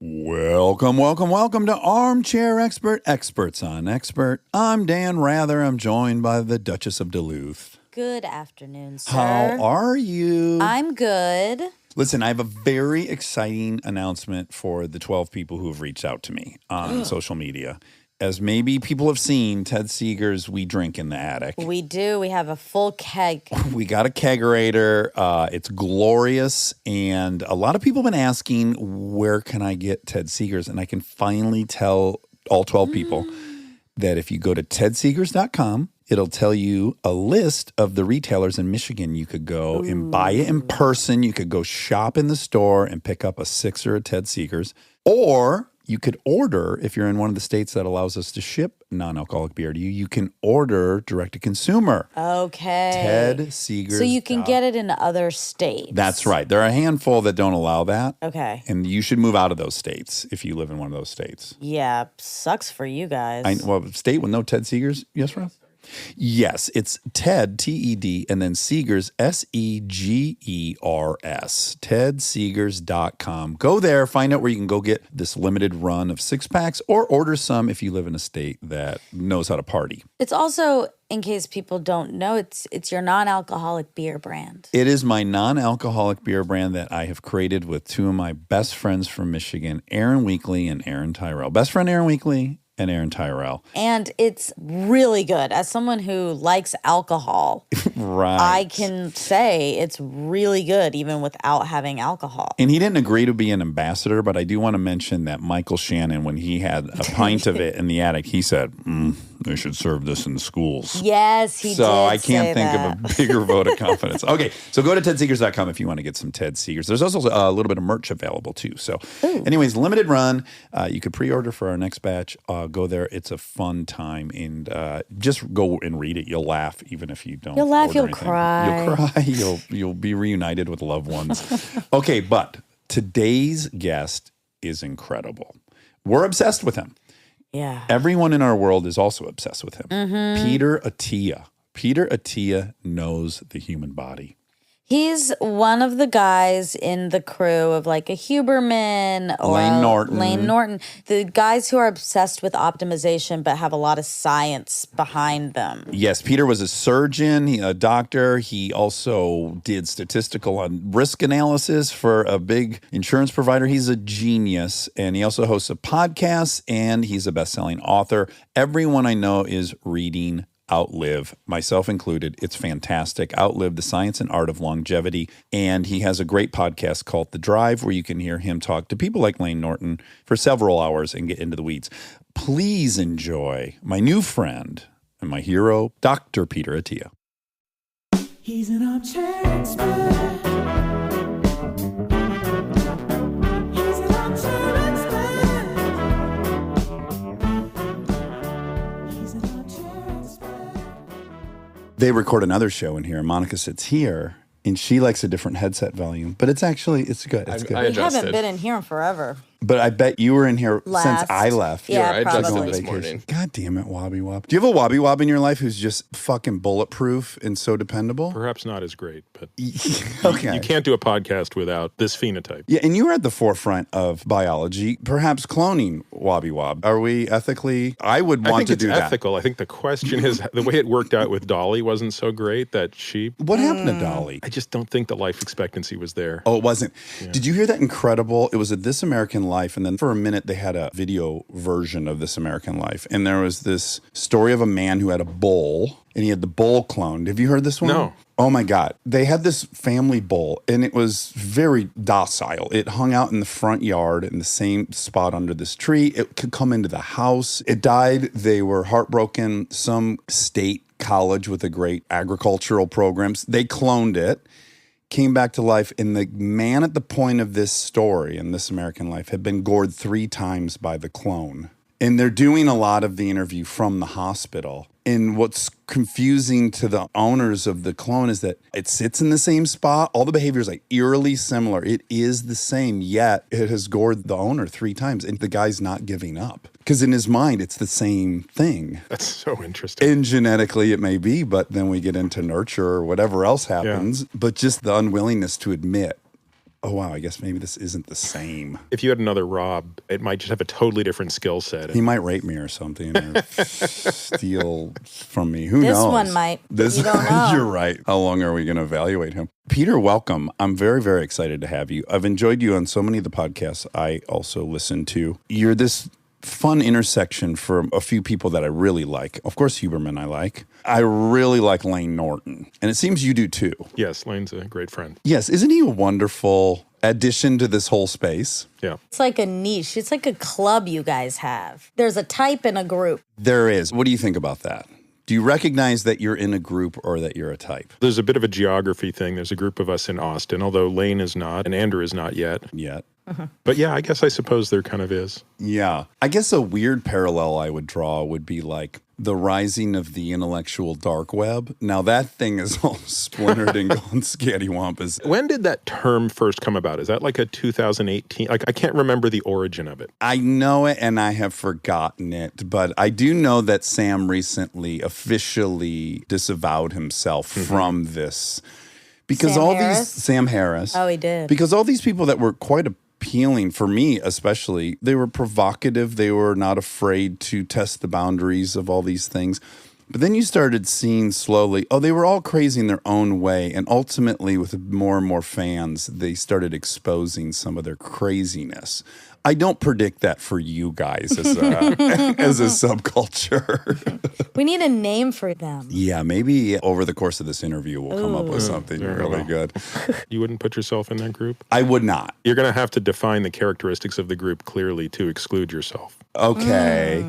Welcome to Armchair Expert, Experts on Expert. I'm Dan Rather. I'm joined by the Duchess of Duluth. Good afternoon, sir. How are you? I'm good. Listen, I have a very exciting announcement for the 12 people who have reached out to me on social media. As maybe people have seen, Ted Seeger's We Drink in the Attic. We do. We have a full keg. We got a kegerator. It's glorious. And a lot of people have been asking, where can I get Ted Seeger's? And I can finally tell all 12 people that if you go to tedseegers.com, it'll tell you a list of the retailers in Michigan. You could go and buy it in person. You could go shop in the store and pick up a sixer of Ted Seeger's. Or you could order, if you're in one of the states that allows us to ship non-alcoholic beer to you, you can order direct-to-consumer. Okay. Ted Seeger's. So you can get it in other states. That's right. There are a handful that don't allow that. Okay. And you should move out of those states if you live in one of those states. Yeah, sucks for you guys. State with no Ted Seeger's? Yes, Rob? Yes, it's Ted, T-E-D, and then Seegers, S-E-G-E-R-S, tedseegers.com. Go there, find out where you can go get this limited run of 6-packs or order some if you live in a state that knows how to party. It's also, in case people don't know, it's your non-alcoholic beer brand. It is my non-alcoholic beer brand that I have created with two of my best friends from Michigan, Aaron Weekly and Aaron Tyrell. Best friend Aaron Weekly and Aaron Tyrell. And it's really good. As someone who likes alcohol, right, I can say it's really good even without having alcohol. And he didn't agree to be an ambassador, but I do want to mention that Michael Shannon, when he had a pint of it in the attic, he said, they should serve this in the schools. Yes, he did. So I can't think that. of a bigger vote of confidence. Okay, so go to tedseegers.com if you want to get some Ted Seegers. There's also a little bit of merch available too. So anyways, limited run. You could pre-order for our next batch. Go there. It's a fun time. And just go and read it. You'll laugh even if you don't. You'll laugh, you'll anything. cry. You'll cry. You'll be reunited with loved ones. Okay, but today's guest is incredible. We're obsessed with him. Yeah. Everyone in our world is also obsessed with him. Mm-hmm. Peter Attia. Peter Attia knows the human body. He's one of the guys in the crew of like a Huberman or Lane Norton. The guys who are obsessed with optimization but have a lot of science behind them. Yes, Peter was a surgeon, a doctor. He also did statistical on risk analysis for a big insurance provider. He's a genius, and he also hosts a podcast, and he's a best-selling author. Everyone I know is reading Outlive, myself included. It's fantastic. Outlive, the Science and Art of Longevity. And he has a great podcast called The Drive, where you can hear him talk to people like Lane Norton for several hours and get into the weeds. Please enjoy my new friend and my hero, Dr. Peter Attia. He's an armchair expert. They record another show in here. Monica sits here, and she likes a different headset volume. But it's good. It's good. We haven't been in here in forever. But I bet you were in here since I left. Yeah, I adjusted probably. this morning. God damn it, Wobby Wob. Do you have a Wobby Wob in your life who's just fucking bulletproof and so dependable? Perhaps not as great, but Okay. you can't do a podcast without this phenotype. Yeah, and you were at the forefront of biology, perhaps cloning Wobby Wob. Are we ethically? I would want to do it's that. ethical. I think the question is the way it worked out with Dolly wasn't so great that she. What happened to Dolly? I just don't think the life expectancy was there. Oh, it wasn't. Yeah. Did you hear that incredible? It was a This American Life, and then for a minute they had a video version of This American Life, and there was this story of a man who had a bull, and he had the bull cloned. Have you heard this one? No. Oh my God. They had this family bull, and it was very docile. It hung out in the front yard in the same spot under this tree. It could come into the house. It died. They were heartbroken. Some state college with a great agricultural programs, they cloned it. Came back to life, and the man at the point of this story in This American Life had been gored 3 times by the clone. And they're doing a lot of the interview from the hospital. And what's confusing to the owners of the clone is that it sits in the same spot. All the behavior is like eerily similar. It is the same, yet it has gored the owner 3 times, and the guy's not giving up. Because in his mind, it's the same thing. That's so interesting. And genetically, it may be, but then we get into nurture or whatever else happens. Yeah. But just the unwillingness to admit oh, wow, I guess maybe this isn't the same. If you had another Rob, it might just have a totally different skill set. He might rape me or something or steal from me. Who This knows? one might. You don't know. You're right. How long are we going to evaluate him? Peter, welcome. I'm very, very excited to have you. I've enjoyed you on so many of the podcasts I also listen to. You're this fun intersection for a few people that I really like. Of course, Huberman I like. I really like Lane Norton. And it seems you do too. Yes, Lane's a great friend. Yes. Isn't he a wonderful addition to this whole space? Yeah. It's like a niche. It's like a club you guys have. There's a type and a group. There is. What do you think about that? Do you recognize that you're in a group or that you're a type? There's a bit of a geography thing. There's a group of us in Austin, although Lane is not and Andrew is not yet. But yeah, I guess I suppose there kind of is. Yeah. I guess a weird parallel I would draw would be like the rising of the intellectual dark web. Now that thing is all splintered and gone scattywampus. When did that term first come about? Is that like a 2018? Like, I can't remember the origin of it. I know it and I have forgotten it, but I do know that Sam recently officially disavowed himself from this. Because Sam all Harris? these Sam Harris. Oh, he did. Because all these people that were quite appealing for me, especially, they were provocative. They were not afraid to test the boundaries of all these things. But then you started seeing slowly, oh, they were all crazy in their own way. And ultimately, with more and more fans, they started exposing some of their craziness. I don't predict that for you guys as a subculture. We need a name for them. Yeah, maybe over the course of this interview, we'll come up with something really good. You wouldn't put yourself in that group? I would not. You're going to have to define the characteristics of the group clearly to exclude yourself. Okay.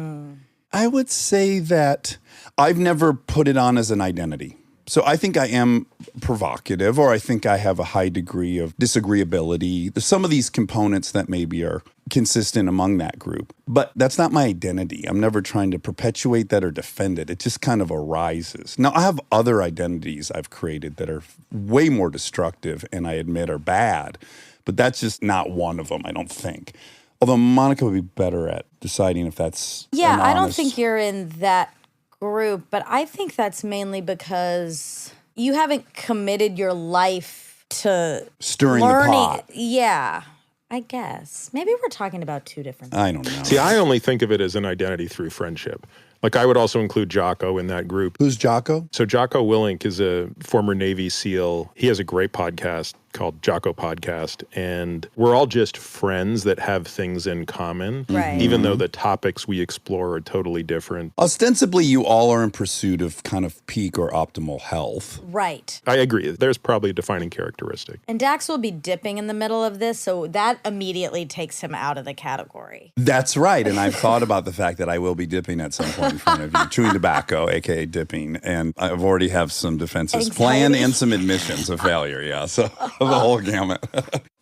I would say that I've never put it on as an identity. So I think I am provocative, or I think I have a high degree of disagreeability. There's some of these components that maybe are consistent among that group, but that's not my identity. I'm never trying to perpetuate that or defend it. It just kind of arises. Now, I have other identities I've created that are way more destructive and I admit are bad, but that's just not one of them, I don't think. Although Monica would be better at deciding if that's Yeah, an I don't honest- think you're in that group, but I think that's mainly because you haven't committed your life to Stirring the learning. pot. Yeah, I guess. Maybe we're talking about two different things. I don't know. See, I only think of it as an identity through friendship. Like, I would also include Jocko in that group. Who's Jocko? So Jocko Willink is a former Navy SEAL. He has a great podcast called Jocko Podcast, and we're all just friends that have things in common, Right. even though the topics we explore are totally different. Ostensibly, you all are in pursuit of kind of peak or optimal health. Right. I agree. There's probably a defining characteristic. And Dax will be dipping in the middle of this, so that immediately takes him out of the category. That's right. And I've thought about the fact that I will be dipping at some point in front of you, chewing tobacco, aka dipping. And I've already have some defenses planned and some admissions of failure. Yeah. So the whole gamut.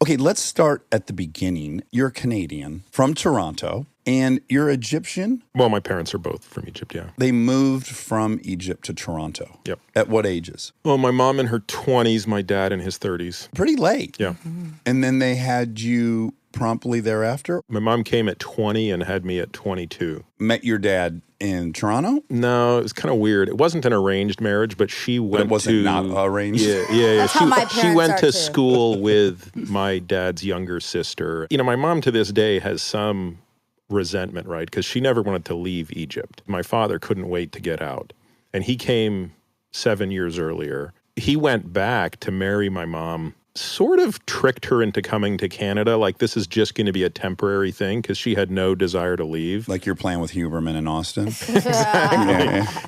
Okay, let's start at the beginning. You're Canadian from Toronto and you're Egyptian. Well, my parents are both from Egypt, yeah. They moved from Egypt to Toronto. Yep. At what ages? Well, my mom in her 20s, my dad in his 30s. Pretty late. Yeah. And then they had you promptly thereafter. My mom came at 20 and had me at 22. Met your dad in Toronto? No, it was kind of weird. It wasn't an arranged marriage, but she went It wasn't to... not arranged? Yeah. That's how my She parents went are, to too. school with my dad's younger sister. You know, my mom to this day has some resentment, right? Because she never wanted to leave Egypt. My father couldn't wait to get out. And he came 7 years earlier. He went back to marry my mom, sort of tricked her into coming to Canada. Like, this is just going to be a temporary thing because she had no desire to leave. Like your plan with Huberman in Austin?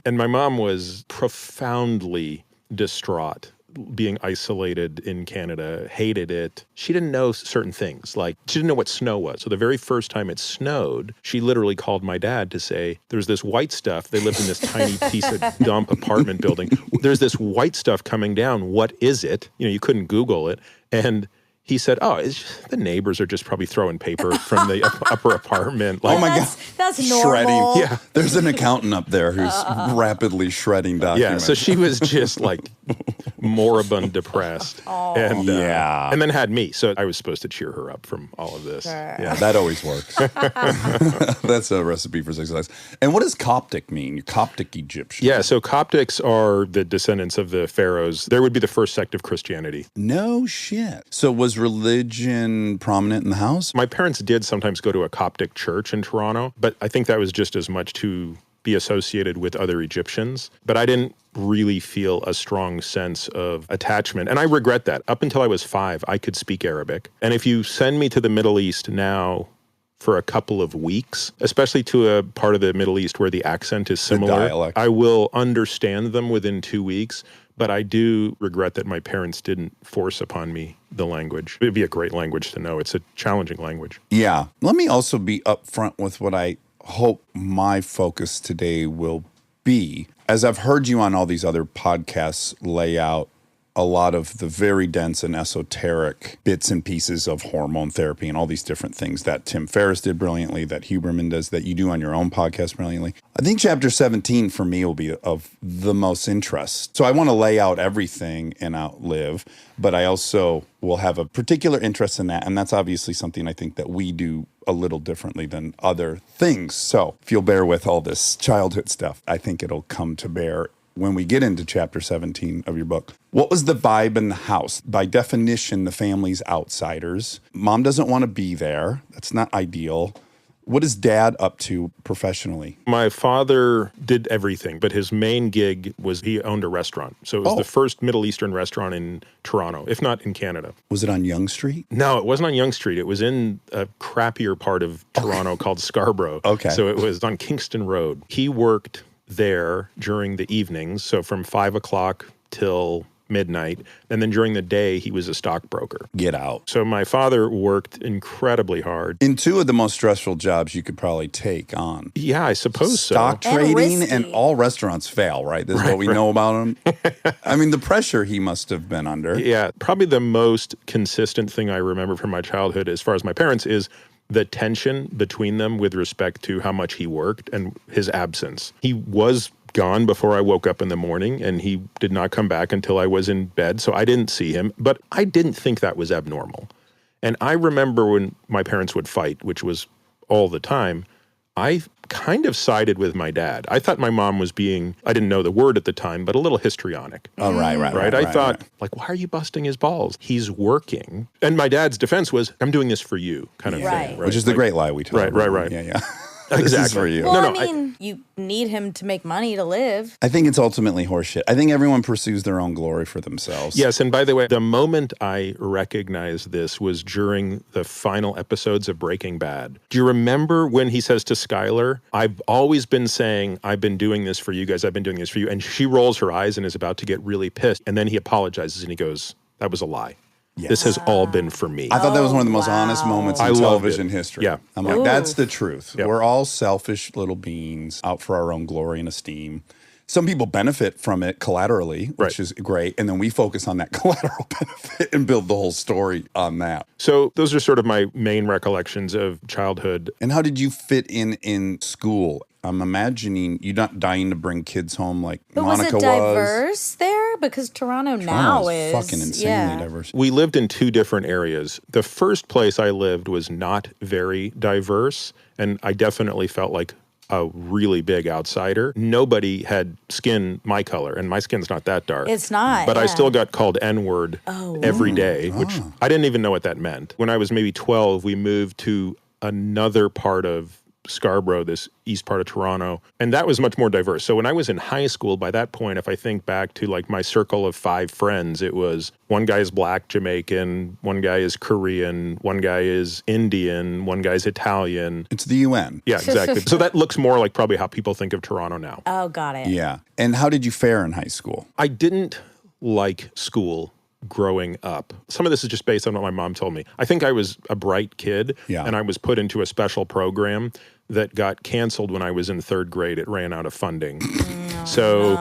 And my mom was profoundly distraught being isolated in Canada, hated it. She didn't know certain things, like she didn't know what snow was. So the very first time it snowed, she literally called my dad to say, there's this white stuff. They lived in this tiny piece of dump apartment building. There's this white stuff coming down. What is it? You know, you couldn't Google it. And he said, oh, the neighbors are just probably throwing paper from the upper apartment. Like, Oh my God. That's normal. Shredding. Yeah. There's an accountant up there who's rapidly shredding documents. Yeah, so she was just like moribund depressed. And, Yeah. and then had me. So I was supposed to cheer her up from all of this. Yeah, that always works. That's a recipe for success. And what does Coptic mean? You're Coptic Egyptian. Yeah, so Coptics are the descendants of the pharaohs. There would be the first sect of Christianity. No shit. So was religion prominent in the house? My parents did sometimes go to a Coptic church in Toronto, but I think that was just as much to be associated with other Egyptians. But I didn't really feel a strong sense of attachment. And I regret that. Up until I was 5, I could speak Arabic. And if you send me to the Middle East now for a couple of weeks, especially to a part of the Middle East where the accent is similar, dialect. I will understand them within 2 weeks. But I do regret that my parents didn't force upon me the language. It'd be a great language to know. It's a challenging language. Yeah. Let me also be upfront with what I hope my focus today will be. As I've heard you on all these other podcasts lay out a lot of the very dense and esoteric bits and pieces of hormone therapy and all these different things that Tim Ferriss did brilliantly, that Huberman does, that you do on your own podcast brilliantly. I think chapter 17 for me will be of the most interest. So I want to lay out everything in Outlive, but I also will have a particular interest in that. And that's obviously something I think that we do a little differently than other things. So if you'll bear with all this childhood stuff, I think it'll come to bear when we get into chapter 17 of your book. What was the vibe in the house? By definition, the family's outsiders. Mom doesn't want to be there. That's not ideal. What is Dad up to professionally? My father did everything, but his main gig was he owned a restaurant. So it was the first Middle Eastern restaurant in Toronto, if not in Canada. Was it on Yonge Street? No, it wasn't on Yonge Street. It was in a crappier part of Toronto called Scarborough. Okay. So it was on Kingston Road. He worked there during the evenings, so from 5 o'clock till midnight. And then during the day, he was a stockbroker. Get out. So my father worked incredibly hard. In two of the most stressful jobs you could probably take on. Yeah, I suppose Stock so. trading risky. and all restaurants fail, right? This is what we know about him. I mean, the pressure he must have been under. Yeah, probably the most consistent thing I remember from my childhood as far as my parents is the tension between them with respect to how much he worked and his absence. He was gone before I woke up in the morning, and he did not come back until I was in bed, so I didn't see him. But I didn't think that was abnormal. And I remember when my parents would fight, which was all the time, I kind of sided with my dad. I thought my mom was being, I didn't know the word at the time, but a little histrionic. Oh, right. I thought, like, why are you busting his balls? He's working. And my dad's defense was, I'm doing this for you, kind of Yeah. thing. Right. Which is the great lie we tell. Right. Yeah. This is for you. Well, No, I mean, you need him to make money to live. I think it's ultimately horseshit. I think everyone pursues their own glory for themselves. Yes, and by the way, the moment I recognized this was during the final episodes of Breaking Bad. Do you remember when he says to Skyler, I've always been saying, I've been doing this for you guys, I've been doing this for you, and she rolls her eyes and is about to get really pissed, and then he apologizes and he goes, that was a lie. Yes. This has all been for me. I thought that was one of the most honest moments in I loved television it. history. Yeah. I'm like, Ooh. that's the truth. Yeah. We're all selfish little beings out for our own glory and esteem. Some people benefit from it collaterally, which Right. is great. And then we focus on that collateral benefit and build the whole story on that. So those are sort of my main recollections of childhood. And how did you fit in school? I'm imagining you're not dying to bring kids home like But Monica was it diverse there? Because Toronto now Toronto's is fucking insanely diverse. We lived in 2 different areas. The first place I lived was not very diverse, and I definitely felt like a really big outsider. Nobody had skin my color, and my skin's not that dark. It's not. But I yeah. still got called N-word every day, which I didn't even know what that meant. When I was maybe 12, we moved to another part of Scarborough, this east part of Toronto, and that was much more diverse. So when I was in high school, by that point, if I think back to like my circle of 5 friends, it was one guy is Black Jamaican, one guy is Korean, one guy is Indian, one guy's Italian. It's the UN. Yeah, exactly. So that looks more like probably how people think of Toronto now. Oh, got it. Yeah. And how did you fare in high school? I didn't like school growing up. Some of this is just based on what my mom told me. I think I was a bright kid, Yeah. and I was put into a special program that got canceled when I was in 3rd grade. It ran out of funding. So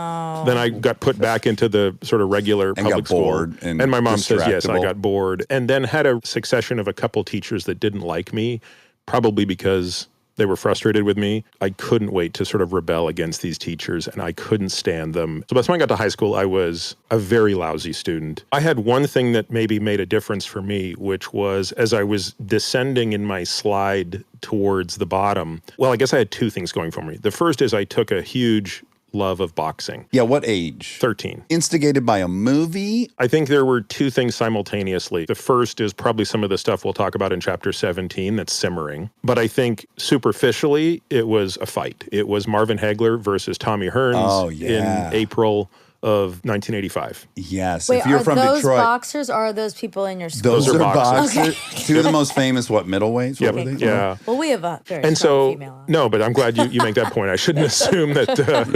then I got put back into the sort of regular got public school. bored and my mom says, yes, I distractible. got bored. And then had a succession of a couple teachers that didn't like me, probably because They were frustrated with me. I couldn't wait to sort of rebel against these teachers, and I couldn't stand them. So by the time I got to high school, I was a very lousy student. I had one thing that maybe made a difference for me, which was as I was descending in my slide towards the bottom, well, I guess I had two things going for me. The first is I took a huge love of boxing. Yeah, what age? 13. Instigated by a movie? I think there were two things simultaneously. The first is probably some of the stuff we'll talk about in chapter 17 that's simmering. But I think superficially, it was a fight. It was Marvin Hagler versus Tommy Hearns in April of 1985. Yes. Wait, if you're are from those Detroit, boxers or are those people in your school? those are boxers. boxers. Two of the most famous, middleweights? What were they? Yeah. Well, we have a very And strong so, female on. no, but I'm glad you make that point. I shouldn't assume that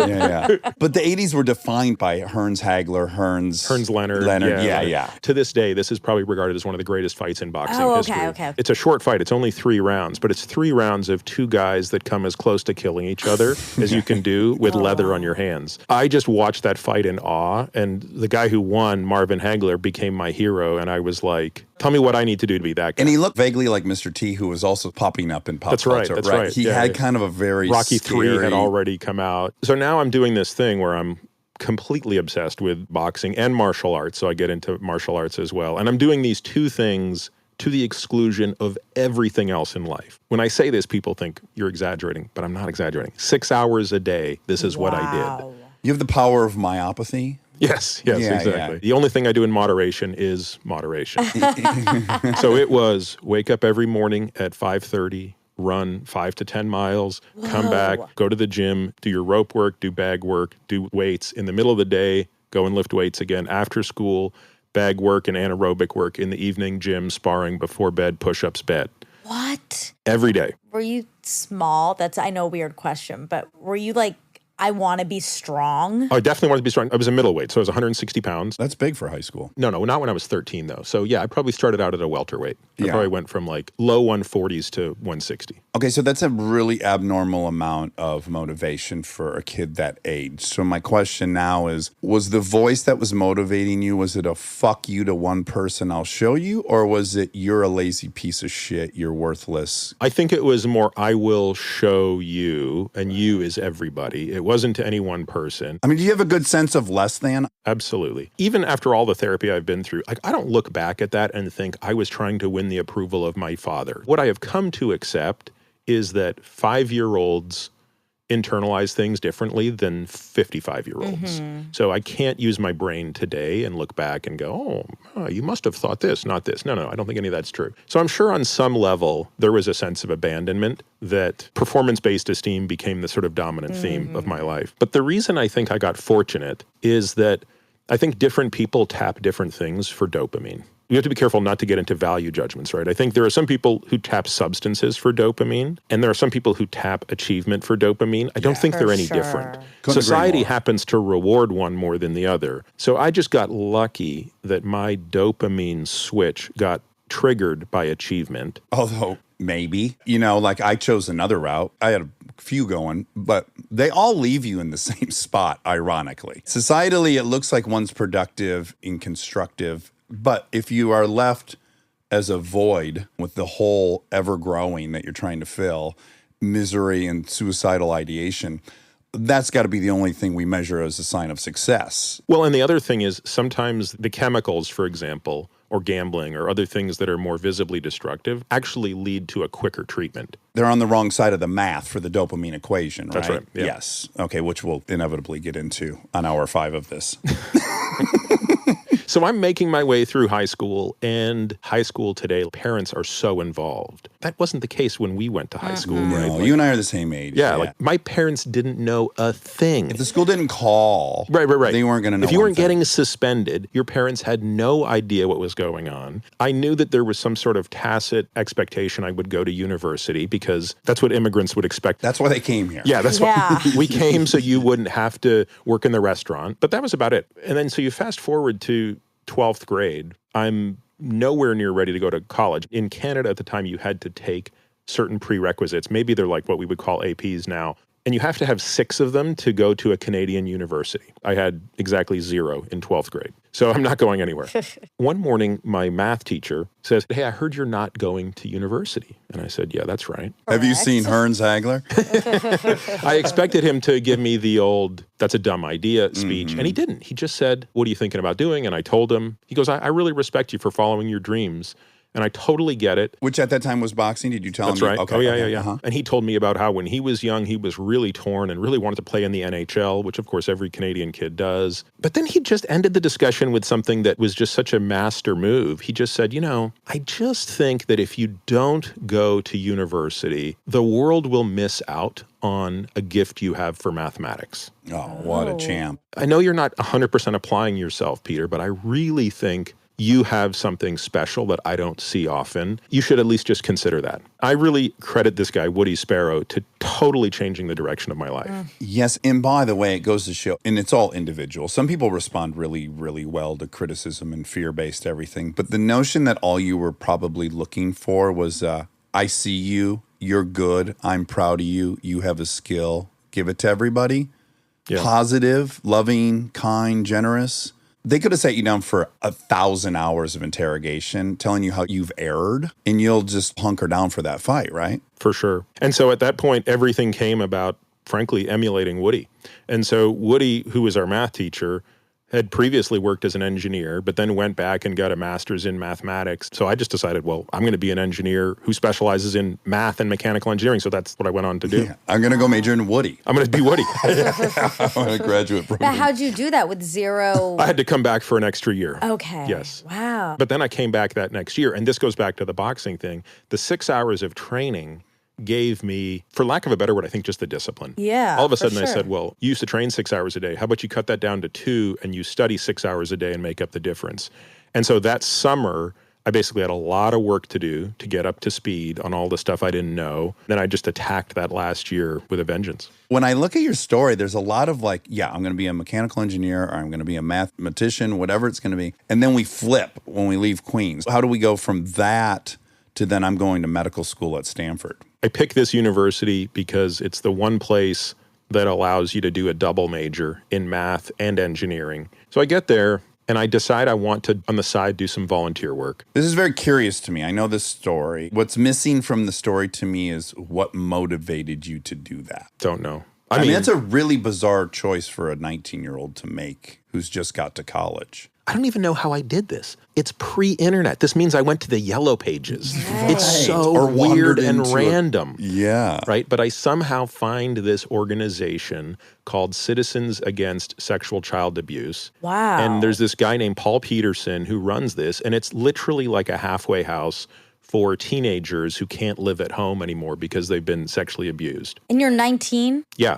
Yeah. But the 80s were defined by Hearns Hagler, Hearns Leonard. Yeah. To this day, this is probably regarded as one of the greatest fights in boxing Oh, history. okay. It's a short fight. It's only 3 rounds, but it's 3 rounds of 2 guys that come as close to killing each other as you can do with leather on your hands. I just watched that fight in awe, and the guy who won, Marvin Hagler, became my hero, and I was like, tell me what I need to do to be that guy. And he looked vaguely like Mr. T, who was also popping up in pop culture. That's right. He had kind of a very Rocky scary... 3 had already come out. So now I'm doing this thing where I'm completely obsessed with boxing and martial arts, so I get into martial arts as well. And I'm doing these 2 things to the exclusion of everything else in life. When I say this, people think you're exaggerating, but I'm not exaggerating. 6 hours a day, this is what I did. You have the power of myopathy? Yes, Yeah, exactly. yeah. The only thing I do in moderation is moderation. So it was wake up every morning at 5:30, run 5 to 10 miles, come back, go to the gym, do your rope work, do bag work, do weights. In the middle of the day, go and lift weights again. After school, bag work and anaerobic work. In the evening, gym, sparring, before bed, push-ups, bed. What? Every day. Were you small? That's, I know, a weird question, but were you like, I want to be strong? I definitely wanted to be strong. I was a middleweight, so I was 160 pounds. That's big for high school. No, not when I was 13, though. So, yeah, I probably started out at a welterweight. I Yeah. probably went from like low 140s to 160. Okay, so that's a really abnormal amount of motivation for a kid that age. So my question now is, was the voice that was motivating you, was it a fuck you to one person, I'll show you? Or was it, you're a lazy piece of shit, you're worthless? I think it was more, I will show you, and you is everybody. It wasn't to any one person. I mean, do you have a good sense of less than? Absolutely. Even after all the therapy I've been through, I don't look back at that and think I was trying to win the approval of my father. What I have come to accept is that 5-year-olds internalize things differently than 55-year-olds. So I can't use my brain today and look back and go, oh, you must have thought this, not this. No, I don't think any of that's true. So I'm sure on some level there was a sense of abandonment, that performance-based esteem became the sort of dominant theme of my life. But the reason I think I got fortunate is that I think different people tap different things for dopamine. You have to be careful not to get into value judgments, right? I think there are some people who tap substances for dopamine, and there are some people who tap achievement for dopamine. I don't think they're any different. Couldn't Society agree more. happens to reward one more than the other. So I just got lucky that my dopamine switch got triggered by achievement. Although, maybe. You know, like I chose another route. I had a few going, but they all leave you in the same spot, ironically. Societally, it looks like one's productive and constructive. But if you are left as a void with the hole ever growing that you're trying to fill, misery and suicidal ideation, that's got to be the only thing we measure as a sign of success. Well, and the other thing is sometimes the chemicals, for example, or gambling or other things that are more visibly destructive actually lead to a quicker treatment. They're on the wrong side of the math for the dopamine equation, right? That's right, yeah. Yes. Okay, which we'll inevitably get into on hour 5 of this. So I'm making my way through high school, and high school today, parents are so involved. That wasn't the case when we went to high school, right? No, you and I are the same age. Yeah, like my parents didn't know a thing. If the school didn't call, Right. they weren't going to know. If you one weren't thing. getting suspended, your parents had no idea what was going on. I knew that there was some sort of tacit expectation I would go to university because that's what immigrants would expect. That's why they came here. Yeah, that's Yeah. why we came, so you wouldn't have to work in the restaurant. But that was about it. And then so you fast forward to 12th grade. I'm nowhere near ready to go to college. In Canada at the time, you had to take certain prerequisites. Maybe they're like what we would call APs now. and you have to have 6 of them to go to a Canadian university. I had exactly 0 in 12th grade. So I'm not going anywhere. One morning, my math teacher says, "Hey, I heard you're not going to university." And I said, "Yeah, that's right." Have you seen Hearns Hagler? I expected him to give me the old, "that's a dumb idea" speech, and he didn't. He just said, "What are you thinking about doing?" And I told him. He goes, I really respect you for following your dreams. And I totally get it. Which at that time was boxing. Did you tell him? That's right. Okay, Yeah. Uh-huh. And he told me about how when he was young, he was really torn and really wanted to play in the NHL, which of course every Canadian kid does. But then he just ended the discussion with something that was just such a master move. He just said, I just think that if you don't go to university, the world will miss out on a gift you have for mathematics. Oh, what a champ. I know you're not 100% applying yourself, Peter, but I really think you have something special that I don't see often. You should at least just consider that. I really credit this guy, Woody Sparrow, to totally changing the direction of my life. Yes, and by the way, it goes to show, and it's all individual. Some people respond really, really well to criticism and fear-based everything. But the notion that all you were probably looking for was, I see you, you're good, I'm proud of you, you have a skill, give it to everybody. Yeah. Positive, loving, kind, generous. They could have set you down for 1,000 hours of interrogation, telling you how you've erred, and you'll just hunker down for that fight, right? For sure. And so at that point, everything came about, frankly, emulating Woody. And so Woody, who was our math teacher, had previously worked as an engineer, but then went back and got a master's in mathematics. So I just decided, well, I'm going to be an engineer who specializes in math and mechanical engineering. So that's what I went on to do. Yeah. I'm going to go major in Woody. I'm going to be Woody. I'm a graduate program. But how'd you do that with 0? I had to come back for an extra year. Okay. Yes. Wow. But then I came back that next year, and this goes back to the boxing thing. The 6 hours of training gave me, for lack of a better word, I think just the discipline. Yeah. All of a sudden sure. I said, well, you used to train 6 hours a day. How about you cut that down to 2 and you study 6 hours a day and make up the difference? And so that summer, I basically had a lot of work to do to get up to speed on all the stuff I didn't know. Then I just attacked that last year with a vengeance. When I look at your story, there's a lot of like, yeah, I'm going to be a mechanical engineer or I'm going to be a mathematician, whatever it's going to be. And then we flip when we leave Queens. How do we go from that to then I'm going to medical school at Stanford? I picked this university because it's the one place that allows you to do a double major in math and engineering. So I get there and I decide I want to, on the side, do some volunteer work. This is very curious to me. I know this story. What's missing from the story to me is what motivated you to do that. Don't know. I mean, that's a really bizarre choice for a 19-year-old to make who's just got to college. I don't even know how I did this. It's pre-internet. This means I went to the yellow pages. Right. It's so Or weird and into random. Yeah. Right? But I somehow find this organization called Citizens Against Sexual Child Abuse. Wow. And there's this guy named Paul Peterson who runs this, and it's literally like a halfway house for teenagers who can't live at home anymore because they've been sexually abused. And you're 19? Yeah.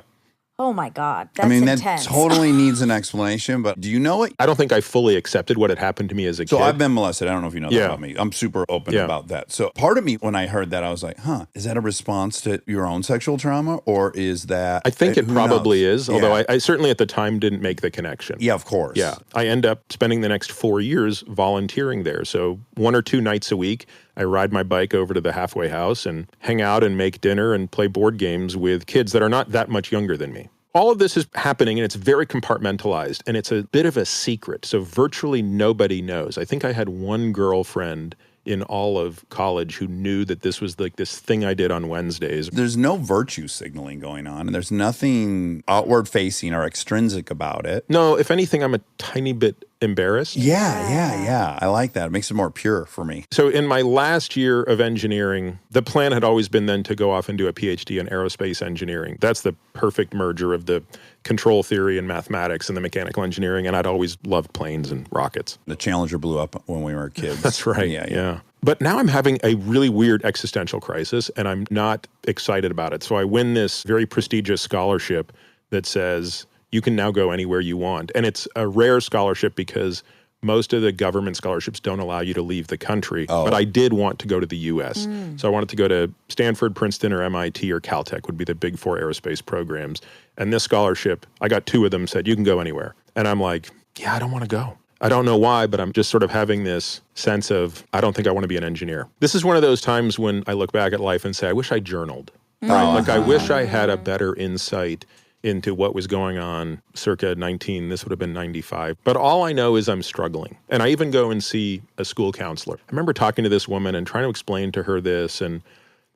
Oh my God. That's I mean, intense. that totally needs an explanation, but do you know it? I don't think I fully accepted what had happened to me as a kid. So I've been molested. I don't know if you know that Yeah. about me. I'm super open Yeah. about that. So part of me, when I heard that, I was like, is that a response to your own sexual trauma? Or is that... I think it who probably knows? is, although Yeah. I certainly at the time didn't make the connection. Yeah, of course. Yeah. I end up spending the next 4 years volunteering there. So 1 or 2 nights a week, I ride my bike over to the halfway house and hang out and make dinner and play board games with kids that are not that much younger than me. All of this is happening and it's very compartmentalized and it's a bit of a secret. So virtually nobody knows. I think I had one girlfriend in all of college who knew that this was like this thing I did on Wednesdays. There's no virtue signaling going on, and there's nothing outward facing or extrinsic about it. No, if anything, I'm a tiny bit embarrassed. Yeah. I like that. It makes it more pure for me. So in my last year of engineering, the plan had always been then to go off and do a PhD in aerospace engineering. That's the perfect merger of the control theory and mathematics and the mechanical engineering, and I'd always loved planes and rockets. The Challenger blew up when we were kids. That's right. Yeah. But now I'm having a really weird existential crisis, and I'm not excited about it. So I win this very prestigious scholarship that says you can now go anywhere you want. And it's a rare scholarship because most of the government scholarships don't allow you to leave the country. Oh. But I did want to go to the U.S. So I wanted to go to Stanford, Princeton, or MIT, or Caltech would be the big 4 aerospace programs. And this scholarship, I got 2 of them, said you can go anywhere. And I'm like, yeah, I don't want to go. I don't know why, but I'm just sort of having this sense of, I don't think I want to be an engineer. This is one of those times when I look back at life and say, I wish I journaled. Right? Like I wish I had a better insight into what was going on circa 19, this would have been 95. But all I know is I'm struggling. And I even go and see a school counselor. I remember talking to this woman and trying to explain to her this and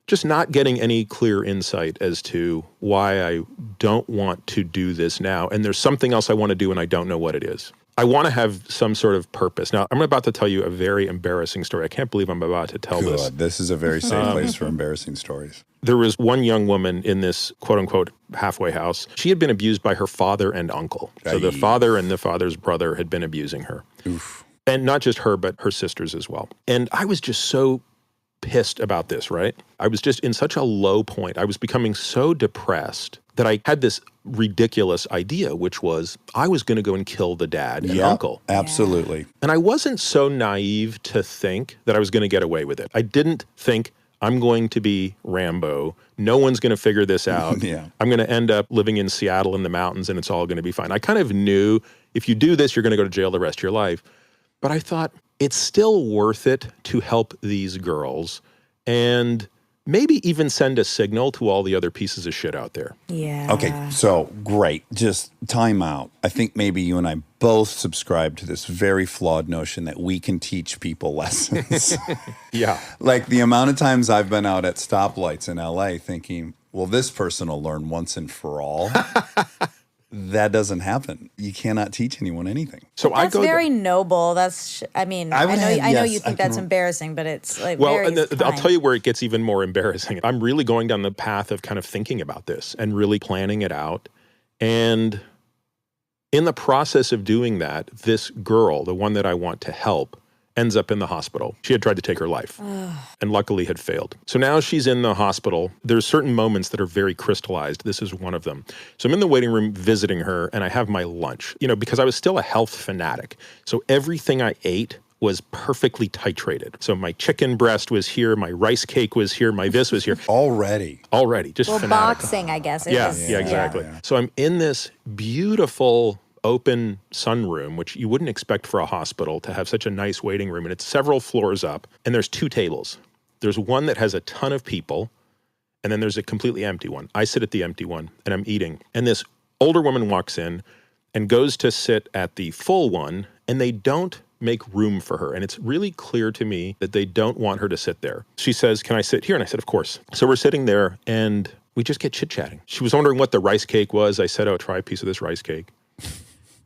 just not getting any clear insight as to why I don't want to do this now. And there's something else I want to do and I don't know what it is. I want to have some sort of purpose. Now, I'm about to tell you a very embarrassing story. I can't believe I'm about to tell this. Good. This is a very safe place for embarrassing stories. There was one young woman in this quote-unquote halfway house. She had been abused by her father and uncle. So the father and the father's brother had been abusing her. Oof. And not just her, but her sisters as well. And I was just so pissed about this, right? I was just in such a low point. I was becoming so depressed that I had this ridiculous idea, which was I was going to go and kill the dad and uncle. Absolutely. And I wasn't so naive to think that I was going to get away with it. I didn't think I'm going to be Rambo. No one's going to figure this out. I'm going to end up living in Seattle in the mountains and it's all going to be fine. I kind of knew if you do this, you're going to go to jail the rest of your life. But I thought it's still worth it to help these girls and maybe even send a signal to all the other pieces of shit out there. Yeah. Okay, so great. Just time out. I think maybe you and I both subscribe to this very flawed notion that we can teach people lessons. Yeah. Like the amount of times I've been out at stoplights in LA thinking, well, this person will learn once and for all. That doesn't happen. You cannot teach anyone anything. So that's very noble. That's, I mean, I know you think that's embarrassing, but it's like I'll tell you where it gets even more embarrassing. I'm really going down the path of kind of thinking about this and really planning it out. And in the process of doing that, this girl, the one that I want to help, ends up in the hospital. She had tried to take her life and luckily had failed. So now she's in the hospital. There's certain moments that are very crystallized. This is one of them. So I'm in the waiting room visiting her and I have my lunch, because I was still a health fanatic. So everything I ate was perfectly titrated. So my chicken breast was here, my rice cake was here, my this was here. Already, just fanatical. Boxing, I guess. Yeah, exactly. Yeah. So I'm in this beautiful open sunroom, which you wouldn't expect for a hospital to have such a nice waiting room. And it's several floors up. And there's two tables. There's one that has a ton of people. And then there's a completely empty one. I sit at the empty one and I'm eating. And this older woman walks in and goes to sit at the full one. And they don't make room for her. And it's really clear to me that they don't want her to sit there. She says, "Can I sit here?" And I said, "Of course." So we're sitting there and we just get chit-chatting. She was wondering what the rice cake was. I said, "Oh, try a piece of this rice cake."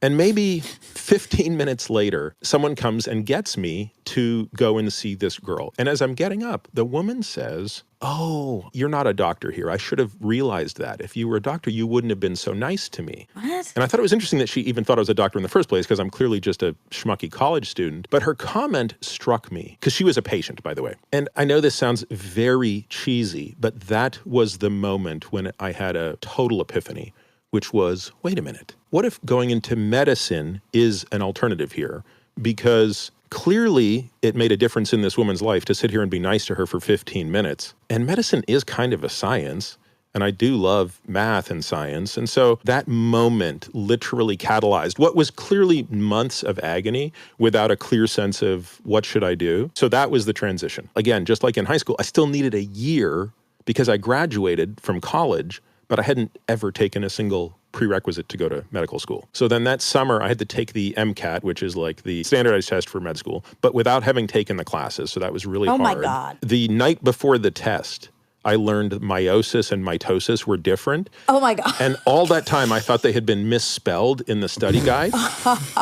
And maybe 15 minutes later, someone comes and gets me to go and see this girl. And as I'm getting up, the woman says, "Oh, you're not a doctor here. I should have realized that. If you were a doctor, you wouldn't have been so nice to me." What? And I thought it was interesting that she even thought I was a doctor in the first place because I'm clearly just a schmucky college student. But her comment struck me because she was a patient, by the way. And I know this sounds very cheesy, but that was the moment when I had a total epiphany, which was, wait a minute, what if going into medicine is an alternative here? Because clearly it made a difference in this woman's life to sit here and be nice to her for 15 minutes. And medicine is kind of a science, and I do love math and science. And so that moment literally catalyzed what was clearly months of agony without a clear sense of what should I do. So that was the transition. Again, just like in high school, I still needed a year because I graduated from college, but I hadn't ever taken a single prerequisite to go to medical school. So then that summer, I had to take the MCAT, which is like the standardized test for med school, but without having taken the classes. So that was really hard. Oh my God. The night before the test, I learned meiosis and mitosis were different. Oh my God. And all that time, I thought they had been misspelled in the study guide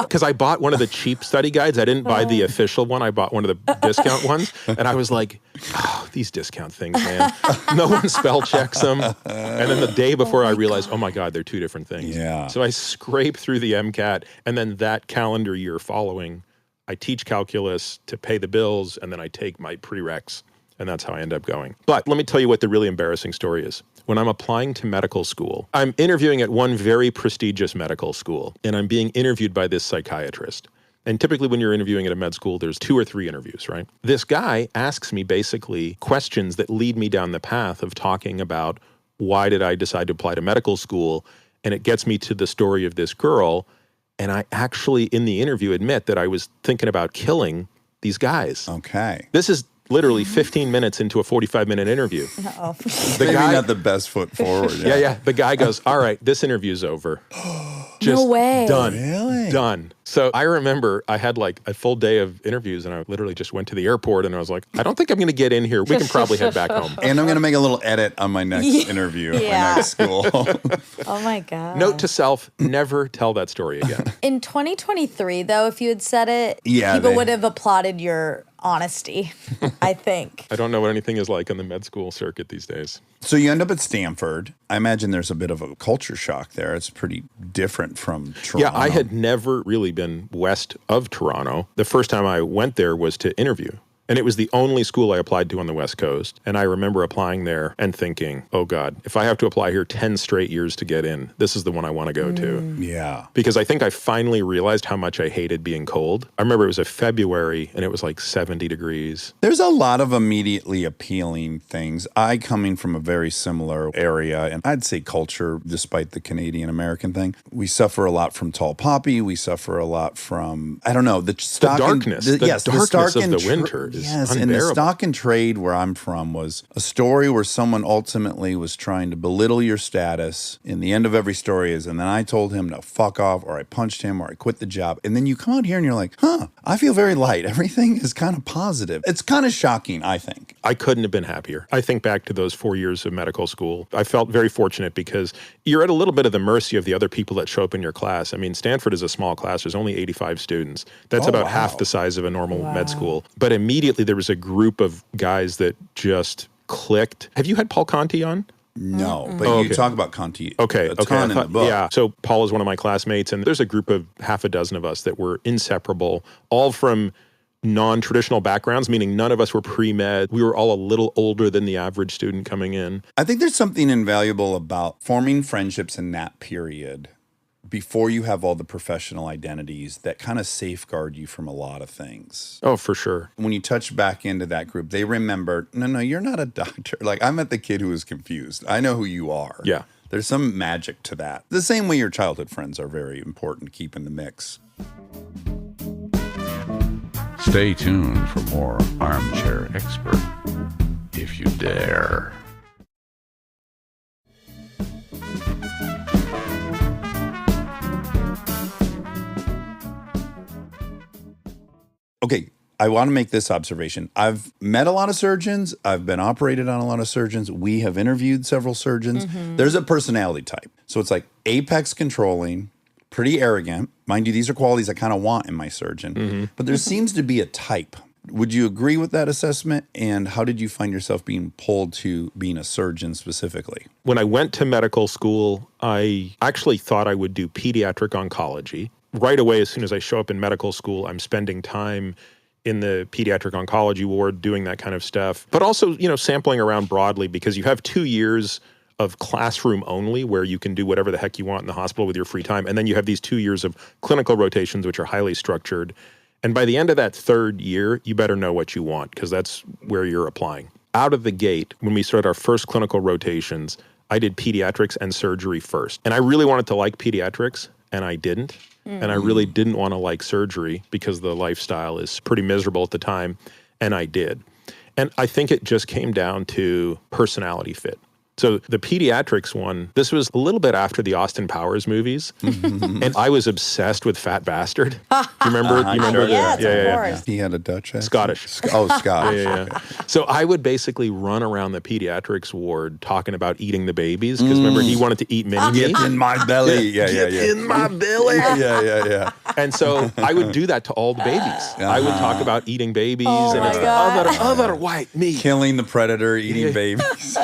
because I bought one of the cheap study guides. I didn't buy the official one. I bought one of the discount ones. And I was like, oh, these discount things, man. No one spell checks them. And then the day before I realized, oh my God, they're two different things. Yeah. So I scraped through the MCAT. And then that calendar year following, I teach calculus to pay the bills. And then I take my prereqs. And that's how I end up going. But let me tell you what the really embarrassing story is. When I'm applying to medical school, I'm interviewing at one very prestigious medical school, and I'm being interviewed by this psychiatrist. And typically when you're interviewing at a med school, there's 2 or 3 interviews, right? This guy asks me basically questions that lead me down the path of talking about why did I decide to apply to medical school, and it gets me to the story of this girl. And I actually, in the interview, admit that I was thinking about killing these guys. Okay. This is literally 15 minutes into a 45-minute interview. Uh-oh. The Maybe guy, not the best foot forward. yeah. The guy goes, all right, this interview's over. No way. Done. Really? Done. So I remember I had like a full day of interviews and I literally just went to the airport and I was like, I don't think I'm going to get in here. We can probably head back home. And I'm going to make a little edit on my next interview, my next school. Oh my God. Note to self, never tell that story again. In 2023, though, if you had said it, Yeah, people they- would have applauded your honesty, I think. I don't know what anything is like on the med school circuit these days. So you end up at Stanford. I imagine there's a bit of a culture shock there. It's pretty different from Toronto. Yeah, I had never really been west of Toronto. The first time I went there was to interview. And it was the only school I applied to on the West Coast. And I remember applying there and thinking, oh God, if I have to apply here 10 straight years to get in, this is the one I want to go to. Yeah. Because I think I finally realized how much I hated being cold. I remember it was a February and it was like 70 degrees. There's a lot of immediately appealing things. I coming from a very similar area, and I'd say culture, despite the Canadian-American thing, we suffer a lot from tall poppy. We suffer a lot from, I don't know, the stock darkness. The darkness of the winter is yes, and the unbearable. stock and trade where I'm from was a story where someone ultimately was trying to belittle your status. And the end of every story is, and then I told him to fuck off, or I punched him, or I quit the job. And then you come out here and you're like, I feel very light. Everything is kind of positive. It's kind of shocking, I think. I couldn't have been happier. I think back to those 4 years of medical school. I felt very fortunate because you're at a little bit of the mercy of the other people that show up in your class. I mean, Stanford is a small class. There's only 85 students. That's about half the size of a normal med school. But immediately there was a group of guys that just clicked. Have you had Paul Conti on? No, but you talk about Conti a ton in the book. Yeah, so Paul is one of my classmates, and there's a group of half a dozen of us that were inseparable, all from non-traditional backgrounds, meaning none of us were pre-med. We were all a little older than the average student coming in. I think there's something invaluable about forming friendships in that period before you have all the professional identities that kind of safeguard you from a lot of things. Oh, for sure. When you touch back into that group, they remember, no, you're not a doctor. Like, I met the kid who was confused. I know who you are. Yeah. There's some magic to that. The same way your childhood friends are very important to keep in the mix. Stay tuned for more Armchair Expert, if you dare. Okay, I want to make this observation. I've met a lot of surgeons. I've been operated on a lot of surgeons. We have interviewed several surgeons. There's a personality type. So it's like apex controlling, pretty arrogant. Mind you, these are qualities I kind of want in my surgeon. But there seems to be a type. Would you agree with that assessment? And how did you find yourself being pulled to being a surgeon specifically? When I went to medical school, I actually thought I would do pediatric oncology. Right away, as soon as I show up in medical school, I'm spending time in the pediatric oncology ward doing that kind of stuff. But also, sampling around broadly because you have 2 years of classroom only where you can do whatever the heck you want in the hospital with your free time. And then you have these 2 years of clinical rotations, which are highly structured. And by the end of that third year, you better know what you want because that's where you're applying. Out of the gate, when we started our first clinical rotations, I did pediatrics and surgery first. And I really wanted to like pediatrics, and I didn't. And I really didn't want to like surgery because the lifestyle is pretty miserable at the time, and I did. And I think it just came down to personality fit. So the pediatrics one, this was a little bit after the Austin Powers movies, and I was obsessed with Fat Bastard. You remember? You remember? Yes, of course. He had a Dutch accent? Scottish. Scottish. Yeah. So I would basically run around the pediatrics ward talking about eating the babies because remember he wanted to eat mini me. Get in my belly. Yeah. In my belly. Yeah. And so I would do that to all the babies. I would talk about eating babies and my it's God. the other white meat. Killing the predator, eating babies.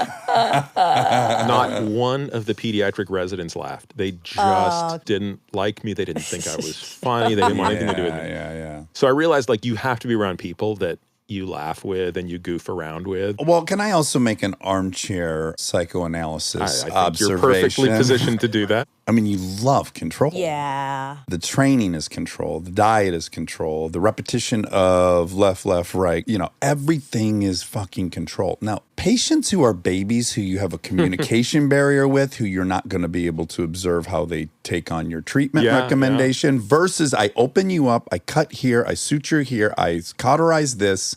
Not one of the pediatric residents laughed. They just didn't like me. They didn't think I was funny. They didn't want anything to do with me. Yeah. So I realized you have to be around people that you laugh with and you goof around with. Well, can I also make an armchair psychoanalysis I think observation? you're perfectly positioned to do that. I mean, you love control. Yeah. The training is control. The diet is control. The repetition of left, right. Everything is fucking control. Now, patients who are babies who you have a communication barrier with, who you're not going to be able to observe how they take on your treatment recommendation versus I open you up, I cut here, I suture here, I cauterize this.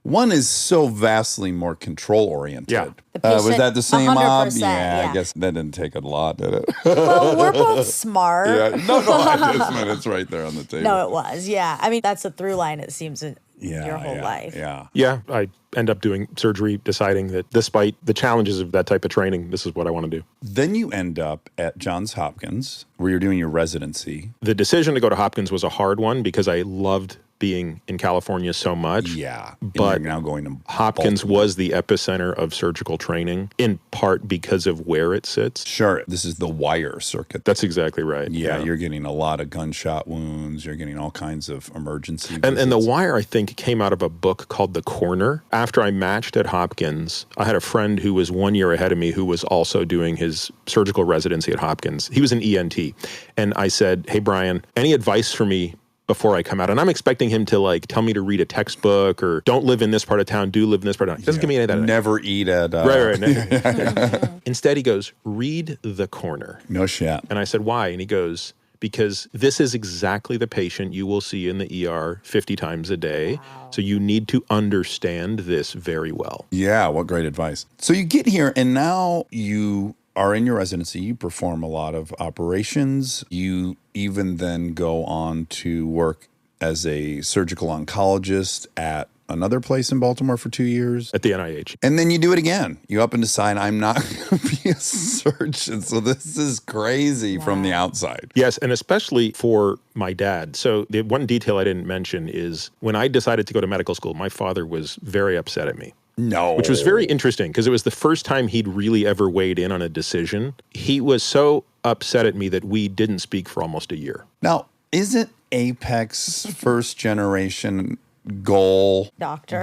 One is so vastly more control oriented. Yeah. Was patient- that the same 100%, Ob? yeah. I guess that didn't take a lot, did it? Well, we're both smart. No, I just meant it's right there on the table. No, it was. Yeah. I mean, that's a through line, it seems, in your whole yeah, life. Yeah. Yeah, I end up doing surgery, deciding that despite the challenges of that type of training, this is what I want to do. Then you end up at Johns Hopkins, where you're doing your residency. The decision to go to Hopkins was a hard one because I loved being in California so much. Yeah. But you're now going to Hopkins Baltimore. was the epicenter of surgical training, in part because of where it sits. Sure. This is the wire circuit. That's exactly right. Yeah, you're getting a lot of gunshot wounds. You're getting all kinds of emergency And the visits. wire, I think, came out of a book called The Corner. After I matched at Hopkins, I had a friend who was 1 year ahead of me who was also doing his surgical residency at Hopkins. He was an ENT. And I said, hey, Brian, any advice for me before I come out? And I'm expecting him to like tell me to read a textbook or don't live in this part of town, do live in this part of town. He doesn't give me any of that. Never eat at... Right. Instead, he goes, read The Corner. No shit. And I said, why? And he goes, because this is exactly the patient you will see in the ER 50 times a day. Wow. So you need to understand this very well. Yeah, what great advice. So you get here and now you are in your residency. You perform a lot of operations. You even then go on to work as a surgical oncologist at another place in Baltimore for 2 years. At the NIH. And then you do it again. You up and decide, I'm not going to be a surgeon. So this is crazy from the outside. Yes, and especially for my dad. So the one detail I didn't mention is when I decided to go to medical school, my father was very upset at me. No. Which was very interesting because it was the first time he'd really ever weighed in on a decision. He was so upset at me that we didn't speak for almost a year. Now, isn't Apex first generation goal Doctor?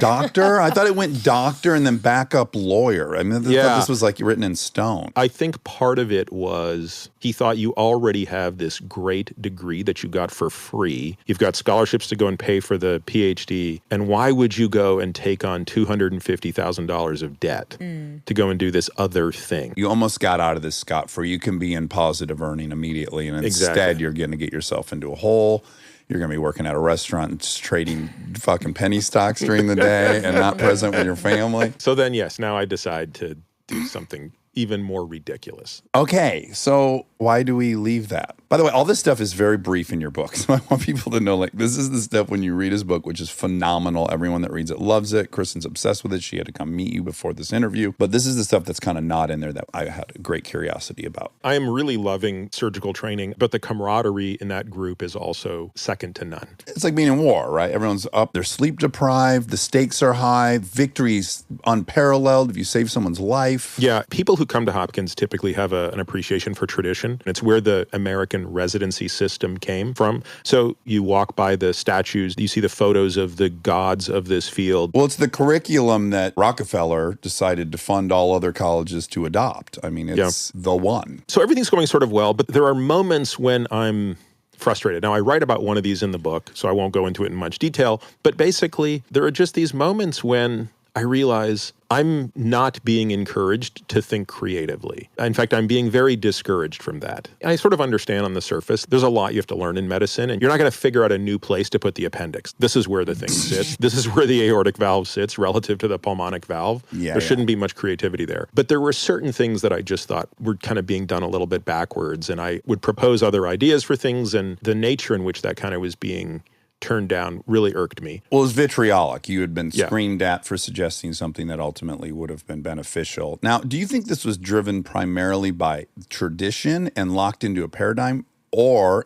I thought it went doctor and then backup lawyer. I mean, I thought this was like written in stone. I think part of it was he thought you already have this great degree that you got for free. You've got scholarships to go and pay for the PhD. And why would you go and take on $250,000 of debt to go and do this other thing? You almost got out of this scot-free. You can be in positive earning immediately, and instead you're going to get yourself into a hole. You're going to be working at a restaurant and just trading fucking penny stocks during the day and not present with your family. So then, yes, now I decide to do something even more ridiculous. Okay, so why do we leave that? By the way, all this stuff is very brief in your book. So I want people to know, like, this is the stuff when you read his book, which is phenomenal. Everyone that reads it loves it. Kristen's obsessed with it. She had to come meet you before this interview. But this is the stuff that's kind of not in there that I had a great curiosity about. I am really loving surgical training, but the camaraderie in that group is also second to none. It's like being in war, right? Everyone's up. They're sleep deprived. The stakes are high. Victory's unparalleled if you save someone's life. Yeah, people who come to Hopkins typically have an appreciation for tradition. It's where the American residency system came from. So you walk by the statues, you see the photos of the gods of this field. Well, it's the curriculum that Rockefeller decided to fund all other colleges to adopt. I mean, it's the one. So everything's going sort of well, but there are moments when I'm frustrated. Now, I write about one of these in the book, so I won't go into it in much detail. But basically, there are just these moments when I realize I'm not being encouraged to think creatively. In fact, I'm being very discouraged from that. I sort of understand on the surface, there's a lot you have to learn in medicine, and you're not going to figure out a new place to put the appendix. This is where the thing sits. This is where the aortic valve sits relative to the pulmonic valve. There shouldn't be much creativity there. But there were certain things that I just thought were kind of being done a little bit backwards, and I would propose other ideas for things, and the nature in which that kind of was being turned down really irked me. Well, it was vitriolic. You had been screamed at for suggesting something that ultimately would have been beneficial. Now, do you think this was driven primarily by tradition and locked into a paradigm,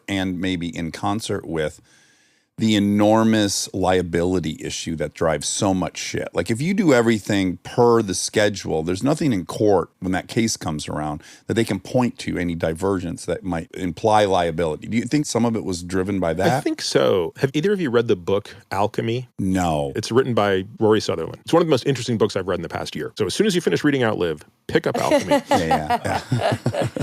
and maybe in concert with the enormous liability issue that drives so much shit? Like, if you do everything per the schedule, there's nothing in court when that case comes around that they can point to any divergence that might imply liability. Do you think some of it was driven by that? I think so. Have either of you read the book Alchemy? No. It's written by Rory Sutherland. It's one of the most interesting books I've read in the past year. So as soon as you finish reading Outlive, pick up Alchemy.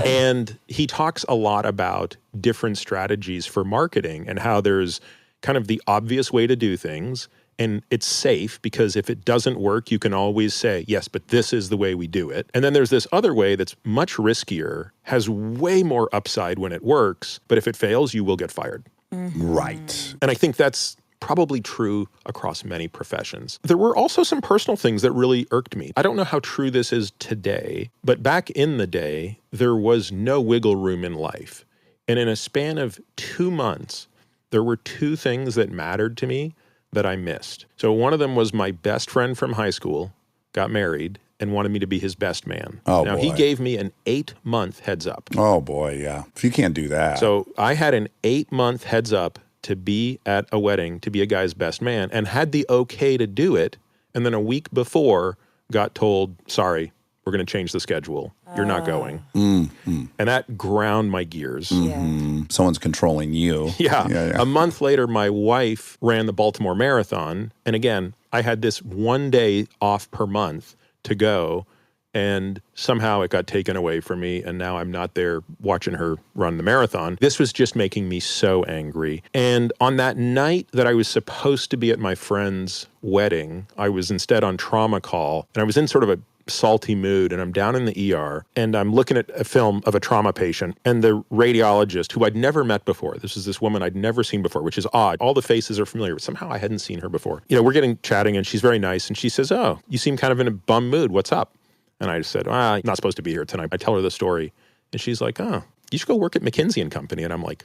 And he talks a lot about different strategies for marketing and how there's kind of the obvious way to do things, and it's safe because if it doesn't work, you can always say, yes, but this is the way we do it. And then there's this other way that's much riskier, has way more upside when it works, but if it fails, you will get fired. Right. And I think that's probably true across many professions. There were also some personal things that really irked me. I don't know how true this is today, but back in the day, there was no wiggle room in life. And in a span of 2 months, there were 2 things that mattered to me that I missed. So one of them was my best friend from high school got married and wanted me to be his best man. Oh, now, boy. he gave me an 8-month heads up. Oh, boy, yeah. If you can't do that. So I had an 8-month heads up to be at a wedding, to be a guy's best man, and had the okay to do it. And then a week before, got told, sorry, we're going to change the schedule. You're not going. And that ground my gears. Someone's controlling you. Yeah. A month later, my wife ran the Baltimore Marathon. And again, I had this 1 day off per month to go. And somehow it got taken away from me, and now I'm not there watching her run the marathon. This was just making me so angry. And on that night that I was supposed to be at my friend's wedding, I was instead on trauma call, and I was in sort of a salty mood, and I'm down in the ER, and I'm looking at a film of a trauma patient, and the radiologist, who I'd never met before, this is this woman I'd never seen before, which is odd. All the faces are familiar, but somehow I hadn't seen her before. You know, we're getting chatting, and she's very nice, and she says, oh, you seem kind of in a bum mood. What's up? And I just said, I'm not supposed to be here tonight. I tell her the story. And she's like, oh, you should go work at McKinsey & Company. And I'm like,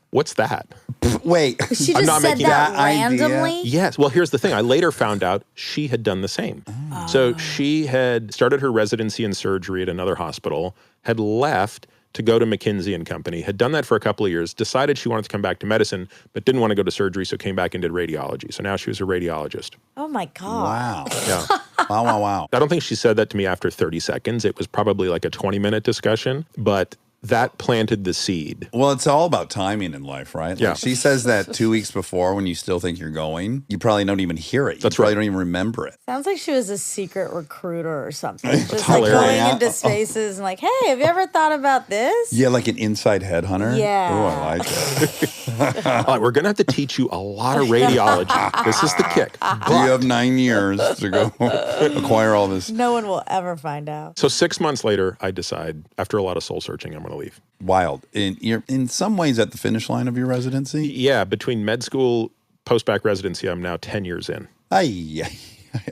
what's that? Wait. She I'm just not said making that that idea. randomly? Yes. Well, here's the thing. I later found out she had done the same. So she had started her residency in surgery at another hospital, had left to go to McKinsey & Company, had done that for a couple of years, decided she wanted to come back to medicine, but didn't want to go to surgery, so came back and did radiology. So now she was a radiologist. Oh my God. Wow. Yeah. Wow. I don't think she said that to me after 30 seconds. It was probably like a 20-minute discussion, but that planted the seed. Well, it's all about timing in life, right? Yeah. Like she says that 2 weeks before when you still think you're going, you probably don't even hear it. You That's probably right. don't even remember it. Sounds like she was a secret recruiter or something. Just hilarious. like going into spaces and like, hey, have you ever thought about this? Yeah, like an inside headhunter. Yeah. Oh, I like it. All right, we're going to have to teach you a lot of radiology. This is the kick. You have 9 years to go acquire all this. No one will ever find out. So 6 months later, I decide, after a lot of soul searching, I'm going to leave. Wild. And you're in some ways at the finish line of your residency. Yeah, between med school, post-bac residency, I'm now 10 years in.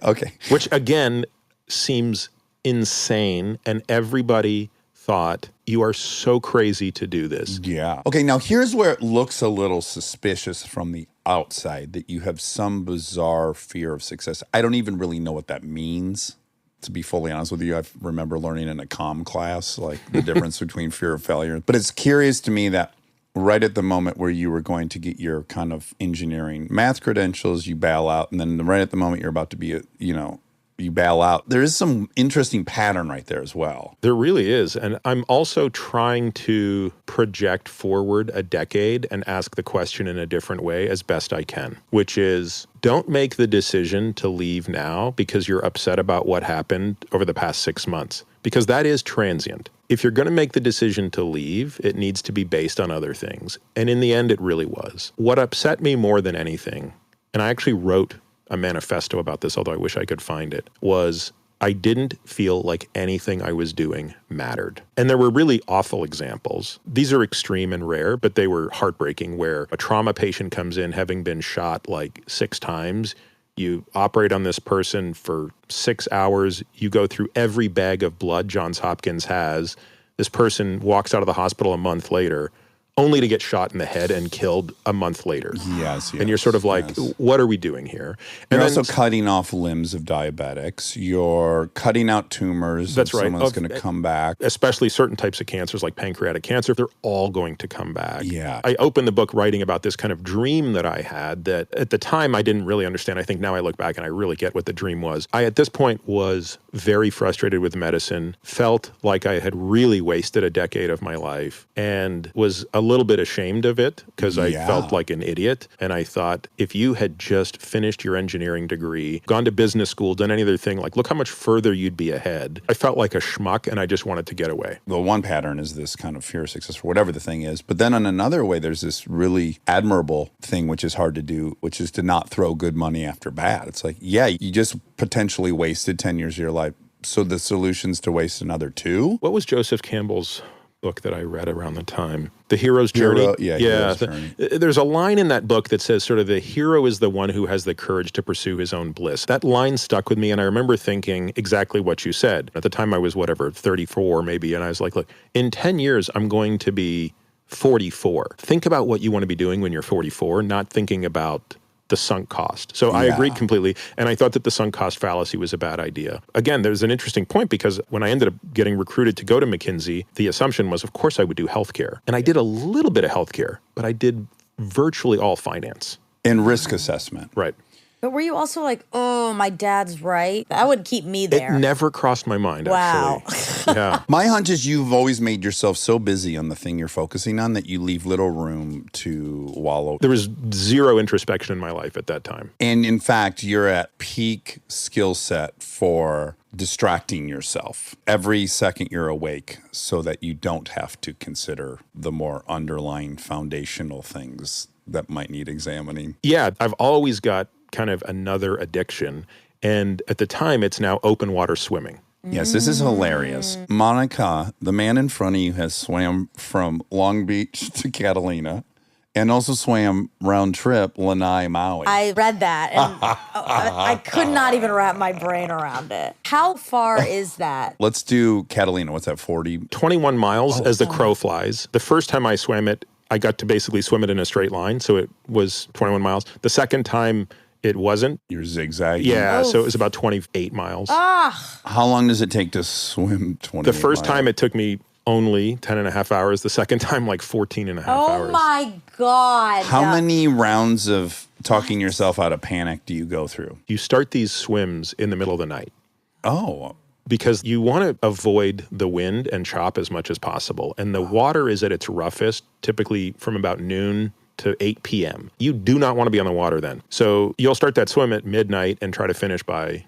Okay. Which, again, seems insane. And everybody thought, you are so crazy to do this. Yeah. Okay, now here's where it looks a little suspicious from the outside that you have some bizarre fear of success. I don't even really know what that means. To be fully honest with you, I remember learning in a comm class, like the difference between fear of failure. But it's curious to me that right at the moment where you were going to get your kind of engineering math credentials, you bail out. And then right at the moment you're about to be, you bail out. There is some interesting pattern right there as well. There really is. And I'm also trying to project forward a decade and ask the question in a different way as best I can, which is, don't make the decision to leave now because you're upset about what happened over the past 6 months, because that is transient. If you're going to make the decision to leave, it needs to be based on other things. And in the end, it really was. What upset me more than anything, and I actually wrote a manifesto about this, although I wish I could find it, was I didn't feel like anything I was doing mattered. And there were really awful examples. These are extreme and rare, but they were heartbreaking, where a trauma patient comes in having been shot like 6 times. You operate on this person for 6 hours. You go through every bag of blood Johns Hopkins has. This person walks out of the hospital a month later, only to get shot in the head and killed a month later. Yes. And you're sort of like, what are we doing here? And You're then, also cutting off limbs of diabetics. You're cutting out tumors. That's right. Someone's going to come back. especially certain types of cancers like pancreatic cancer, they're all going to come back. Yeah. I opened the book writing about this kind of dream that I had that at the time I didn't really understand. I think now I look back and I really get what the dream was. I, at this point, was very frustrated with medicine, felt like I had really wasted a decade of my life, and was a little bit ashamed of it because I felt like an idiot. And I thought, if you had just finished your engineering degree, gone to business school, done any other thing, like, look how much further you'd be ahead. I felt like a schmuck and I just wanted to get away. The one pattern is this kind of fear of success for whatever the thing is. But then on another way, there's this really admirable thing, which is hard to do, which is to not throw good money after bad. It's like, yeah, you just potentially wasted 10 years of your life. So the solution's to waste another 2? What was Joseph Campbell's book that I read around the time. The Hero's Journey. Hero's Journey. There's a line in that book that says sort of the hero is the one who has the courage to pursue his own bliss. That line stuck with me, and I remember thinking exactly what you said. At the time I was, 34 maybe, and I was like, look, in 10 years I'm going to be 44. Think about what you want to be doing when you're 44, not thinking about the sunk cost. So I agreed completely, and I thought that the sunk cost fallacy was a bad idea. Again, there's an interesting point because when I ended up getting recruited to go to McKinsey, the assumption was, of course, I would do healthcare. And I did a little bit of healthcare, but I did virtually all finance. And risk assessment. Right. But were you also like, oh, my dad's right? That would keep me there. It never crossed my mind, Wow. actually. Yeah. My hunch is you've always made yourself so busy on the thing you're focusing on that you leave little room to wallow. There was zero introspection in my life at that time. And in fact, you're at peak skill set for distracting yourself every second you're awake so that you don't have to consider the more underlying foundational things that might need examining. Yeah, I've always got kind of another addiction. And at the time, it's now open water swimming. Yes, this is hilarious. Monica, the man in front of you, has swam from Long Beach to Catalina and also swam round trip Lanai, Maui. I read that, and I could not even wrap my brain around it. How far is that? Let's do Catalina. What's that, 40? 21 miles as the crow flies. The first time I swam it, I got to basically swim it in a straight line. So it was 21 miles. The second time, it wasn't. You're zigzagging. Yeah, so it was about 28 miles. How long does it take to swim 20 The first time it took me only 10 and a half hours. The second time, like 14 and a half hours. Oh my God. How many rounds of talking yourself out of panic do you go through? You start these swims in the middle of the night. Oh, Because you want to avoid the wind and chop as much as possible. And the water is at its roughest, typically from about noon to 8 p.m. You do not want to be on the water then. So you'll start that swim at midnight and try to finish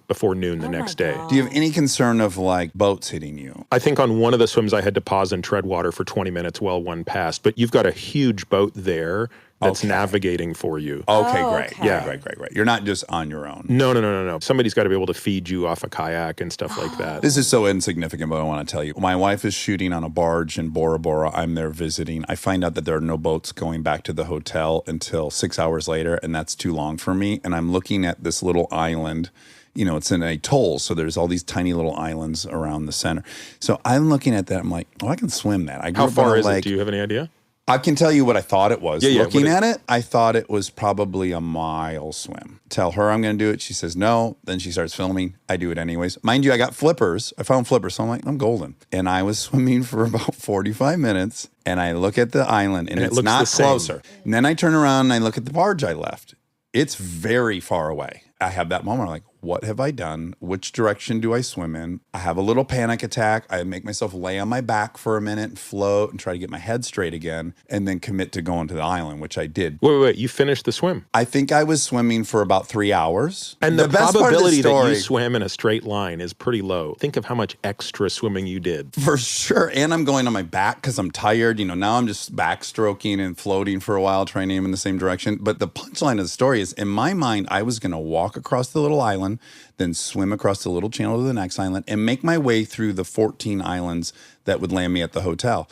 before noon the next day. do you have any concern of like boats hitting you? I think on one of the swims I had to pause and tread water for 20 minutes while one passed. But you've got a huge boat there that's navigating for you. Okay, great. okay. Yeah, great. You're not just on your own. No. Somebody's got to be able to feed you off a kayak and stuff like that. This is so insignificant, but I want to tell you. My wife is shooting on a barge in Bora Bora. I'm there visiting. I find out that there are no boats going back to the hotel until 6 hours later, and that's too long for me. And I'm looking at this little island. You know, it's in a atoll, so there's all these tiny little islands around the center. So I'm looking at that. I'm like, I can swim that. I grew How up on far a is lake. it? Do you have any idea? I can tell you what I thought it was. Yeah, Looking what at it, I thought it was probably a mile swim. Tell her I'm going to do it. She says no. Then she starts filming. I do it anyways. Mind you, I got flippers. I found flippers. So I'm like, I'm golden. And I was swimming for about 45 minutes. And I look at the island and it's looks not the same. closer. And then I turn around and I look at the barge I left. It's very far away. I have that moment. I'm like, what have I done? Which direction do I swim in? I have a little panic attack. I make myself lay on my back for a minute and float and try to get my head straight again and then commit to going to the island, which I did. Wait. You finished the swim. I think I was swimming for about 3 hours. And the best part of the probability that story- you swam in a straight line is pretty low. Think of how much extra swimming you did. For sure. And I'm going on my back because I'm tired. You know, now I'm just backstroking and floating for a while, trying to aim in the same direction. But the punchline of the story is, in my mind, I was going to walk across the little island, then swim across the little channel to the next island and make my way through the 14 islands that would land me at the hotel.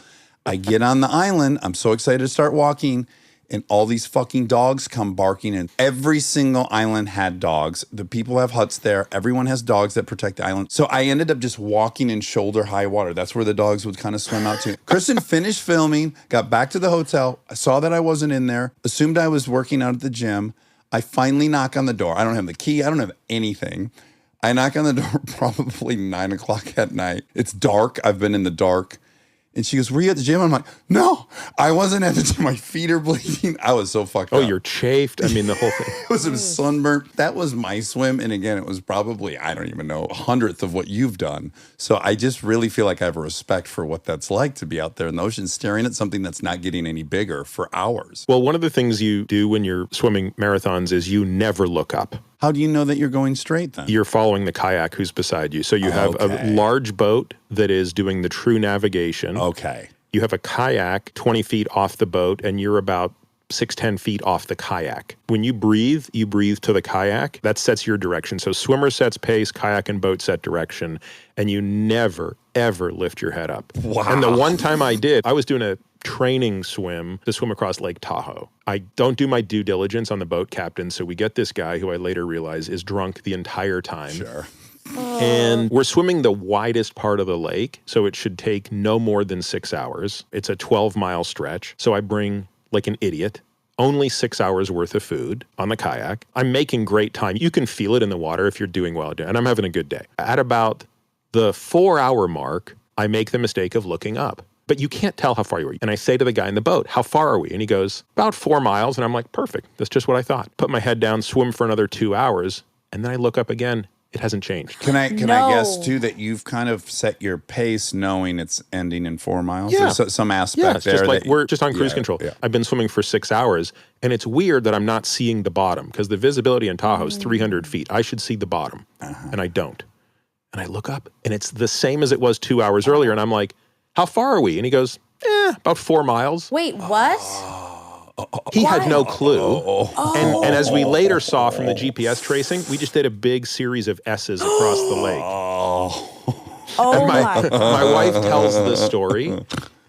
I get on the island. I'm so excited to start walking. And all these fucking dogs come barking in. Every single island had dogs. The people have huts there. Everyone has dogs that protect the island. So I ended up just walking in shoulder high water. That's where the dogs would kind of swim out to. Kristen finished filming, got back to the hotel. I saw that I wasn't in there, assumed I was working out at the gym. I finally knock on the door. I don't have the key. I don't have anything. I knock on the door probably 9 o'clock at night. It's dark. I've been in the dark. And she goes, were you at the gym? I'm like, no, I wasn't at the gym. My feet are bleeding. I was so fucked up. Oh, you're chafed. I mean, the whole thing. It was sunburnt. That was my swim. And again, it was probably, I don't even know, 100th of what you've done. So I just really feel like I have a respect for what that's like to be out there in the ocean, staring at something that's not getting any bigger for hours. Well, one of the things you do when you're swimming marathons is you never look up. How do you know that you're going straight then? You're following the kayak who's beside you. So you have a large boat that is doing the true navigation. Okay. You have a kayak 20 feet off the boat, and you're about 6-10 feet off the kayak. When you breathe to the kayak. That sets your direction. So swimmer sets pace, kayak and boat set direction, and you never, ever lift your head up. Wow. And the one time I did, I was doing a training swim to swim across Lake Tahoe. I don't do my due diligence on the boat captain, so we get this guy who I later realize is drunk the entire time. Sure. And we're swimming the widest part of the lake, so it should take no more than 6 hours. It's a 12-mile stretch, so I bring, like an idiot, only 6 hours worth of food on the kayak. I'm making great time. You can feel it in the water if you're doing well, and I'm having a good day. At about the 4-hour mark, I make the mistake of looking up. But you can't tell how far you are. And I say to the guy in the boat, how far are we? And he goes, about 4 miles. And I'm like, perfect. That's just what I thought. Put my head down, swim for another 2 hours. And then I look up again. It hasn't changed. Can I guess, too, that you've kind of set your pace knowing it's ending in 4 miles? Yeah. There's some aspect Yeah, it's there. just like that, we're just on cruise control. Yeah. I've been swimming for 6 hours, and it's weird that I'm not seeing the bottom because the visibility in Tahoe is 300 feet. I should see the bottom, and I don't. And I look up, and it's the same as it was 2 hours earlier, and I'm like, how far are we? And he goes, about 4 miles. Wait, what? He had no clue. And as we later saw from the GPS tracing, we just did a big series of S's across the lake. Oh my my. wife tells the story.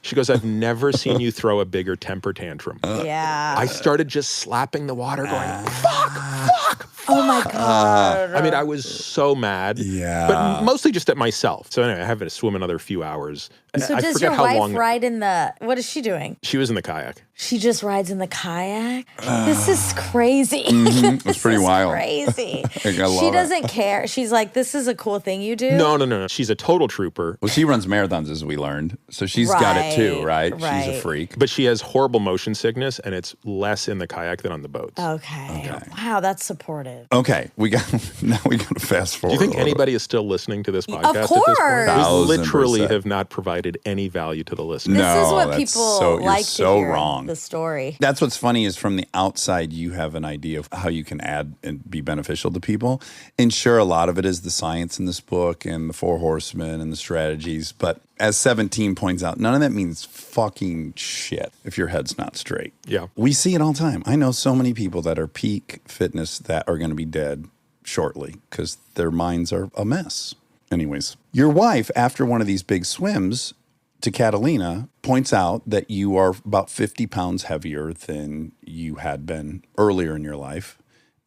She goes, I've never seen you throw a bigger temper tantrum. Yeah. I started just slapping the water going, fuck. Oh my God. I mean, I was so mad. Yeah. But mostly just at myself. So anyway, I have to swim another few hours. So I does forget your how wife long ride in the, what is she doing? she was in the kayak. She just rides in the kayak? This is crazy. It's pretty wild. Crazy. I love She it. doesn't care. She's like, this is a cool thing you do. No. She's a total trooper. Well, she runs marathons, as we learned. So she's got it, too, right? She's a Right. freak. But she has horrible motion sickness, and it's less in the kayak than on the boats. Okay. Wow, that's supportive. Okay, now we got to fast Do forward. you think a little anybody is still listening to this podcast at this course. point? We literally 1000%. have not provided any value to the listener. This is No, what that's people so- you're like so to hear. wrong. The story. That's what's funny is from the outside, you have an idea of how you can add and be beneficial to people. And sure, a lot of it is the science in this book and the 4 horsemen and the strategies. But as 17 points out, none of that means fucking shit if your head's not straight. Yeah. We see it all the time. I know so many people that are peak fitness that are going to be dead shortly because their minds are a mess. Anyways, your wife, after one of these big swims to Catalina, points out that you are about 50 pounds heavier than you had been earlier in your life,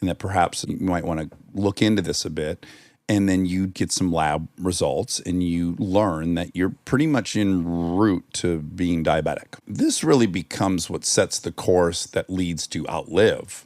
and that perhaps you might want to look into this a bit. And then you get some lab results and you learn that you're pretty much en route to being diabetic. This really becomes what sets the course that leads to Outlive,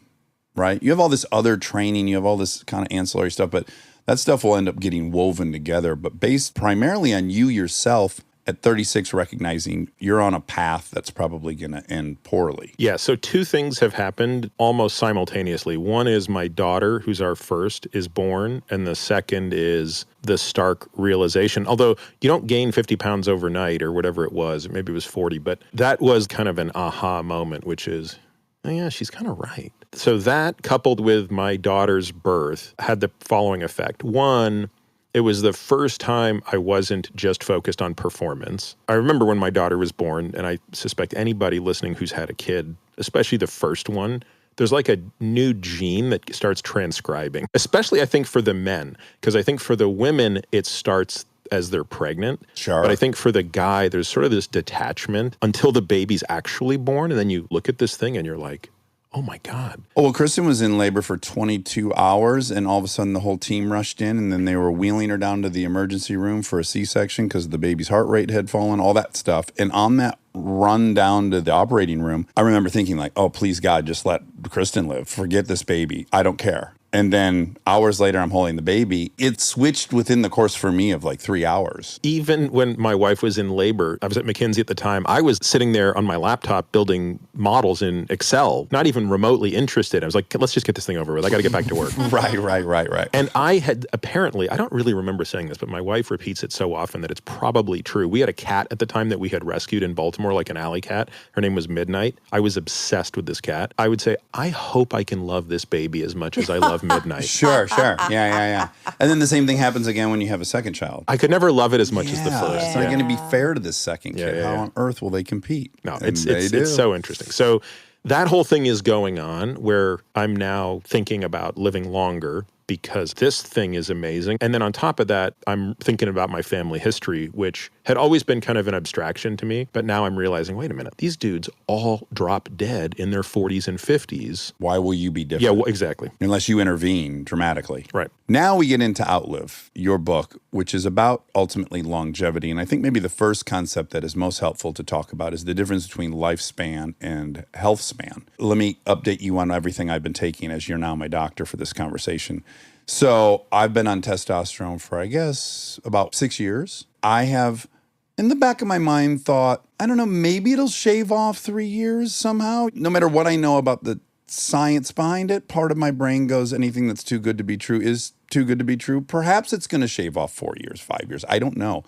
right? You have all this other training, you have all this kind of ancillary stuff, but that stuff will end up getting woven together, but based primarily on you yourself at 36 recognizing you're on a path that's probably going to end poorly. Yeah, so 2 things have happened almost simultaneously. One is my daughter, who's our first, is born, and the second is the stark realization. Although you don't gain 50 pounds overnight or whatever it was, maybe it was 40, but that was kind of an aha moment, which is, oh yeah, she's kind of right. So that, coupled with my daughter's birth, had the following effect. One, it was the first time I wasn't just focused on performance. I remember when my daughter was born, and I suspect anybody listening who's had a kid, especially the first one, there's like a new gene that starts transcribing, especially I think for the men, because I think for the women, it starts as they're pregnant. Sure. But I think for the guy, there's sort of this detachment until the baby's actually born, and then you look at this thing and you're like, oh my God. Oh, well, Kristen was in labor for 22 hours, and all of a sudden the whole team rushed in, and then they were wheeling her down to the emergency room for a C-section because the baby's heart rate had fallen, all that stuff. And on that run down to the operating room, I remember thinking like, oh, please God, just let Kristen live. Forget this baby. I don't care. And then hours later, I'm holding the baby. It switched within the course for me of like 3 hours. Even when my wife was in labor, I was at McKinsey at the time, I was sitting there on my laptop building models in Excel, not even remotely interested. I was like, let's just get this thing over with. I got to get back to work. Right. And I had apparently, I don't really remember saying this, but my wife repeats it so often that it's probably true. We had a cat at the time that we had rescued in Baltimore, like an alley cat. Her name was Midnight. I was obsessed with this cat. I would say, I hope I can love this baby as much as I love Midnight. Sure. Yeah. And then the same thing happens again when you have a second child. I could never love it as much as the first. It's not going to be fair to the second kid. Yeah. How on earth will they compete? No, And it's so interesting. So that whole thing is going on where I'm now thinking about living longer because this thing is amazing. And then on top of that, I'm thinking about my family history, which had always been kind of an abstraction to me. But now I'm realizing, wait a minute, these dudes all drop dead in their 40s and 50s. Why will you be different? Yeah, well, exactly. Unless you intervene dramatically. Right. Now we get into Outlive, your book, which is about ultimately longevity. And I think maybe the first concept that is most helpful to talk about is the difference between lifespan and health span. Let me update you on everything I've been taking as you're now my doctor for this conversation. So I've been on testosterone for, I guess, about 6 years. I have, in the back of my mind, thought, I don't know, maybe it'll shave off 3 years somehow. No matter what I know about the science behind it, part of my brain goes, anything that's too good to be true is too good to be true. Perhaps it's going to shave off 4 years, 5 years. I don't know.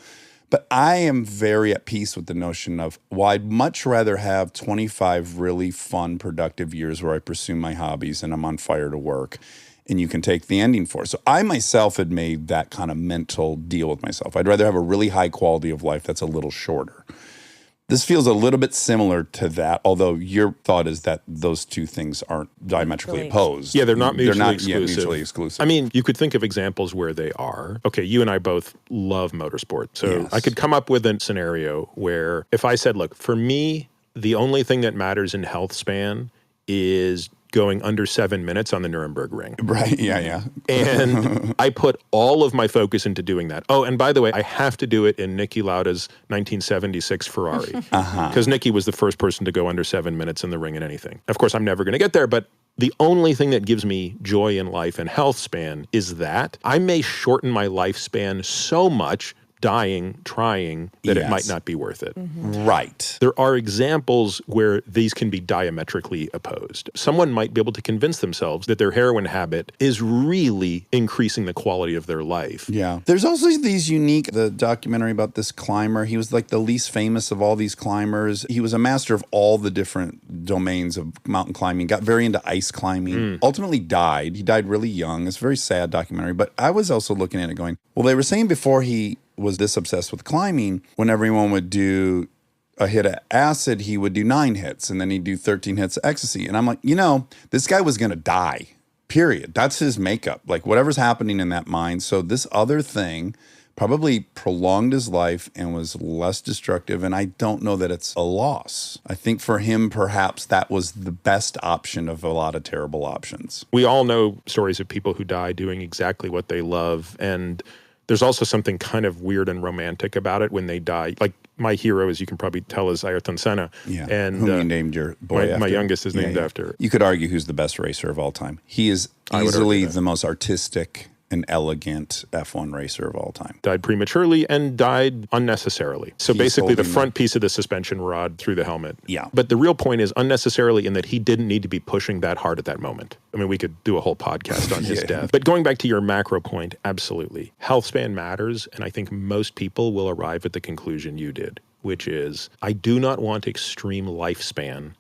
But I am very at peace with the notion of, well, I'd much rather have 25 really fun, productive years where I pursue my hobbies and I'm on fire to work. And you can take the ending for. So I myself had made that kind of mental deal with myself. I'd rather have a really high quality of life that's a little shorter. This feels a little bit similar to that, although your thought is that those two things aren't diametrically opposed. Yeah, they're not mutually exclusive. Yeah, mutually exclusive. I mean, you could think of examples where they are. Okay, you and I both love motorsport. So Yes. I could come up with a scenario where if I said, look, for me, the only thing that matters in health span is going under 7 minutes on the Nuremberg ring. Right, yeah. And I put all of my focus into doing that. Oh, and by the way, I have to do it in Niki Lauda's 1976 Ferrari. Because Niki was the first person to go under 7 minutes in the ring in anything. Of course, I'm never going to get there, but the only thing that gives me joy in life and health span is that I may shorten my lifespan so much dying, trying, that it might not be worth it. Right. There are examples where these can be diametrically opposed. Someone might be able to convince themselves that their heroin habit is really increasing the quality of their life. Yeah. There's also the documentary about this climber. He was like the least famous of all these climbers. He was a master of all the different domains of mountain climbing, got very into ice climbing, ultimately died. He died really young. It's a very sad documentary. But I was also looking at it going, well, they were saying before he was this obsessed with climbing, when everyone would do a hit of acid, he would do 9 hits, and then he'd do 13 hits of ecstasy. And I'm like, this guy was going to die, period. That's his makeup, like whatever's happening in that mind. So this other thing probably prolonged his life and was less destructive, and I don't know that it's a loss. I think for him, perhaps that was the best option of a lot of terrible options. We all know stories of people who die doing exactly what they love, and there's also something kind of weird and romantic about it when they die. Like my hero, as you can probably tell, is Ayrton Senna. Yeah, and whom you named your boy after. My youngest is named after. You could argue who's the best racer of all time. He is easily the most artistic and elegant F1 racer of all time. Died prematurely and died unnecessarily. So basically the front piece of the suspension rod through the helmet. Yeah. But the real point is unnecessarily in that he didn't need to be pushing that hard at that moment. I mean, we could do a whole podcast on his death. But going back to your macro point, absolutely. Health span matters, and I think most people will arrive at the conclusion you did, which is, I do not want extreme lifespan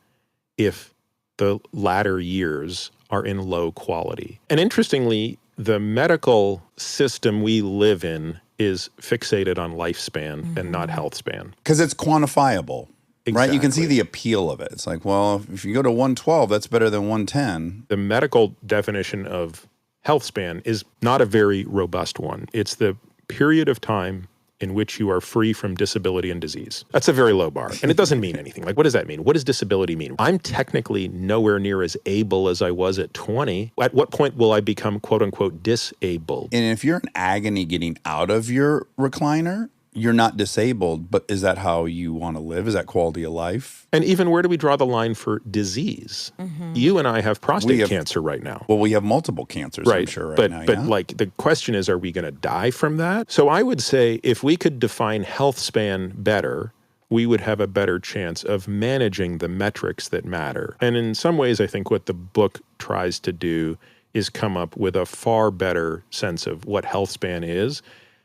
if the latter years are in low quality. And interestingly, the medical system we live in is fixated on lifespan and not health span. Because it's quantifiable, right? You can see Exactly. the appeal of it. It's like, well, if you go to 112, that's better than 110. The medical definition of health span is not a very robust one. It's the period of time in which you are free from disability and disease. That's a very low bar. And it doesn't mean anything. Like, what does that mean? What does disability mean? I'm technically nowhere near as able as I was at 20. At what point will I become, quote unquote, disabled? And if you're in agony getting out of your recliner, you're not disabled, but is that how you want to live? Is that quality of life? And even where do we draw the line for disease? You and I have prostate cancer right now. Well, we have multiple cancers, I'm sure, now. But like the question is, are we going to die from that? So I would say if we could define health span better, we would have a better chance of managing the metrics that matter. And in some ways, I think what the book tries to do is come up with a far better sense of what health span is,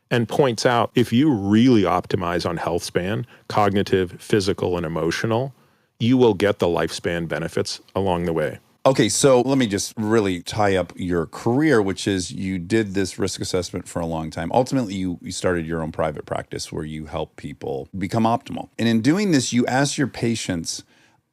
and points out if you really optimize on health span, cognitive, physical, and emotional, you will get the lifespan benefits along the way. Okay, so let me just really tie up your career, which is you did this risk assessment for a long time. Ultimately, you started your own private practice where you help people become optimal. And in doing this, you ask your patients,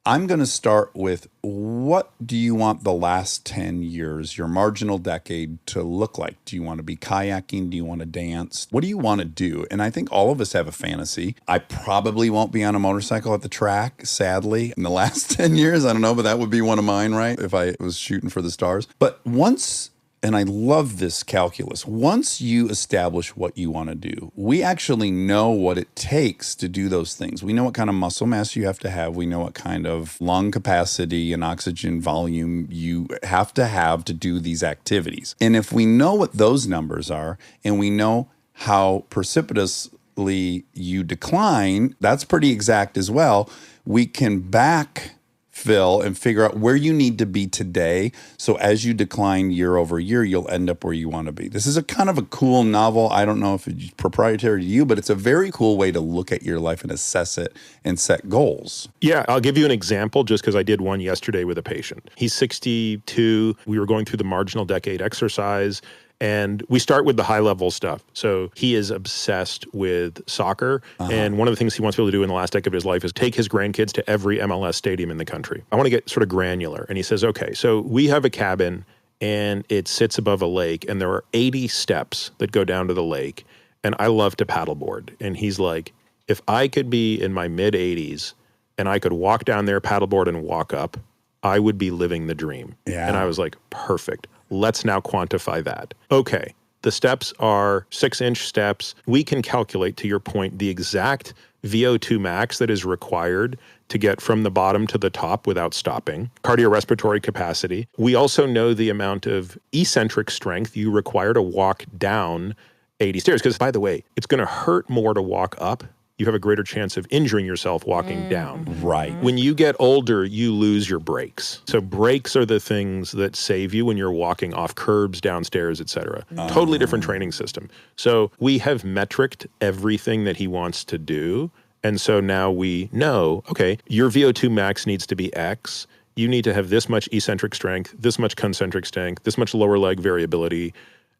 I'm going to start with, what do you want the last 10 years, your marginal decade, to look like? Do you want to be kayaking? Do you want to dance? What do you want to do? And I think all of us have a fantasy. I probably won't be on a motorcycle at the track, sadly, in the last 10 years. I don't know, but that would be one of mine, right? If I was shooting for the stars. But once, and I love this calculus, once you establish what you want to do, we actually know what it takes to do those things. We know what kind of muscle mass you have to have. We know what kind of lung capacity and oxygen volume you have to do these activities. And if we know what those numbers are, and we know how precipitously you decline, that's pretty exact as well. We can backfill and figure out where you need to be today. So as you decline year over year, you'll end up where you want to be. This is a kind of a cool novel. I don't know if it's proprietary to you, but it's a very cool way to look at your life and assess it and set goals. Yeah, I'll give you an example just because I did one yesterday with a patient. He's 62. We were going through the marginal decade exercise. And we start with the high level stuff. So he is obsessed with soccer. And one of the things he wants to be able to do in the last decade of his life is take his grandkids to every MLS stadium in the country. I want to get sort of granular. And he says, okay, so we have a cabin and it sits above a lake and there are 80 steps that go down to the lake. And I love to paddleboard. And he's like, if I could be in my mid 80s and I could walk down there, paddleboard and walk up, I would be living the dream. Yeah. And I was like, perfect. Let's now quantify that. Okay, the steps are 6-inch steps. We can calculate, to your point, the exact VO2 max that is required to get from the bottom to the top without stopping, cardiorespiratory capacity. We also know the amount of eccentric strength you require to walk down 80 stairs. Because, by the way, it's going to hurt more to walk up. You have a greater chance of injuring yourself walking down. Right. When you get older, you lose your brakes. So brakes are the things that save you when you're walking off curbs, downstairs, et cetera. Totally different training system. So we have metriced everything that he wants to do. And so now we know, okay, your VO2 max needs to be X. You need to have this much eccentric strength, this much concentric strength, this much lower leg variability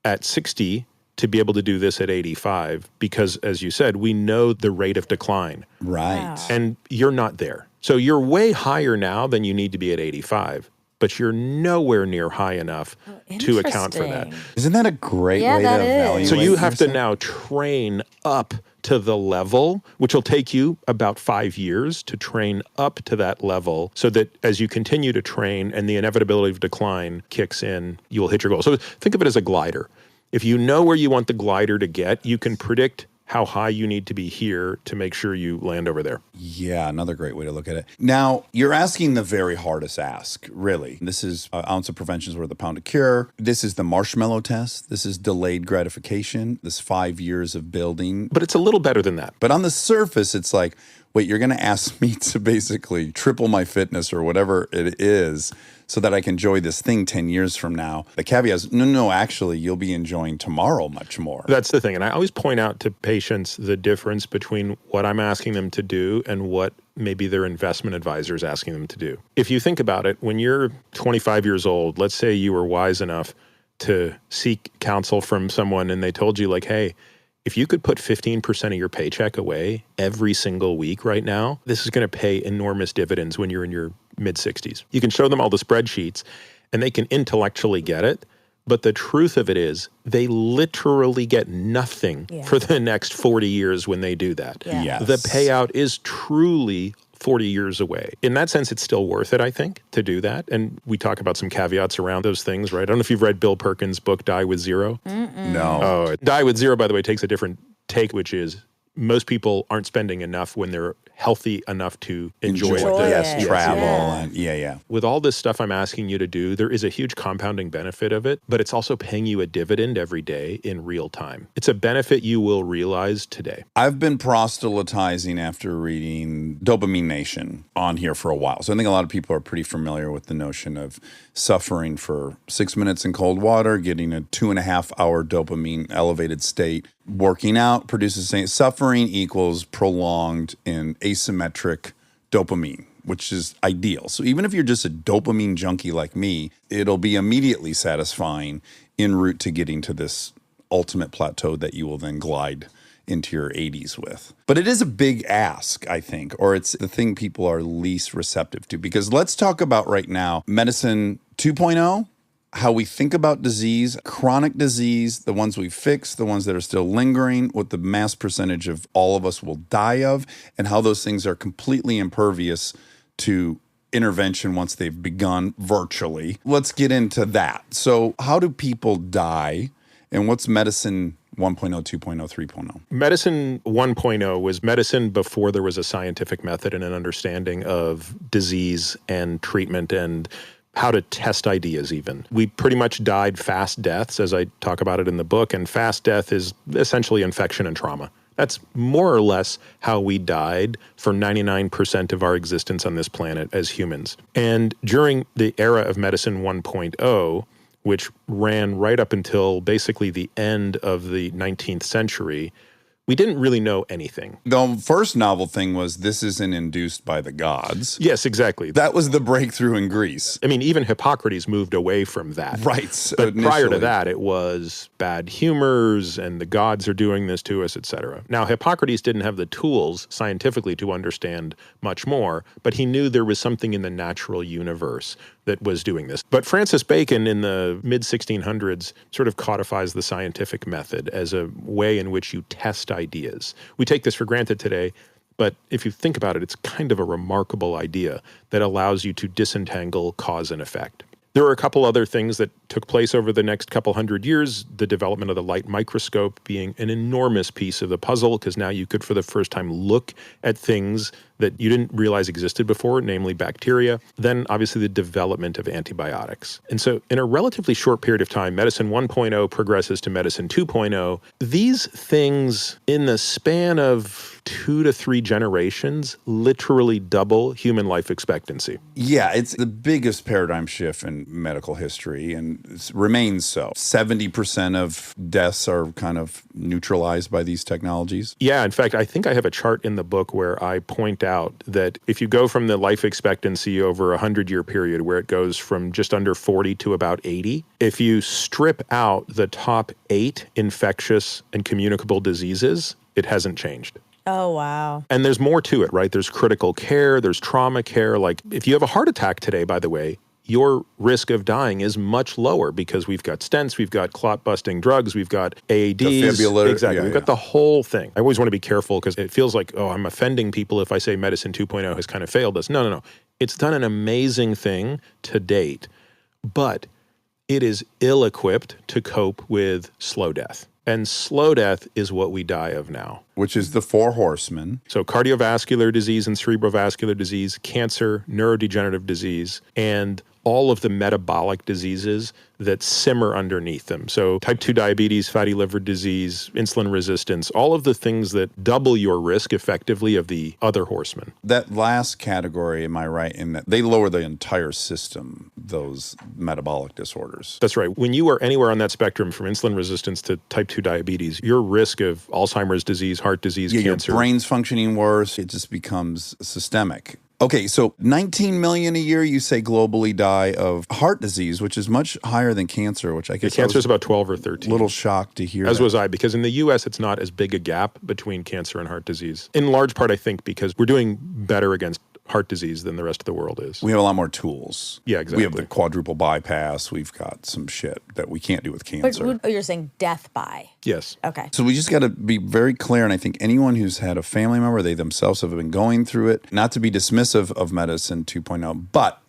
at 60 to be able to do this at 85, because as you said, we know the rate of decline. Right. Wow. And you're not there. So you're way higher now than you need to be at 85, but you're nowhere near high enough to account for that. Interesting. Isn't that a great Yeah, way to that is. evaluate So you have to yourself? now train up to the level, which will take you about 5 years to train up to that level, so that as you continue to train and the inevitability of decline kicks in, you will hit your goal. So think of it as a glider. If you know where you want the glider to get, you can predict how high you need to be here to make sure you land over there. Yeah, another great way to look at it. Now, you're asking the very hardest ask, really. This is an ounce of prevention is worth a pound of cure. This is the marshmallow test. This is delayed gratification, this 5 years of building. But it's a little better than that. But on the surface, it's like, wait, you're going to ask me to basically triple my fitness or whatever it is so that I can enjoy this thing 10 years from now. The caveat is, no, actually, you'll be enjoying tomorrow much more. That's the thing. And I always point out to patients the difference between what I'm asking them to do and what maybe their investment advisor is asking them to do. If you think about it, when you're 25 years old, let's say you were wise enough to seek counsel from someone and they told you like, hey, if you could put 15% of your paycheck away every single week right now, this is going to pay enormous dividends when you're in your mid-60s. You can show them all the spreadsheets and they can intellectually get it. But the truth of it is they literally get nothing for the next 40 years when they do that. Yeah. Yes. The payout is truly 40 years away. In that sense, it's still worth it, I think, to do that. And we talk about some caveats around those things, right? I don't know if you've read Bill Perkins' book, Die with Zero. No. Oh, Die with Zero, by the way, takes a different take, which is most people aren't spending enough when they're healthy enough to enjoy it. Yes, it. travel. Yeah. And yeah. With all this stuff I'm asking you to do, there is a huge compounding benefit of it, but it's also paying you a dividend every day in real time. It's a benefit you will realize today. I've been proselytizing after reading Dopamine Nation on here for a while. So I think a lot of people are pretty familiar with the notion of suffering for 6 minutes in cold water, getting a 2.5 hour dopamine elevated state, working out produces suffering equals prolonged and asymmetric dopamine, which is ideal. So even if you're just a dopamine junkie like me, it'll be immediately satisfying en route to getting to this ultimate plateau that you will then glide into your 80s with. But it is a big ask, I think, or it's the thing people are least receptive to. Because let's talk about right now medicine 2.0, how we think about disease, chronic disease, the ones we fix, the ones that are still lingering, what the mass percentage of all of us will die of, and how those things are completely impervious to intervention once they've begun virtually. Let's get into that. So how do people die, and what's medicine 1.0, 2.0, 3.0? Medicine 1.0 was medicine before there was a scientific method and an understanding of disease and treatment and how to test ideas even. We pretty much died fast deaths, as I talk about it in the book, and fast death is essentially infection and trauma. That's more or less how we died for 99% of our existence on this planet as humans. And during the era of medicine 1.0, which ran right up until basically the end of the 19th century, we didn't really know anything. The first novel thing was this isn't induced by the gods. Yes, exactly. That was the breakthrough in Greece. I mean, even Hippocrates moved away from that. Right. But prior to that, it was bad humors and the gods are doing this to us, etc. Now, Hippocrates didn't have the tools scientifically to understand much more, but he knew there was something in the natural universe that was doing this. But Francis Bacon in the mid-1600s sort of codifies the scientific method as a way in which you test ideas. We take this for granted today, but if you think about it, it's kind of a remarkable idea that allows you to disentangle cause and effect. There are a couple other things that took place over the next couple hundred years, the development of the light microscope being an enormous piece of the puzzle, because now you could, for the first time, look at things that you didn't realize existed before, namely bacteria. Then, obviously, the development of antibiotics. And so, in a relatively short period of time, medicine 1.0 progresses to medicine 2.0. These things, in the span of 2 to 3 generations, literally double human life expectancy. Yeah, it's the biggest paradigm shift in medical history, and it remains so. 70% of deaths are kind of neutralized by these technologies. Yeah, in fact, I think I have a chart in the book where I point out that if you go from the life expectancy over a 100-year period where it goes from just under 40 to about 80, if you strip out the top 8 infectious and communicable diseases, it hasn't changed. Oh, wow. And there's more to it, right? There's critical care, there's trauma care. Like if you have a heart attack today, by the way, your risk of dying is much lower because we've got stents, we've got clot-busting drugs, we've got AEDs. Defibrillator. Exactly. Yeah, we've got the whole thing. I always want to be careful because it feels like, oh, I'm offending people if I say medicine 2.0 has kind of failed us. No. It's done an amazing thing to date, but it is ill-equipped to cope with slow death. And slow death is what we die of now. Which is the 4 horsemen. So cardiovascular disease and cerebrovascular disease, cancer, neurodegenerative disease, and all of the metabolic diseases that simmer underneath them. So type 2 diabetes, fatty liver disease, insulin resistance, all of the things that double your risk effectively of the other horsemen. That last category, am I right, in that they lower the entire system, those metabolic disorders? That's right. When you are anywhere on that spectrum from insulin resistance to type 2 diabetes, your risk of Alzheimer's disease, heart disease, cancer. Your brain's functioning worse. It just becomes systemic. Okay, so 19 million a year, you say, globally die of heart disease, which is much higher than cancer, which I guess cancer is about 12 or 13. A little shocked to hear As that. was I, because in the U.S., it's not as big a gap between cancer and heart disease. In large part, I think, because we're doing better against heart disease than the rest of the world is. We have a lot more tools. Yeah, exactly. We have the quadruple bypass. We've got some shit that we can't do with cancer. But you're saying death by. Yes. Okay. So we just got to be very clear, and I think anyone who's had a family member, they themselves have been going through it, not to be dismissive of medicine 2.0, but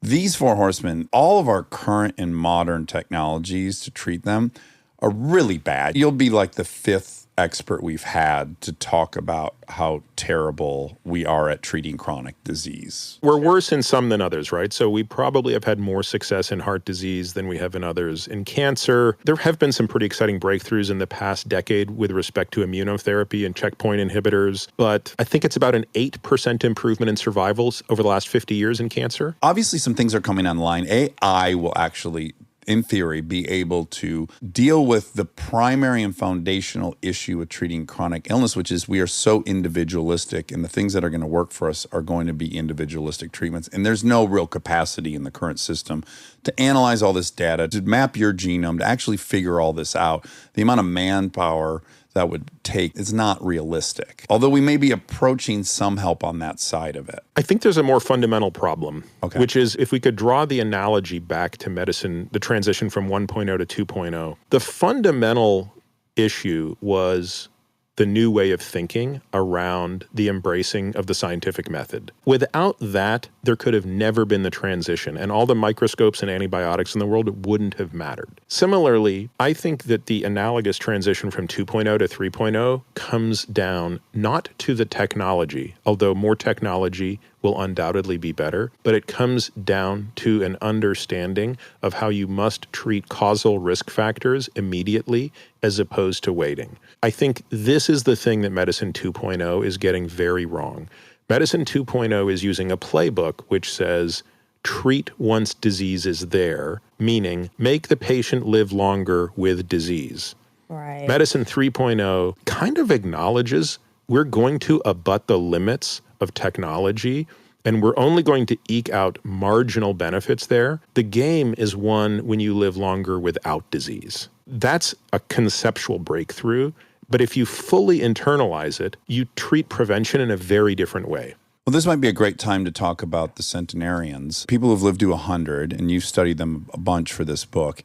these 4 horsemen, all of our current and modern technologies to treat them are really bad. You'll be like the 5th expert we've had to talk about how terrible we are at treating chronic disease. We're worse in some than others, right? So we probably have had more success in heart disease than we have in others. In cancer, there have been some pretty exciting breakthroughs in the past decade with respect to immunotherapy and checkpoint inhibitors, but I think it's about an 8% improvement in survivals over the last 50 years in cancer. Obviously, some things are coming online. AI will actually, in theory, be able to deal with the primary and foundational issue with treating chronic illness, which is we are so individualistic, and the things that are going to work for us are going to be individualistic treatments. And there's no real capacity in the current system to analyze all this data, to map your genome, to actually figure all this out. The amount of manpower that would take is not realistic. Although we may be approaching some help on that side of it. I think there's a more fundamental problem, Okay. which is if we could draw the analogy back to medicine, the transition from 1.0 to 2.0, the fundamental issue was the new way of thinking around the embracing of the scientific method. Without that, there could have never been the transition, and all the microscopes and antibiotics in the world wouldn't have mattered. Similarly, I think that the analogous transition from 2.0 to 3.0 comes down not to the technology, although more technology will undoubtedly be better, but it comes down to an understanding of how you must treat causal risk factors immediately as opposed to waiting. I think this is the thing that Medicine 2.0 is getting very wrong. Medicine 2.0 is using a playbook which says, treat once disease is there, meaning make the patient live longer with disease. Right. Medicine 3.0 kind of acknowledges we're going to abut the limits of technology, and we're only going to eke out marginal benefits there. The game is won when you live longer without disease. That's a conceptual breakthrough, but if you fully internalize it, you treat prevention in a very different way. Well, this might be a great time to talk about the centenarians, people who've lived to 100, and you've studied them a bunch for this book.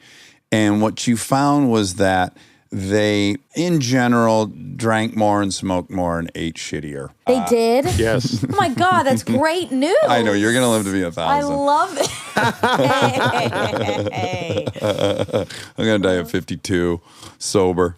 And what you found was that they, in general, drank more and smoked more and ate shittier. They did? Yes. Oh my God, that's great news. I know, you're going to live to be 1,000. I love it. Hey. I'm going to die at 52, sober.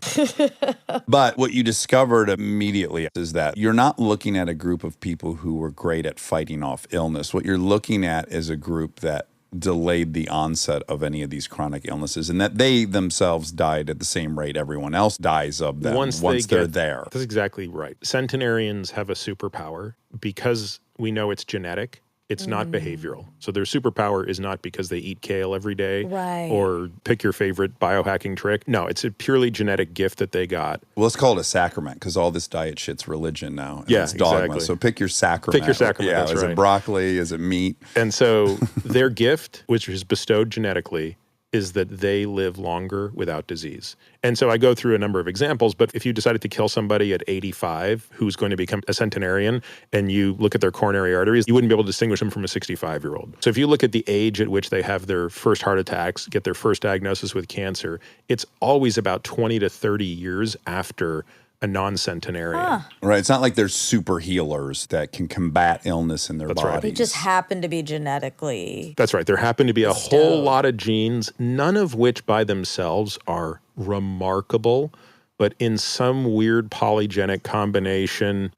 But what you discovered immediately is that you're not looking at a group of people who were great at fighting off illness. What you're looking at is a group that delayed the onset of any of these chronic illnesses, and that they themselves died at the same rate everyone else dies of them once they're there. That's exactly right. Centenarians have a superpower because we know it's genetic. It's not behavioral. So their superpower is not because they eat kale every day or pick your favorite biohacking trick. No, it's a purely genetic gift that they got. Well, let's call it a sacrament because all this diet shit's religion now. And Yeah, it's dogma. exactly. So pick your sacrament. Pick your sacrament, Yeah, that's is right. it broccoli? Is it meat? And so their gift, which is bestowed genetically, is that they live longer without disease. And so I go through a number of examples, but if you decided to kill somebody at 85 who's going to become a centenarian and you look at their coronary arteries, you wouldn't be able to distinguish them from a 65-year-old. So if you look at the age at which they have their first heart attacks, get their first diagnosis with cancer, it's always about 20 to 30 years after a non-centenarian. Right. It's not like they're super healers that can combat illness in their That's right. bodies. They just happen to be genetically. That's right. There happen to be a whole lot of genes, none of which by themselves are remarkable, but in some weird polygenic combination,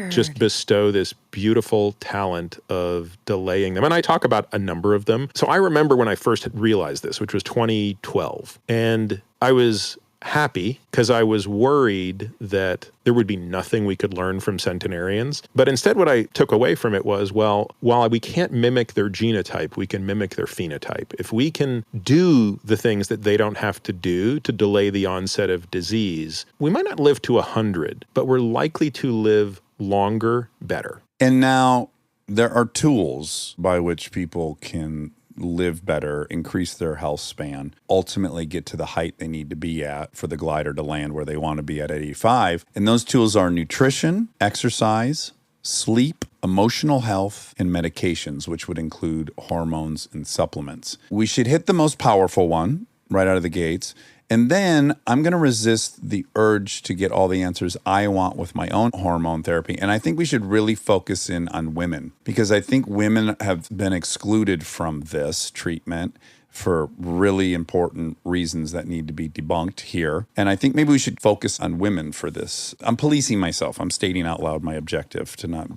just bestow this beautiful talent of delaying them. And I talk about a number of them. So I remember when I first realized this, which was 2012, and I was happy because I was worried that there would be nothing we could learn from centenarians. But instead what I took away from it was, well, while we can't mimic their genotype, we can mimic their phenotype. If we can do the things that they don't have to do to delay the onset of disease, we might not live to 100, but we're likely to live longer, better. And now there are tools by which people can live better, increase their health span, ultimately get to the height they need to be at for the glider to land where they want to be at 85. And those tools are nutrition, exercise, sleep, emotional health, and medications, which would include hormones and supplements. We should hit the most powerful one right out of the gates. And then I'm going to resist the urge to get all the answers I want with my own hormone therapy. And I think we should really focus in on women because I think women have been excluded from this treatment for really important reasons that need to be debunked here. And I think maybe we should focus on women for this. I'm policing myself. I'm stating out loud my objective to not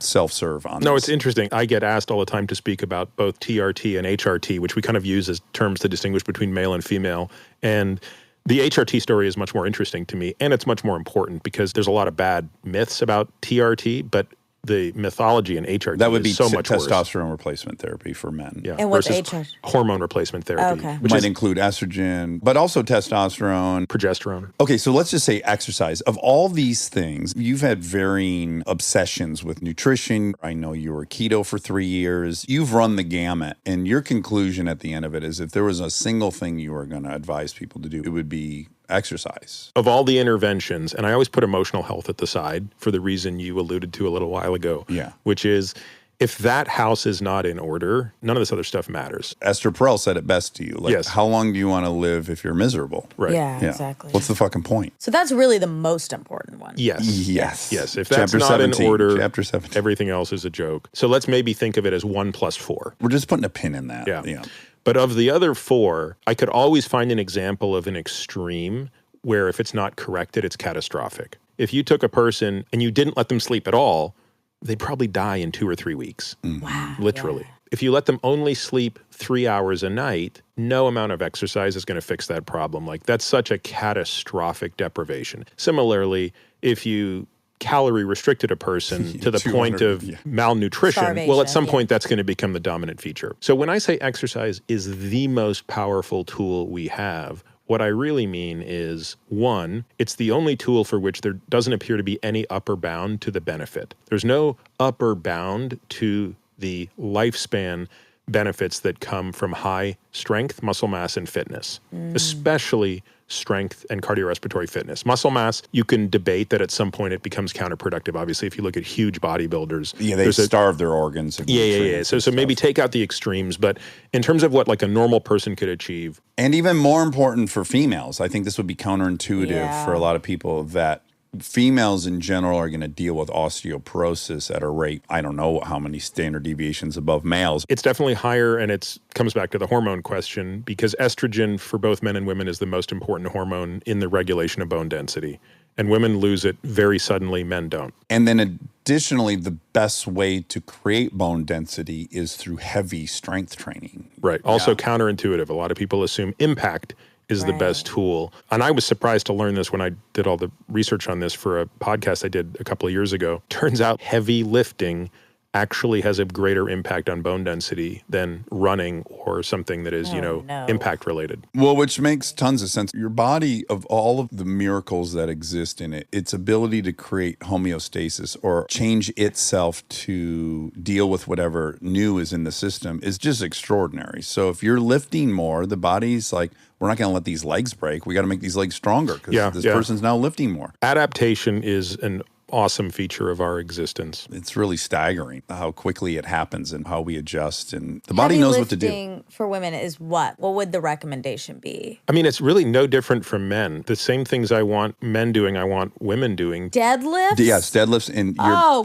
self-serve on No, this. it's interesting. I get asked all the time to speak about both TRT and HRT, which we kind of use as terms to distinguish between male and female. And the HRT story is much more interesting to me, and it's much more important because there's a lot of bad myths about TRT, but the mythology in HRT That would be is so much worse. testosterone replacement therapy for men. Yeah, And what's versus HRT? hormone replacement therapy, Okay. which Might is include estrogen, but also testosterone. progesterone. Okay, so let's just say exercise. Of all these things, you've had varying obsessions with nutrition. I know you were keto for 3 years. You've run the gamut. And your conclusion at the end of it is if there was a single thing you were going to advise people to do, it would be exercise. Of all the interventions, and I always put emotional health at the side for the reason you alluded to a little while ago, which is if that house is not in order, none of this other stuff matters. Esther Perel said it best to you. Like, how long do you want to live if you're miserable? Right. Yeah, exactly. What's the fucking point? So that's really the most important one. Yes. If that's Chapter not 17, in order, Chapter 17. everything else is a joke. So let's maybe think of it as 1 + 4. We're just putting a pin in that. Yeah. But of the other 4, I could always find an example of an extreme where if it's not corrected, it's catastrophic. If you took a person and you didn't let them sleep at all, they'd probably die in 2 or 3 weeks. Wow. Literally. If you let them only sleep 3 hours a night, no amount of exercise is going to fix that problem. Like, that's such a catastrophic deprivation. Similarly, if you calorie restricted a person to the point of malnutrition, well, at some point that's going to become the dominant feature. So when I say exercise is the most powerful tool we have, what I really mean is, 1, it's the only tool for which there doesn't appear to be any upper bound to the benefit. There's no upper bound to the lifespan benefits that come from high strength, muscle mass, and fitness, especially strength and cardiorespiratory fitness. Muscle mass, you can debate that at some point it becomes counterproductive. Obviously, if you look at huge bodybuilders. Yeah, they starve their organs. So maybe take out the extremes, but in terms of what like a normal person could achieve. And even more important for females, I think this would be counterintuitive for a lot of people, that females in general are going to deal with osteoporosis at a rate, I don't know how many standard deviations above males. It's definitely higher, and it comes back to the hormone question, because estrogen for both men and women is the most important hormone in the regulation of bone density. And women lose it very suddenly, men don't. And then additionally, the best way to create bone density is through heavy strength training. Right. Also counterintuitive. A lot of people assume impact is the best tool. And I was surprised to learn this when I did all the research on this for a podcast I did a couple of years ago. Turns out heavy lifting actually has a greater impact on bone density than running or something that is, impact related. Well, which makes tons of sense. Your body, of all of the miracles that exist in it, its ability to create homeostasis or change itself to deal with whatever new is in the system is just extraordinary. So if you're lifting more, the body's like, we're not going to let these legs break. We got to make these legs stronger because this person's now lifting more. Adaptation is an awesome feature of our existence. It's really staggering how quickly it happens and how we adjust, and the body knows what to do. Heavy lifting for women is what? What would the recommendation be? I mean, it's really no different from men. The same things I want men doing, I want women doing. Deadlifts? Yes, deadlifts and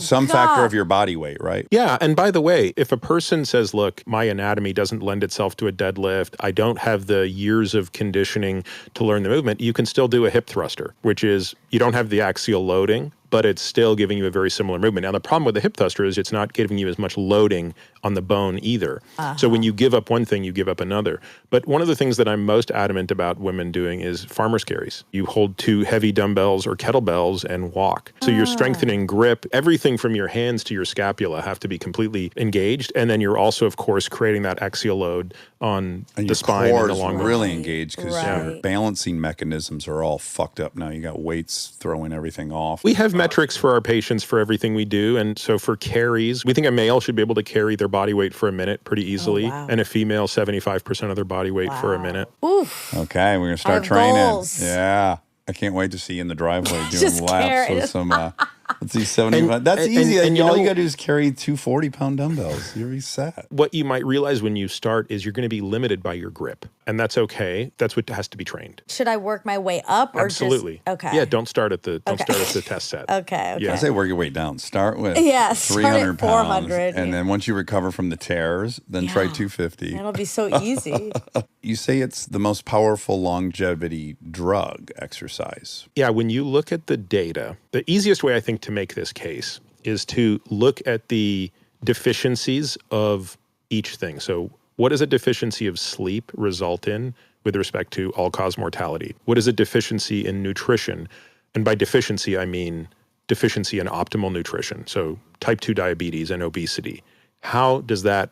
some factor of your body weight, right? Yeah, and by the way, if a person says, look, my anatomy doesn't lend itself to a deadlift, I don't have the years of conditioning to learn the movement, you can still do a hip thruster, which is you don't have the axial loading, but it's still giving you a very similar movement. Now, the problem with the hip thruster is it's not giving you as much loading on the bone either. So when you give up one thing, you give up another. But one of the things that I'm most adamant about women doing is farmer's carries. You hold 2 heavy dumbbells or kettlebells and walk. So you're strengthening grip. Everything from your hands to your scapula have to be completely engaged. And then you're also, of course, creating that axial load on the spine and along the really engaged because your balancing mechanisms are all fucked up now. You got weights throwing everything off. We have metrics for our patients for everything we do. And so for carries, we think a male should be able to carry their body weight for a minute pretty easily. And a female, 75% of their body weight for a minute. Oof. Okay, we're going to start training. Goals. Yeah. I can't wait to see you in the driveway doing laps with some, let's see, 75. That's easy. And all you got to do is carry 2 40-pound dumbbells. You'll be set. What you might realize when you start is you're going to be limited by your grip. And that's okay. That's what has to be trained. Should I work my way up or Absolutely. Just... Okay. Yeah, don't start at the test set. Okay. I say work your way down. Start with 300 pounds. 400, and then once you recover from the tears, then try 250. That'll be so easy. You say it's the most powerful longevity drug, exercise. Yeah, when you look at the data, the easiest way I think to make this case is to look at the deficiencies of each thing. So what does a deficiency of sleep result in with respect to all-cause mortality? What is a deficiency in nutrition? And by deficiency, I mean deficiency in optimal nutrition. So type 2 diabetes and obesity. How does that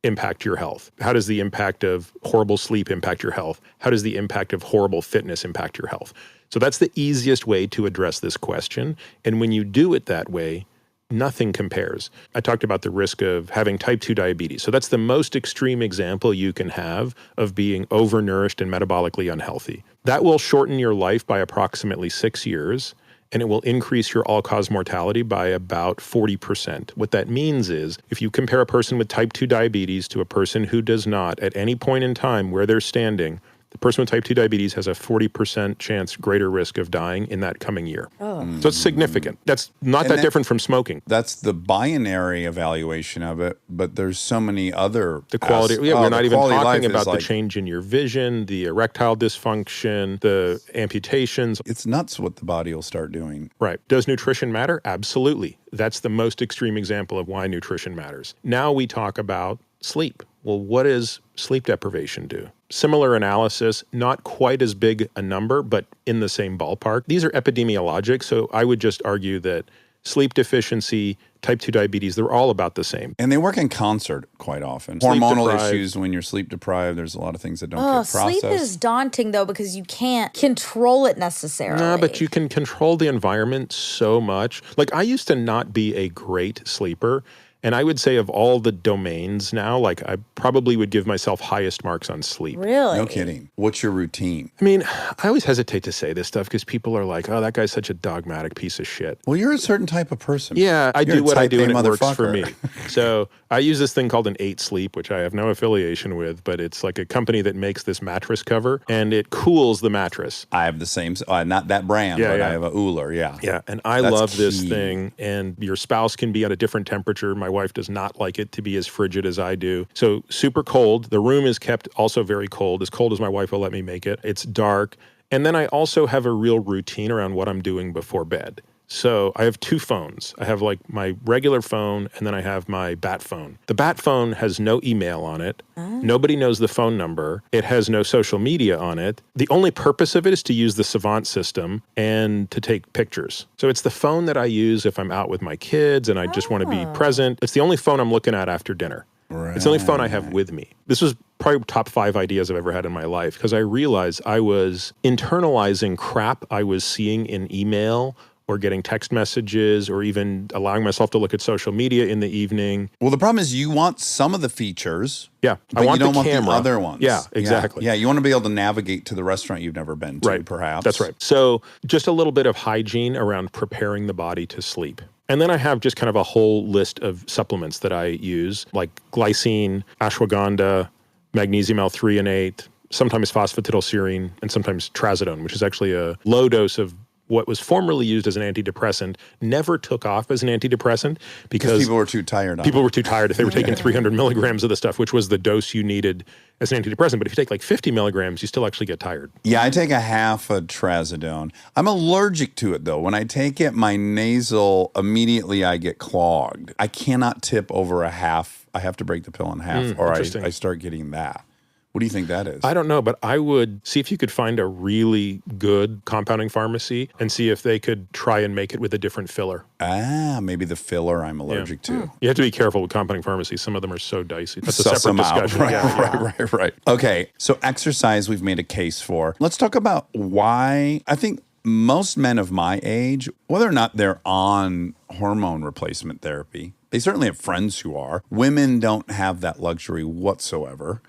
impact your health? How does the impact of horrible sleep impact your health? How does the impact of horrible fitness impact your health? So that's the easiest way to address this question. And when you do it that way, nothing compares. I talked about the risk of having type 2 diabetes. So that's the most extreme example you can have of being overnourished and metabolically unhealthy. That will shorten your life by approximately 6 years, and it will increase your all-cause mortality by about 40%. What that means is, if you compare a person with type 2 diabetes to a person who does not, at any point in time where they're standing, the person with type 2 diabetes has a 40% chance greater risk of dying in that coming year. So it's significant. That's not that different from smoking. That's the binary evaluation of it, but there's so many other... The quality, we're not even talking about the like, change in your vision, the erectile dysfunction, the amputations. It's nuts what the body will start doing. Right. Does nutrition matter? Absolutely. That's the most extreme example of why nutrition matters. Now we talk about sleep. Well, what does sleep deprivation do? Similar analysis, not quite as big a number, but in the same ballpark. These are epidemiologic, so I would just argue that sleep deficiency, type 2 diabetes, they're all about the same. And they work in concert quite often. Sleep Hormonal deprived. issues when you're sleep deprived, there's a lot of things that don't get processed. Sleep is daunting, though, because you can't control it necessarily. No, but you can control the environment so much. Like, I used to not be a great sleeper. And I would say of all the domains now, like I probably would give myself highest marks on sleep. Really? No kidding. What's your routine? I mean, I always hesitate to say this stuff because people are like, oh, that guy's such a dogmatic piece of shit. Well, you're a certain type of person. Yeah, I You're do a what I type do A and it works for motherfucker. me. So I use this thing called an 8 Sleep, which I have no affiliation with, but it's like a company that makes this mattress cover and it cools the mattress. I have the same, not that brand, Yeah, but yeah. I have a Uller, yeah. Yeah, and I That's love this key. thing, and your spouse can be at a different temperature. My wife does not like it to be as frigid as I do. So super cold. The room is kept also very cold as my wife will let me make it. It's dark. And then I also have a real routine around what I'm doing before bed. So I have 2 phones. I have like my regular phone, and then I have my bat phone. The bat phone has no email on it. Nobody knows the phone number. It has no social media on it. The only purpose of it is to use the Savant system and to take pictures. So it's the phone that I use if I'm out with my kids and I just want to be present. It's the only phone I'm looking at after dinner. Right. It's the only phone I have with me. This was probably top 5 ideas I've ever had in my life because I realized I was internalizing crap I was seeing in email or getting text messages or even allowing myself to look at social media in the evening. Well, the problem is you want some of the features. Yeah, But I want you don't the want camera. the other ones. Yeah, exactly. Yeah, you want to be able to navigate to the restaurant you've never been to, Right. perhaps. That's right. So just a little bit of hygiene around preparing the body to sleep. And then I have just kind of a whole list of supplements that I use, like glycine, ashwagandha, magnesium L3 and 8, sometimes phosphatidylserine, and sometimes trazodone, which is actually a low dose of what was formerly used as an antidepressant, never took off as an antidepressant because People were too tired on people it. were too tired if they were taking 300 milligrams of the stuff, which was the dose you needed as an antidepressant. But if you take like 50 milligrams, you still actually get tired. Yeah, I take a half a trazodone. I'm allergic to it, though. When I take it, my nasal, immediately I get clogged. I cannot tip over a half. I have to break the pill in half, or interesting. I start getting that. What do you think that is? I don't know, but I would see if you could find a really good compounding pharmacy and see if they could try and make it with a different filler. Maybe the filler I'm allergic to. You have to be careful with compounding pharmacies. Some of them are so dicey. That's a Suss separate them out. discussion. Right, Yeah, yeah. right. Okay, so exercise we've made a case for. Let's talk about why I think most men of my age, whether or not they're on hormone replacement therapy, they certainly have friends who are. Women don't have that luxury whatsoever.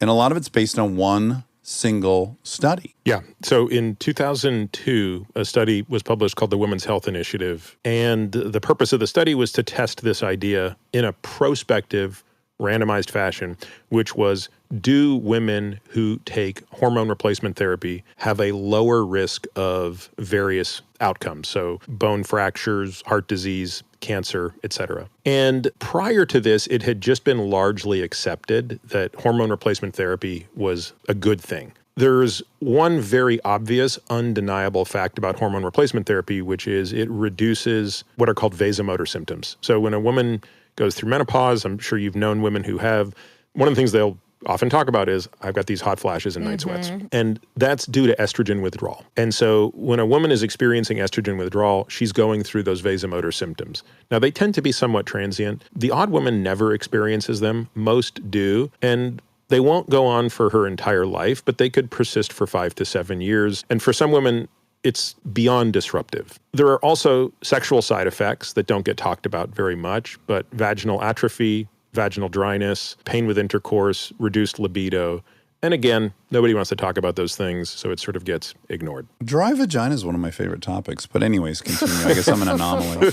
And a lot of it's based on one single study. Yeah. So in 2002, a study was published called the Women's Health Initiative. And the purpose of the study was to test this idea in a prospective, randomized fashion, which was, do women who take hormone replacement therapy have a lower risk of various outcomes? So bone fractures, heart disease, cancer, etc. And prior to this, it had just been largely accepted that hormone replacement therapy was a good thing. There's one very obvious, undeniable fact about hormone replacement therapy, which is it reduces what are called vasomotor symptoms. So when a woman goes through menopause, I'm sure you've known women who have, one of the things they'll often talk about is, I've got these hot flashes and night sweats. And that's due to estrogen withdrawal. And so when a woman is experiencing estrogen withdrawal, she's going through those vasomotor symptoms. Now, they tend to be somewhat transient. The odd woman never experiences them. Most do. And they won't go on for her entire life, but they could persist for 5 to 7 years. And for some women, it's beyond disruptive. There are also sexual side effects that don't get talked about very much, but vaginal atrophy, vaginal dryness, pain with intercourse, reduced libido. And again, nobody wants to talk about those things, so it sort of gets ignored. Dry vagina is one of my favorite topics. But anyways, continue. I guess I'm an anomaly.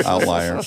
Outlier.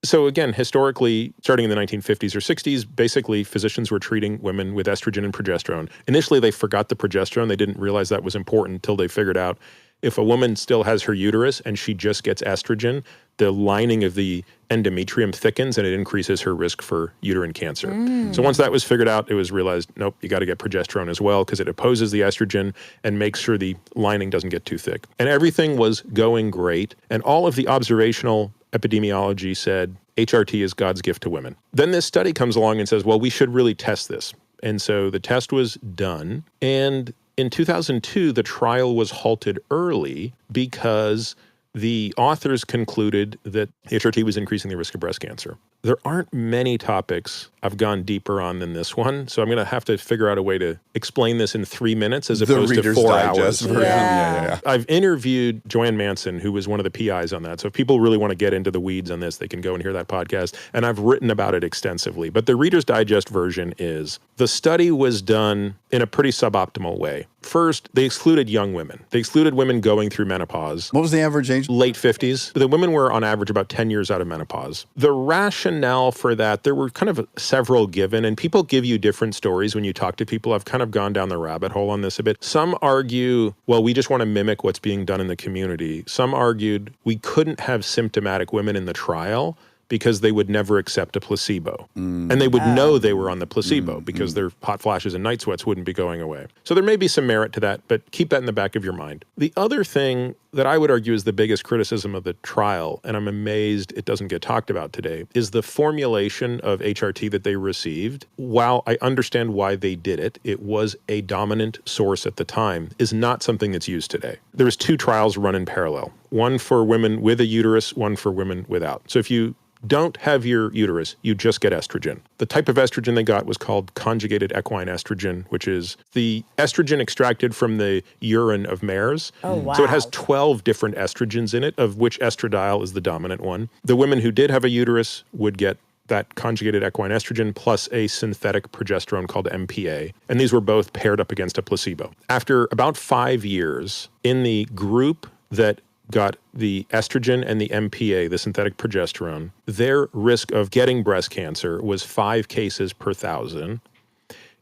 So again, historically, starting in the 1950s or 60s, basically physicians were treating women with estrogen and progesterone. Initially, they forgot the progesterone. They didn't realize that was important until they figured out if a woman still has her uterus and she just gets estrogen, the lining of the endometrium thickens and it increases her risk for uterine cancer. So once that was figured out, it was realized, nope, you got to get progesterone as well because it opposes the estrogen and makes sure the lining doesn't get too thick. And everything was going great. And all of the observational epidemiology said HRT is God's gift to women. Then this study comes along and says, well, we should really test this. And so the test was done. And in 2002, the trial was halted early because the authors concluded that HRT was increasing the risk of breast cancer. There aren't many topics I've gone deeper on than this one, so I'm going to have to figure out a way to explain this in 3 minutes as opposed to 4 hours. Version. Yeah. I've interviewed Joanne Manson, who was one of the PIs on that. So if people really want to get into the weeds on this, they can go and hear that podcast. And I've written about it extensively. But the Reader's Digest version is the study was done in a pretty suboptimal way. First, they excluded young women. They excluded women going through menopause. What was the average age? Late 50s. The women were on average about 10 years out of menopause. The rationale for that, there were kind of several given, and people give you different stories when you talk to people. I've kind of gone down the rabbit hole on this a bit. Some argue, well, we just want to mimic what's being done in the community. Some argued we couldn't have symptomatic women in the trial because they would never accept a placebo. And they would know they were on the placebo because their hot flashes and night sweats wouldn't be going away. So there may be some merit to that, but keep that in the back of your mind. The other thing that I would argue is the biggest criticism of the trial, and I'm amazed it doesn't get talked about today, is the formulation of HRT that they received. While I understand why they did it, it was a dominant source at the time, is not something that's used today. There was 2 trials run in parallel, one for women with a uterus, one for women without. So if you don't have your uterus, you just get estrogen. The type of estrogen they got was called conjugated equine estrogen, which is the estrogen extracted from the urine of mares. Oh, wow. So it has 12 different estrogens in it, of which estradiol is the dominant one. The women who did have a uterus would get that conjugated equine estrogen plus a synthetic progesterone called MPA. And these were both paired up against a placebo. After about 5 years, in the group that got the estrogen and the MPA, the synthetic progesterone, their risk of getting breast cancer was 5 cases per 1,000.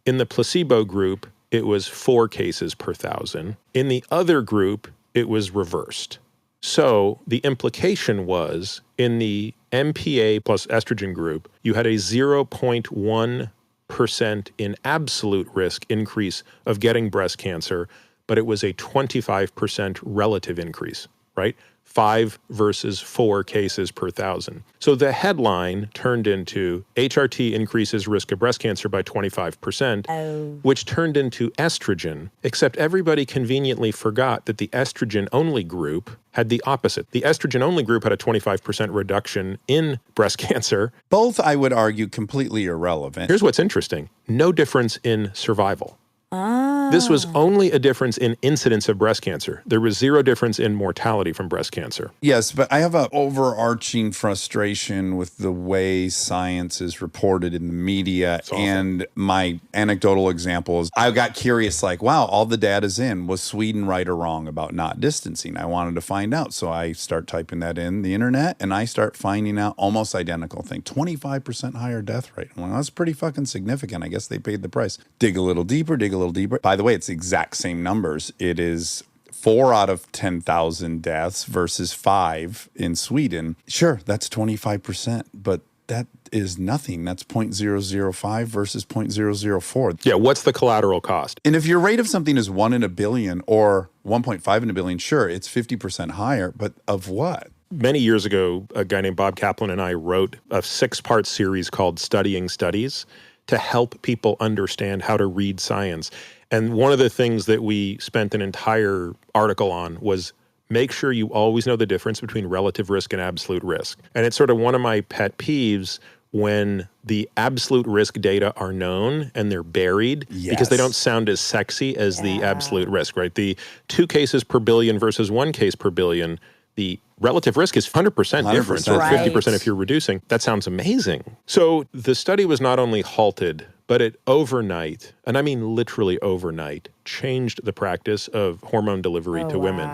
In the placebo group, it was 4 cases per 1,000. In the other group, it was reversed. So the implication was in the MPA plus estrogen group, you had a 0.1% in absolute risk increase of getting breast cancer, but it was a 25% relative increase. Right? 5 versus 4 cases per 1,000. So the headline turned into HRT increases risk of breast cancer by 25%, which turned into estrogen, except everybody conveniently forgot that the estrogen-only group had the opposite. The estrogen-only group had a 25% reduction in breast cancer. Both, I would argue, completely irrelevant. Here's what's interesting. No difference in survival. This was only a difference in incidence of breast cancer. There was 0 difference in mortality from breast cancer. Yes, but I have an overarching frustration with the way science is reported in the media. And my anecdotal example is I got curious, like, wow, all the data's in. Was Sweden right or wrong about not distancing? I wanted to find out. So I start typing that in the internet and I start finding out almost identical thing. 25% higher death rate. Well, that's pretty fucking significant. I guess they paid the price. Dig a little deeper, dig a little deeper. By the way, it's the exact same numbers. It is 4 out of 10,000 deaths versus 5 in Sweden. Sure, that's 25%, but that is nothing. That's 0.005 versus 0.004. Yeah, what's the collateral cost? And if your rate of something is 1 in a billion or 1.5 in a billion, sure, it's 50% higher, but of what? Many years ago, a guy named Bob Kaplan and I wrote a 6-part series called Studying Studies to help people understand how to read science. And one of the things that we spent an entire article on was make sure you always know the difference between relative risk and absolute risk. And it's sort of one of my pet peeves when the absolute risk data are known and they're buried because they Yes. don't sound as sexy as the absolute risk, right? The 2 cases per billion versus 1 case per billion, the relative risk is 100% difference, or 50% if you're reducing. That sounds amazing. So the study was not only halted, but it overnight, and I mean literally overnight, changed the practice of hormone delivery to women.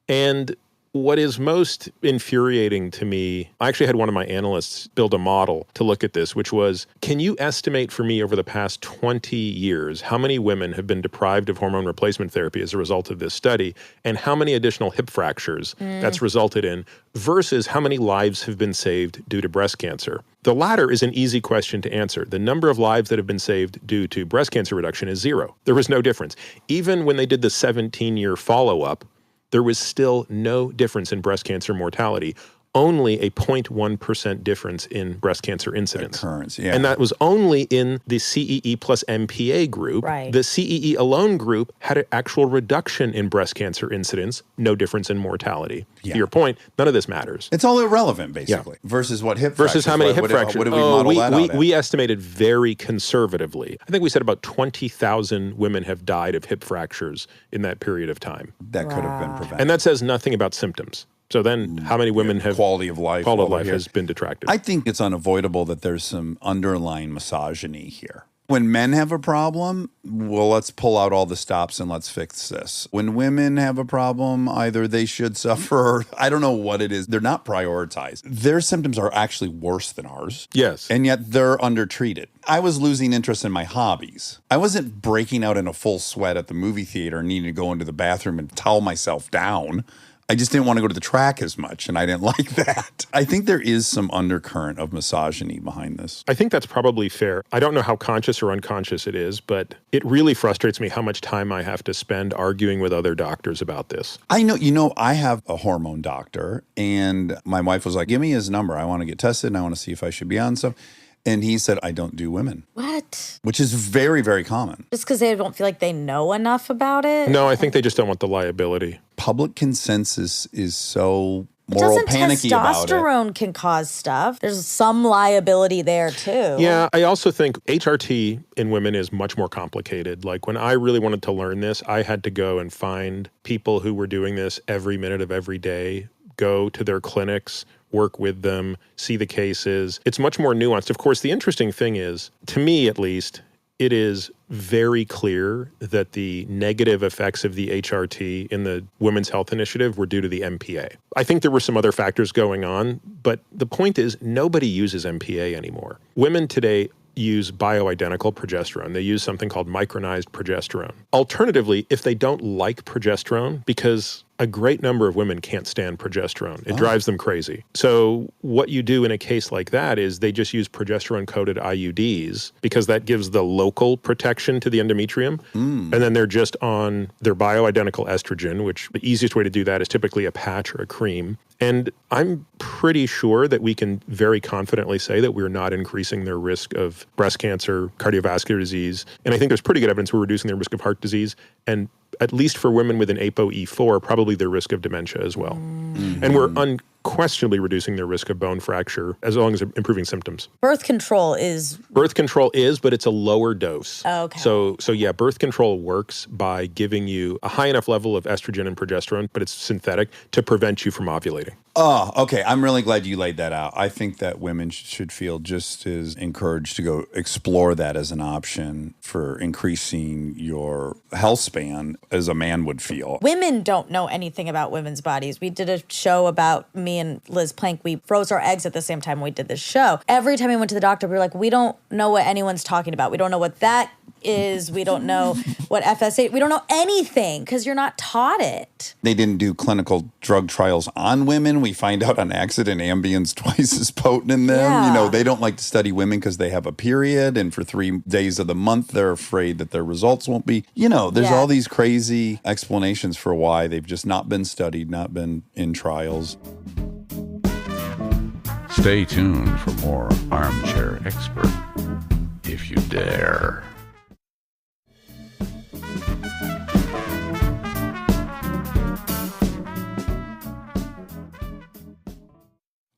And what is most infuriating to me, I actually had one of my analysts build a model to look at this, which was, can you estimate for me over the past 20 years how many women have been deprived of hormone replacement therapy as a result of this study, and how many additional hip fractures that's resulted in, versus how many lives have been saved due to breast cancer? The latter is an easy question to answer. The number of lives that have been saved due to breast cancer reduction is 0. There was no difference. Even when they did the 17-year follow-up, there was still no difference in breast cancer mortality, only a 0.1% difference in breast cancer incidence. Occurrence, yeah. And that was only in the CEE plus MPA group. Right. The CEE alone group had an actual reduction in breast cancer incidence, no difference in mortality. Yeah. To your point, none of this matters. It's all irrelevant, basically. Versus what hip Versus fractures. how many hip what fractures? What did we model that out at? We estimated very conservatively. I think we said about 20,000 women have died of hip fractures in that period of time. That could have been prevented. And that says nothing about symptoms. So then how many women have quality of life has been detracted? I think it's unavoidable that there's some underlying misogyny here. When men have a problem, well, let's pull out all the stops and let's fix this. When women have a problem, either they should suffer or I don't know what it is. They're not prioritized. Their symptoms are actually worse than ours. Yes. And yet they're undertreated. I was losing interest in my hobbies. I wasn't breaking out in a full sweat at the movie theater and needing to go into the bathroom and towel myself down. I just didn't want to go to the track as much, and I didn't like that. I think there is some undercurrent of misogyny behind this. I think that's probably fair. I don't know how conscious or unconscious it is, but it really frustrates me how much time I have to spend arguing with other doctors about this. I know, I have a hormone doctor, and my wife was like, give me his number. I want to get tested, and I want to see if I should be on some. And he said, I don't do women. What? Which is very, very common. Just because they don't feel like they know enough about it? No, I think they just don't want the liability. Public consensus is so moral panicky about it. Testosterone can cause stuff. There's some liability there too. Yeah, I also think HRT in women is much more complicated. Like when I really wanted to learn this, I had to go and find people who were doing this every minute of every day, go to their clinics, work with them, see the cases. It's much more nuanced. Of course, the interesting thing is, to me at least, it is very clear that the negative effects of the HRT in the Women's Health Initiative were due to the MPA. I think there were some other factors going on, but the point is nobody uses MPA anymore. Women today use bioidentical progesterone. They use something called micronized progesterone. Alternatively, if they don't like progesterone, because a great number of women can't stand progesterone. It drives them crazy. So what you do in a case like that is they just use progesterone-coated IUDs because that gives the local protection to the endometrium. And then they're just on their bioidentical estrogen, which the easiest way to do that is typically a patch or a cream. And I'm pretty sure that we can very confidently say that we're not increasing their risk of breast cancer, cardiovascular disease. And I think there's pretty good evidence we're reducing their risk of heart disease. And at least for women with an ApoE4, probably their risk of dementia as well. And we're unquestionably reducing their risk of bone fracture as long as improving symptoms. Birth control is... Birth control is, but it's a lower dose. Okay. So yeah, birth control works by giving you a high enough level of estrogen and progesterone, but it's synthetic to prevent you from ovulating. Oh, okay. I'm really glad you laid that out. I think that women should feel just as encouraged to go explore that as an option for increasing your health span as a man would feel. Women don't know anything about women's bodies. We did a show about me and Liz Plank. We froze our eggs at the same time we did this show. Every time we went to the doctor, we were like, we don't know what anyone's talking about. We don't know what that is. We don't know what FSH. We don't know anything because you're not taught it. They didn't do clinical drug trials on women. We find out on accident Ambien's twice as potent in them. Yeah. You know, they don't like to study women because they have a period, and for 3 days of the month, they're afraid that their results won't be. You know, there's all these crazy explanations for why they've just not been studied, not been in trials. Stay tuned for more Armchair Expert, if you dare.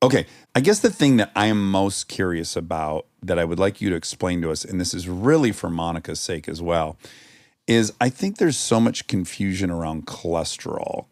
Okay, I guess the thing that I am most curious about that I would like you to explain to us, and this is really for Monica's sake as well, is I think there's so much confusion around cholesterol.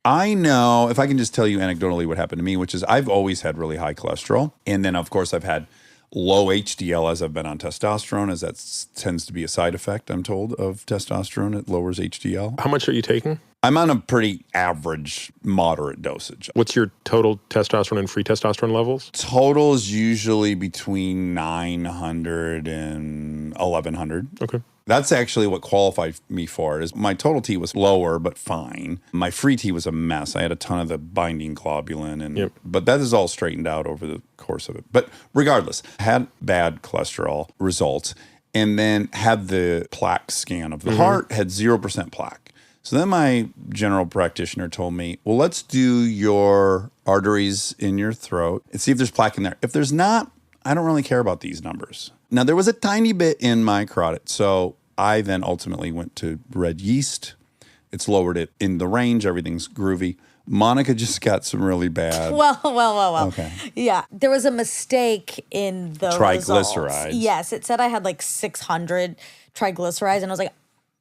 I know, if I can just tell you anecdotally what happened to me, which is I've always had really high cholesterol. And then, of course, I've had low HDL as I've been on testosterone, as that tends to be a side effect, I'm told, of testosterone. It lowers HDL. How much are you taking? I'm on a pretty average, moderate dosage. What's your total testosterone and free testosterone levels? Total is usually between 900 and 1100. Okay. That's actually what qualified me for it. Is my total T was lower, but fine. My free T was a mess. I had a ton of the binding globulin, and but that is all straightened out over the course of it. But regardless, had bad cholesterol results, and then had the plaque scan of the heart, had 0% plaque. So then my general practitioner told me, well, let's do your arteries in your throat and see if there's plaque in there. If there's not, I don't really care about these numbers. Now, there was a tiny bit in my carotid, so I then ultimately went to red yeast. It's lowered it in the range. Everything's groovy. Monica just got some really bad. Well. Okay. Yeah, there was a mistake in the Triglycerides. results. Yes, it said I had like 600 triglycerides, and I was like,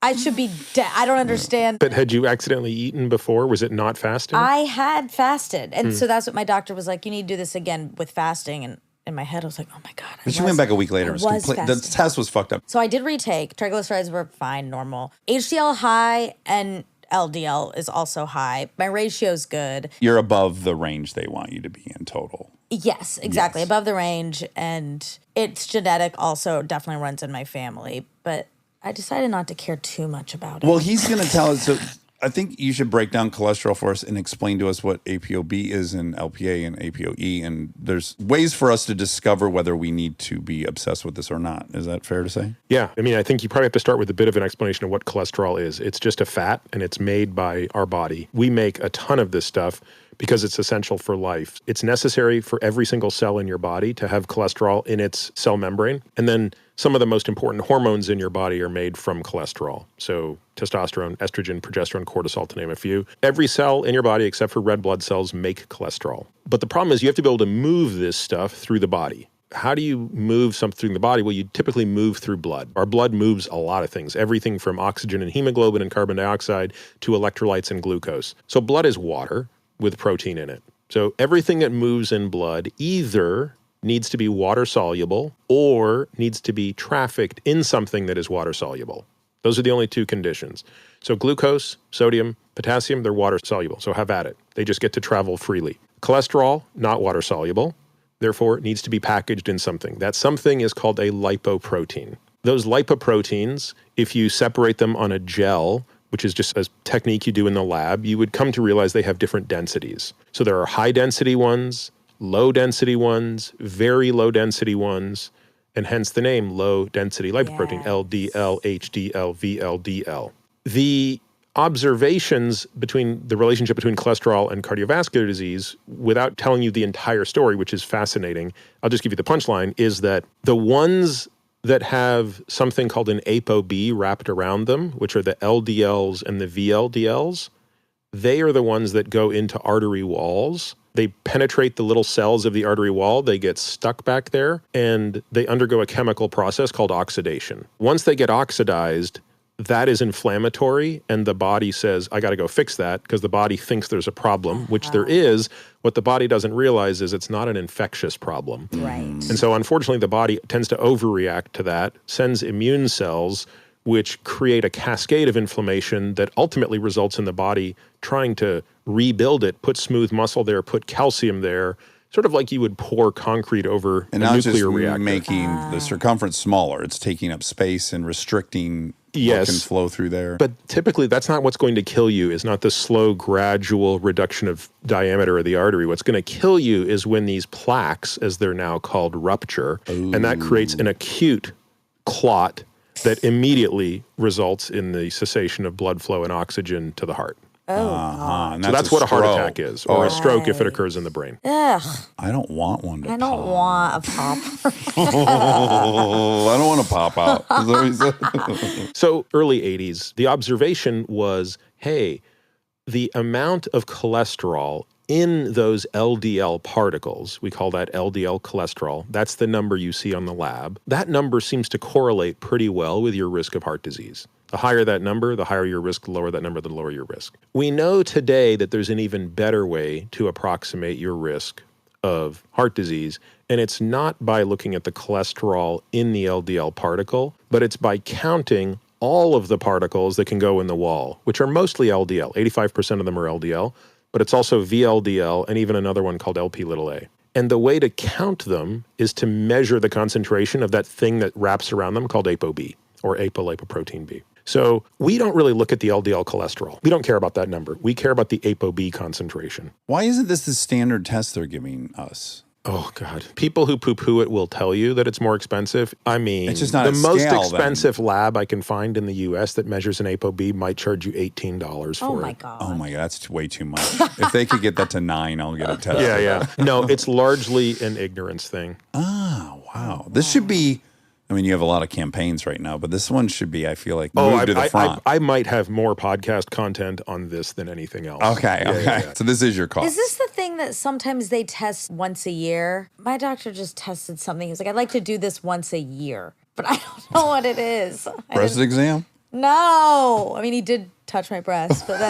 I should be dead. I don't understand. But had you accidentally eaten before? Was it not fasting? I had fasted, and so that's what my doctor was like. You need to do this again with fasting, and in my head, I was like, oh my God. But she went back a week later. The test was fucked up. So I did retake. Triglycerides were fine, normal. HDL high and LDL is also high. My ratio's good. You're above the range they want you to be in total. Yes, exactly. Yes. Above the range. And it's genetic, also definitely runs in my family. But I decided not to care too much about it. Well, he's going to tell us. So I think you should break down cholesterol for us and explain to us what ApoB is and LPA and ApoE. And there's ways for us to discover whether we need to be obsessed with this or not. Is that fair to say? Yeah. I mean, I think you probably have to start with a bit of an explanation of what cholesterol is. It's just a fat, and it's made by our body. We make a ton of this stuff because it's essential for life. It's necessary for every single cell in your body to have cholesterol in its cell membrane. And then some of the most important hormones in your body are made from cholesterol. So testosterone, estrogen, progesterone, cortisol, to name a few. Every cell in your body, except for red blood cells, make cholesterol. But the problem is you have to be able to move this stuff through the body. How do you move something through the body? Well, you typically move through blood. Our blood moves a lot of things, everything from oxygen and hemoglobin and carbon dioxide to electrolytes and glucose. So blood is water with protein in it. So everything that moves in blood either needs to be water soluble or needs to be trafficked in something that is water soluble. Those are the only two conditions. So glucose, sodium, potassium, they're water soluble. So have at it. They just get to travel freely. Cholesterol, not water soluble. Therefore, it needs to be packaged in something. That something is called a lipoprotein. Those lipoproteins, if you separate them on a gel, which is just a technique you do in the lab, you would come to realize they have different densities. So there are high density ones, low density ones, very low density ones, and hence the name low density lipoprotein, LDL, HDL, VLDL. The observations between the relationship between cholesterol and cardiovascular disease, without telling you the entire story, which is fascinating, I'll just give you the punchline, is that the ones that have something called an ApoB wrapped around them, which are the LDLs and the VLDLs, they are the ones that go into artery walls. They penetrate the little cells of the artery wall, they get stuck back there, and they undergo a chemical process called oxidation. Once they get oxidized, that is inflammatory, and the body says, I got to go fix that, because the body thinks there's a problem, which there is. What the body doesn't realize is it's not an infectious problem. Right. And so unfortunately, the body tends to overreact to that, sends immune cells, which create a cascade of inflammation that ultimately results in the body trying to rebuild it, put smooth muscle there, put calcium there, sort of like you would pour concrete over a nuclear reactor. Making the circumference smaller. It's taking up space and restricting what can flow through there. But typically, that's not what's going to kill you, is not the slow, gradual reduction of diameter of the artery. What's going to kill you is when these plaques, as they're now called, rupture, and that creates an acute clot that immediately results in the cessation of blood flow and oxygen to the heart. And So that's what a heart attack is, or a stroke if it occurs in the brain. Ugh, I don't want one to I don't want a pop. I don't want to pop out. Is that what he said? So early 80s, the observation was, hey, the amount of cholesterol in those LDL particles, we call that LDL cholesterol, that's the number you see on the lab, that number seems to correlate pretty well with your risk of heart disease. The higher that number, the higher your risk, the lower that number, the lower your risk. We know today that there's an even better way to approximate your risk of heart disease, and it's not by looking at the cholesterol in the LDL particle, but it's by counting all of the particles that can go in the wall, which are mostly LDL. 85% of them are LDL, but it's also VLDL and even another one called LP(a). And the way to count them is to measure the concentration of that thing that wraps around them called ApoB, or apolipoprotein B. So we don't really look at the LDL cholesterol. We don't care about that number. We care about the ApoB concentration. Why isn't this the standard test they're giving us? Oh, God. People who poo-poo it will tell you that it's more expensive. I mean, It's just not the at most scale, expensive lab I can find in the U.S. that measures an ApoB might charge you $18 for Oh it. my God. Oh my God, that's way too much. If they could get that to 9, I'll get it tested. Yeah. No, it's largely an ignorance thing. Oh, wow. This should be, I mean, you have a lot of campaigns right now, but this one should be, I feel like, moved to the front. I might have more podcast content on this than anything else. Okay. Yeah. So this is your call. Is this the thing that sometimes they test once a year? My doctor just tested something. He's like, I'd like to do this once a year, but I don't know what it is. Breast exam? No. I mean, he did touch my breast, but no.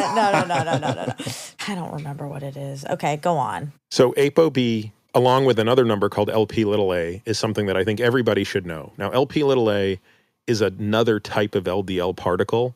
I don't remember what it is. Okay, go on. So ApoB, along with another number called LP(a), is something that I think everybody should know. Now, LP(a) is another type of LDL particle,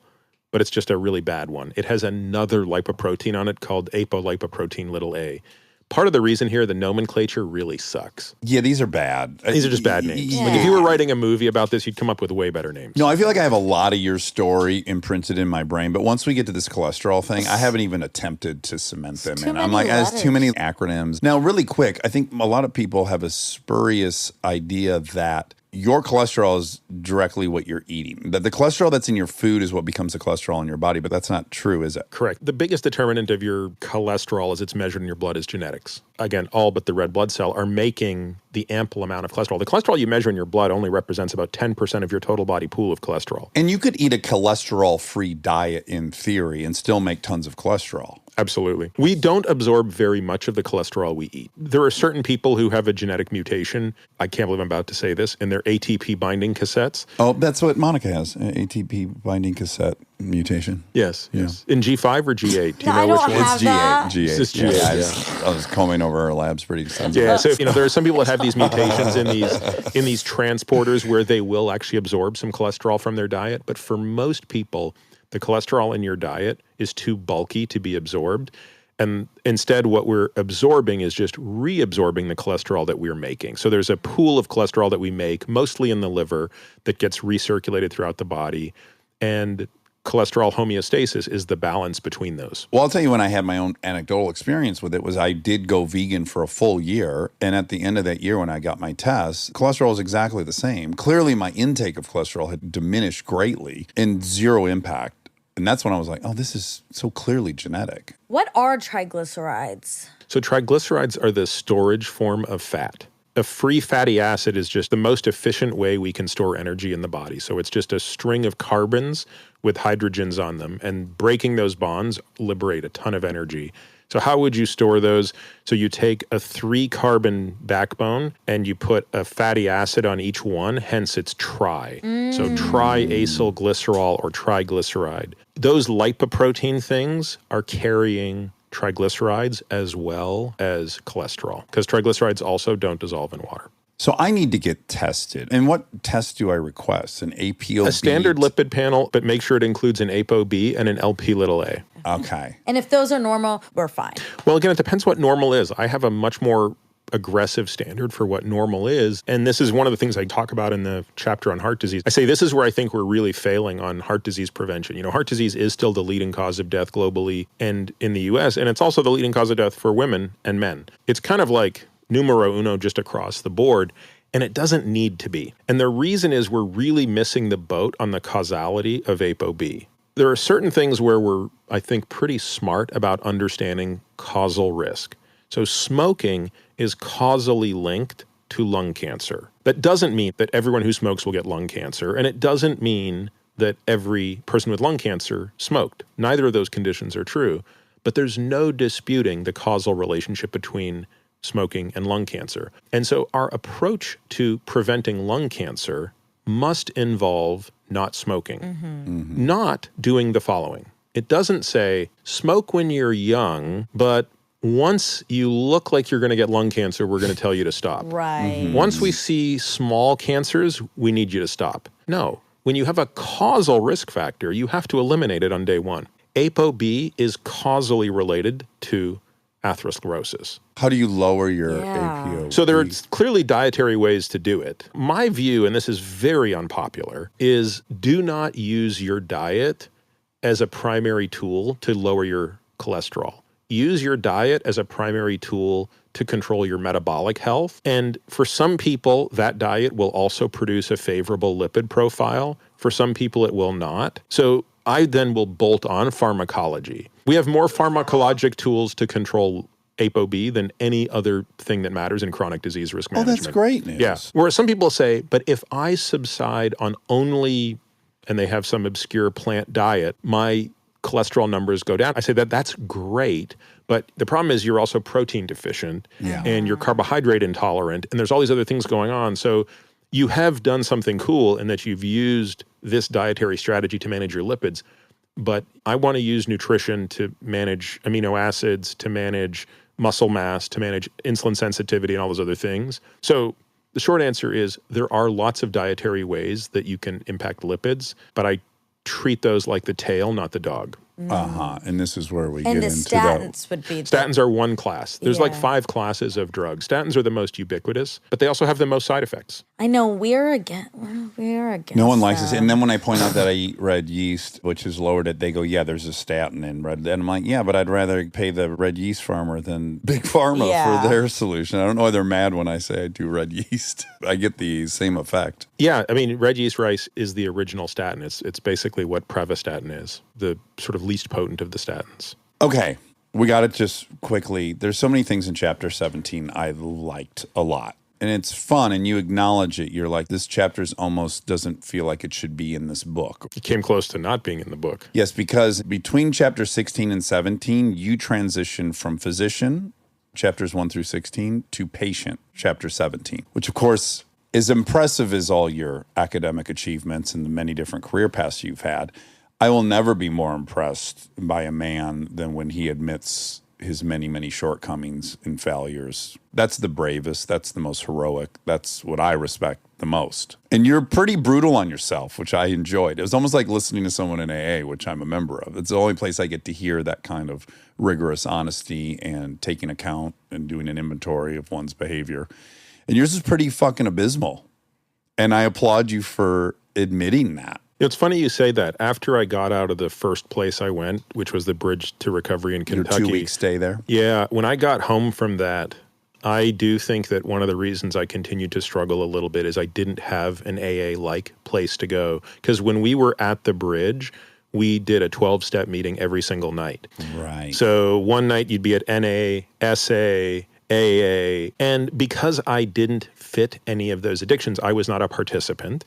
but it's just a really bad one. It has another lipoprotein on it called apolipoprotein(a). Part of the reason here, the nomenclature really sucks. Yeah, these are bad. These are just bad names. Yeah. Like if you were writing a movie about this, you'd come up with way better names. No, I feel like I have a lot of your story imprinted in my brain, but once we get to this cholesterol thing, I haven't even attempted to cement them in. I'm like, there's too many acronyms. Now, really quick, I think a lot of people have a spurious idea that your cholesterol is directly what you're eating. That the cholesterol that's in your food is what becomes the cholesterol in your body, but that's not true, is it? Correct. The biggest determinant of your cholesterol as it's measured in your blood is genetics. Again, all but the red blood cell are making the ample amount of cholesterol. The cholesterol you measure in your blood only represents about 10% of your total body pool of cholesterol. And you could eat a cholesterol-free diet in theory and still make tons of cholesterol. Absolutely. We don't absorb very much of the cholesterol we eat. There are certain people who have a genetic mutation, I can't believe I'm about to say this, in their ATP binding cassettes. Oh, that's what Monica has, an ATP binding cassette mutation. Yes. In G5 or G8? Do you No, I know don't which one? have that. G8. It's just G8, yeah. I was combing over our labs pretty extensively. Yeah, so there are some people that have these mutations in these transporters where they will actually absorb some cholesterol from their diet, but for most people, the cholesterol in your diet is too bulky to be absorbed. And instead, what we're absorbing is just reabsorbing the cholesterol that we're making. So there's a pool of cholesterol that we make, mostly in the liver, that gets recirculated throughout the body. And cholesterol homeostasis is the balance between those. Well, I'll tell you when I had my own anecdotal experience with it was I did go vegan for a full year. And at the end of that year when I got my tests, cholesterol was exactly the same. Clearly, my intake of cholesterol had diminished greatly and zero impact. And that's when I was like, oh, this is so clearly genetic. What are triglycerides? So triglycerides are the storage form of fat. A free fatty acid is just the most efficient way we can store energy in the body. So it's just a string of carbons with hydrogens on them, and breaking those bonds liberate a ton of energy. So how would you store those? So you take a 3-carbon backbone and you put a fatty acid on each one, hence it's tri. So triacylglycerol or triglyceride. Those lipoprotein things are carrying triglycerides as well as cholesterol, because triglycerides also don't dissolve in water. So I need to get tested. And what test do I request? An ApoB? A standard lipid panel, but make sure it includes an ApoB and an LP(a). Okay. And if those are normal, we're fine. Well, again, it depends what normal is. I have a much more aggressive standard for what normal is. And this is one of the things I talk about in the chapter on heart disease. I say this is where I think we're really failing on heart disease prevention. You know, heart disease is still the leading cause of death globally and in the US, and it's also the leading cause of death for women and men. It's kind of like numero uno just across the board, and it doesn't need to be. And the reason is we're really missing the boat on the causality of ApoB. There are certain things where we're, I think, pretty smart about understanding causal risk. So smoking is causally linked to lung cancer. That doesn't mean that everyone who smokes will get lung cancer, and it doesn't mean that every person with lung cancer smoked. Neither of those conditions are true. but there's no disputing the causal relationship between smoking and lung cancer. And so our approach to preventing lung cancer must involve not smoking, not doing the following. It doesn't say smoke when you're young, but once you look like you're going to get lung cancer, we're going to tell you to stop. Right. Once we see small cancers, we need you to stop. No. When you have a causal risk factor, you have to eliminate it on day one. ApoB is causally related to atherosclerosis. How do you lower your Yeah. APO? So there are clearly dietary ways to do it. My view, and this is very unpopular, is do not use your diet as a primary tool to lower your cholesterol. Use your diet as a primary tool to control your metabolic health. And for some people, that diet will also produce a favorable lipid profile. For some people, it will not. So I then will bolt on pharmacology. We have more pharmacologic tools to control ApoB than any other thing that matters in chronic disease risk management. that's great news. Yeah. Whereas some people say, but if I subside on only, and they have some obscure plant diet, my cholesterol numbers go down. I say that's great, but the problem is you're also protein deficient and you're carbohydrate intolerant, and there's all these other things going on. So you have done something cool in that you've used this dietary strategy to manage your lipids, but I want to use nutrition to manage amino acids, to manage muscle mass, to manage insulin sensitivity and all those other things. So the short answer is there are lots of dietary ways that you can impact lipids, but I treat those like the tail, not the dog. And this is where we And get the into statins would be Statins are one class. There's like Yeah. 5 classes of drugs. Statins are the most ubiquitous, but they also have the most side effects. I know we're against No one likes this. them. And then when I point out that I eat red yeast, which has lowered it, they go, yeah, there's a statin in red. And I'm like, yeah, but I'd rather pay the red yeast farmer than Big Pharma Yeah. for their solution. I don't know why they're mad when I say I do red yeast. I get the same effect. Yeah, I mean, red yeast rice is the original statin. It's basically what Prevestatin is, the sort of least potent of the statins. Okay, we got it just quickly. There's so many things in chapter 17 I liked a lot. And it's fun, and you acknowledge it. You're like, this chapter's almost doesn't feel like it should be in this book. It came close to not being in the book. Yes, because between chapter 16 and 17, you transition from physician, chapters 1 through 16, to patient, chapter 17, which, of course, is impressive as all your academic achievements and the many different career paths you've had. I will never be more impressed by a man than when he admits his many, many shortcomings and failures. That's the bravest. That's the most heroic. That's what I respect the most. And you're pretty brutal on yourself, which I enjoyed. It was almost like listening to someone in AA, which I'm a member of. It's the only place I get to hear that kind of rigorous honesty and taking account and doing an inventory of one's behavior. And yours is pretty fucking abysmal. And I applaud you for admitting that. It's funny you say that. After I got out of the first place I went, which was the Bridge to Recovery in Your Kentucky. 2-week stay there. Yeah, when I got home from that, I do think that one of the reasons I continued to struggle a little bit is I didn't have an AA-like place to go. Because when we were at the Bridge, we did a 12-step meeting every single night. Right. So one night you'd be at NA, SA, AA, and because I didn't fit any of those addictions, I was not a participant.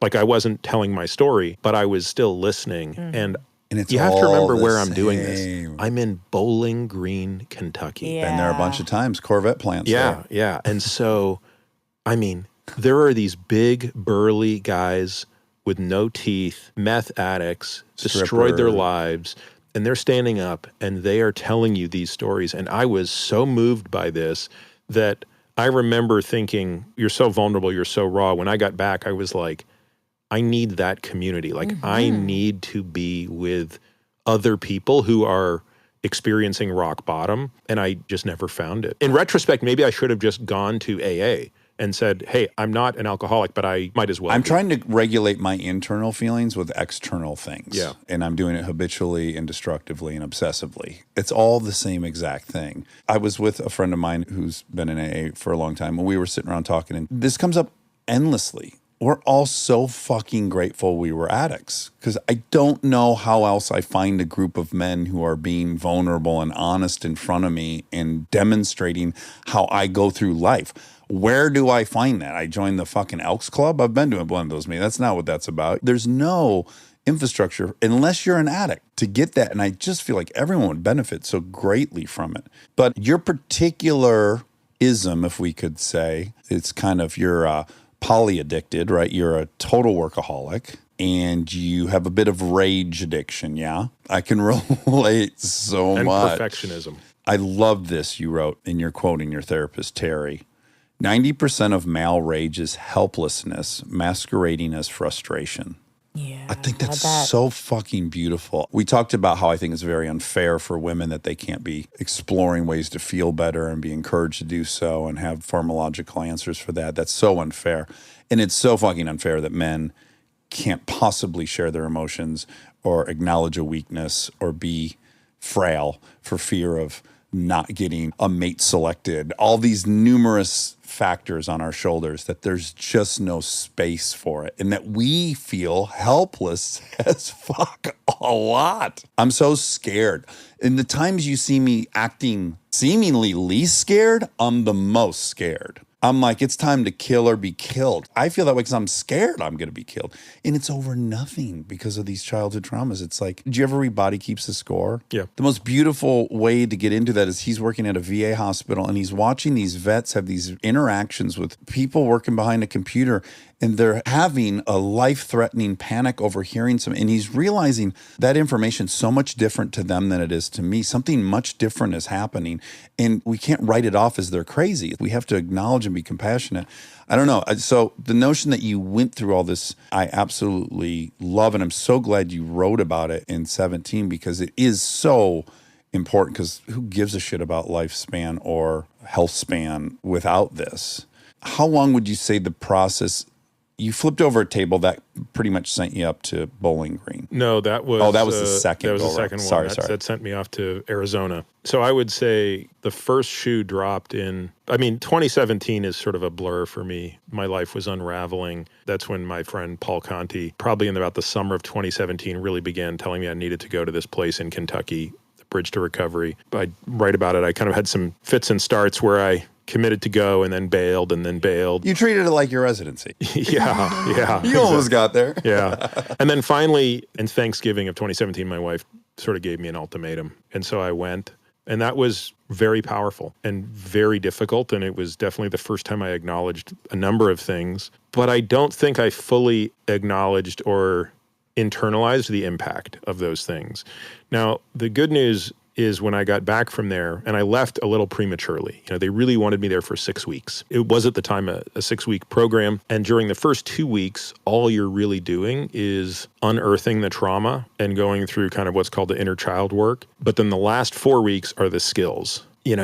Like I wasn't telling my story, but I was still listening. And it's you have to remember all the where I'm doing this. same. I'm in Bowling Green, Kentucky. Yeah. Been there a bunch of times. Corvette plants. Yeah, yeah. And so, I mean, there are these big, burly guys with no teeth, meth addicts, destroyed their Stripper. lives, and they're standing up and they are telling you these stories. And I was so moved by this that I remember thinking, you're so vulnerable, you're so raw. When I got back, I was like, I need that community. Like, I need to be with other people who are experiencing rock bottom, and I just never found it. In retrospect, maybe I should have just gone to AA and said, hey, I'm not an alcoholic, but I might as well I'm be. trying to regulate my internal feelings with external things. Yeah. And I'm doing it habitually and destructively and obsessively. It's all the same exact thing. I was with a friend of mine who's been in AA for a long time, and we were sitting around talking, and this comes up endlessly. We're all so fucking grateful we were addicts, because I don't know how else I find a group of men who are being vulnerable and honest in front of me and demonstrating how I go through life. Where do I find that? I joined the fucking Elks Club? I've been to one of those meetings. That's not what that's about. There's no infrastructure unless you're an addict to get that. And I just feel like everyone would benefit so greatly from it. But your particular ism, if we could say, it's kind of you're polyaddicted, right? You're a total workaholic and you have a bit of rage addiction. Yeah. I can relate so and much. Perfectionism. I love this. You wrote, and you're quoting your therapist, Terry. 90% of male rage is helplessness masquerading as frustration. Yeah. I think that's so fucking beautiful. We talked about how I think it's very unfair for women that they can't be exploring ways to feel better and be encouraged to do so and have pharmacological answers for that. That's so unfair. And it's so fucking unfair that men can't possibly share their emotions or acknowledge a weakness or be frail for fear of not getting a mate selected. All these numerous factors on our shoulders that there's just no space for it and that we feel helpless as fuck a lot. I'm so scared. In the times you see me acting seemingly least scared, I'm the most scared. I'm like, it's time to kill or be killed. I feel that way because I'm scared I'm going to be killed. And it's over nothing because of these childhood traumas. It's like, did you ever read Body Keeps the Score? Yeah. The most beautiful way to get into that is he's working at a VA hospital and he's watching these vets have these interactions with people working behind a computer and they're having a life-threatening panic over hearing some, and he's realizing that information's so much different to them than it is to me. Something much different is happening, and we can't write it off as they're crazy. We have to acknowledge and be compassionate. I don't know. So the notion that you went through all this, I absolutely love, and I'm so glad you wrote about it in 17 because it is so important, because who gives a shit about lifespan or health span without this? How long would you say the process? You flipped over a table that pretty much sent you up to Bowling Green. No, that was... Oh, that was the second. That was the second one. Sorry. That sent me off to Arizona. So I would say the first shoe dropped in... 2017 is sort of a blur for me. My life was unraveling. That's when my friend Paul Conti, probably in about the summer of 2017, really began telling me I needed to go to this place in Kentucky, the Bridge to Recovery. I write about it. I kind of had some fits and starts where I committed to go and then bailed. You treated it like your residency. Yeah. You almost got there. Yeah. And then finally, in Thanksgiving of 2017, my wife sort of gave me an ultimatum. And so I went. And that was very powerful and very difficult. And it was definitely the first time I acknowledged a number of things. But I don't think I fully acknowledged or internalized the impact of those things. Now, the good news is when I got back from there, and I left a little prematurely. They really wanted me there for 6 weeks. It was at the time a 6-week program. And during the first 2 weeks, all you're really doing is unearthing the trauma and going through kind of what's called the inner child work. But then the last 4 weeks are the skills. You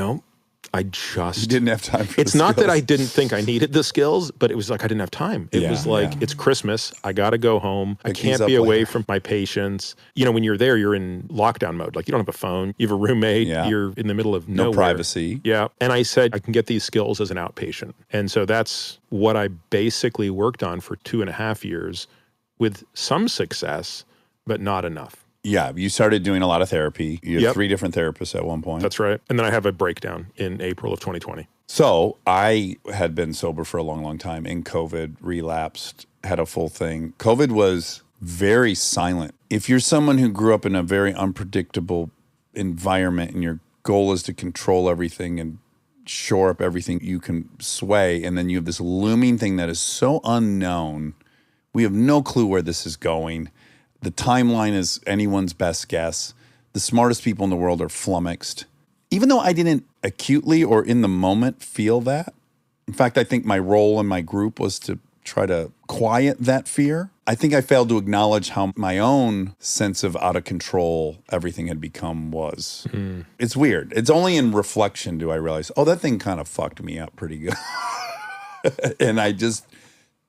didn't have time for it's not that I didn't think I needed the skills, but it was like I didn't have time. It was like, it's Christmas. I got to go home. I can't be away from my patients. When you're there, you're in lockdown mode. Like, you don't have a phone. You have a roommate. Yeah. You're in the middle of nowhere. No privacy. Yeah. And I said, I can get these skills as an outpatient. And so that's what I basically worked on for 2.5 years with some success, but not enough. Yeah, you started doing a lot of therapy. You had 3 different therapists at one point. That's right. And then I have a breakdown in April of 2020. So I had been sober for a long, long time. In COVID, relapsed, had a full thing. COVID was very silent. If you're someone who grew up in a very unpredictable environment and your goal is to control everything and shore up everything you can sway, and then you have this looming thing that is so unknown, we have no clue where this is going. The timeline is anyone's best guess. The smartest people in the world are flummoxed. Even though I didn't acutely or in the moment feel that, in fact, I think my role in my group was to try to quiet that fear. I think I failed to acknowledge how my own sense of out of control everything had become was. It's weird. It's only in reflection do I realize, that thing kind of fucked me up pretty good. And I just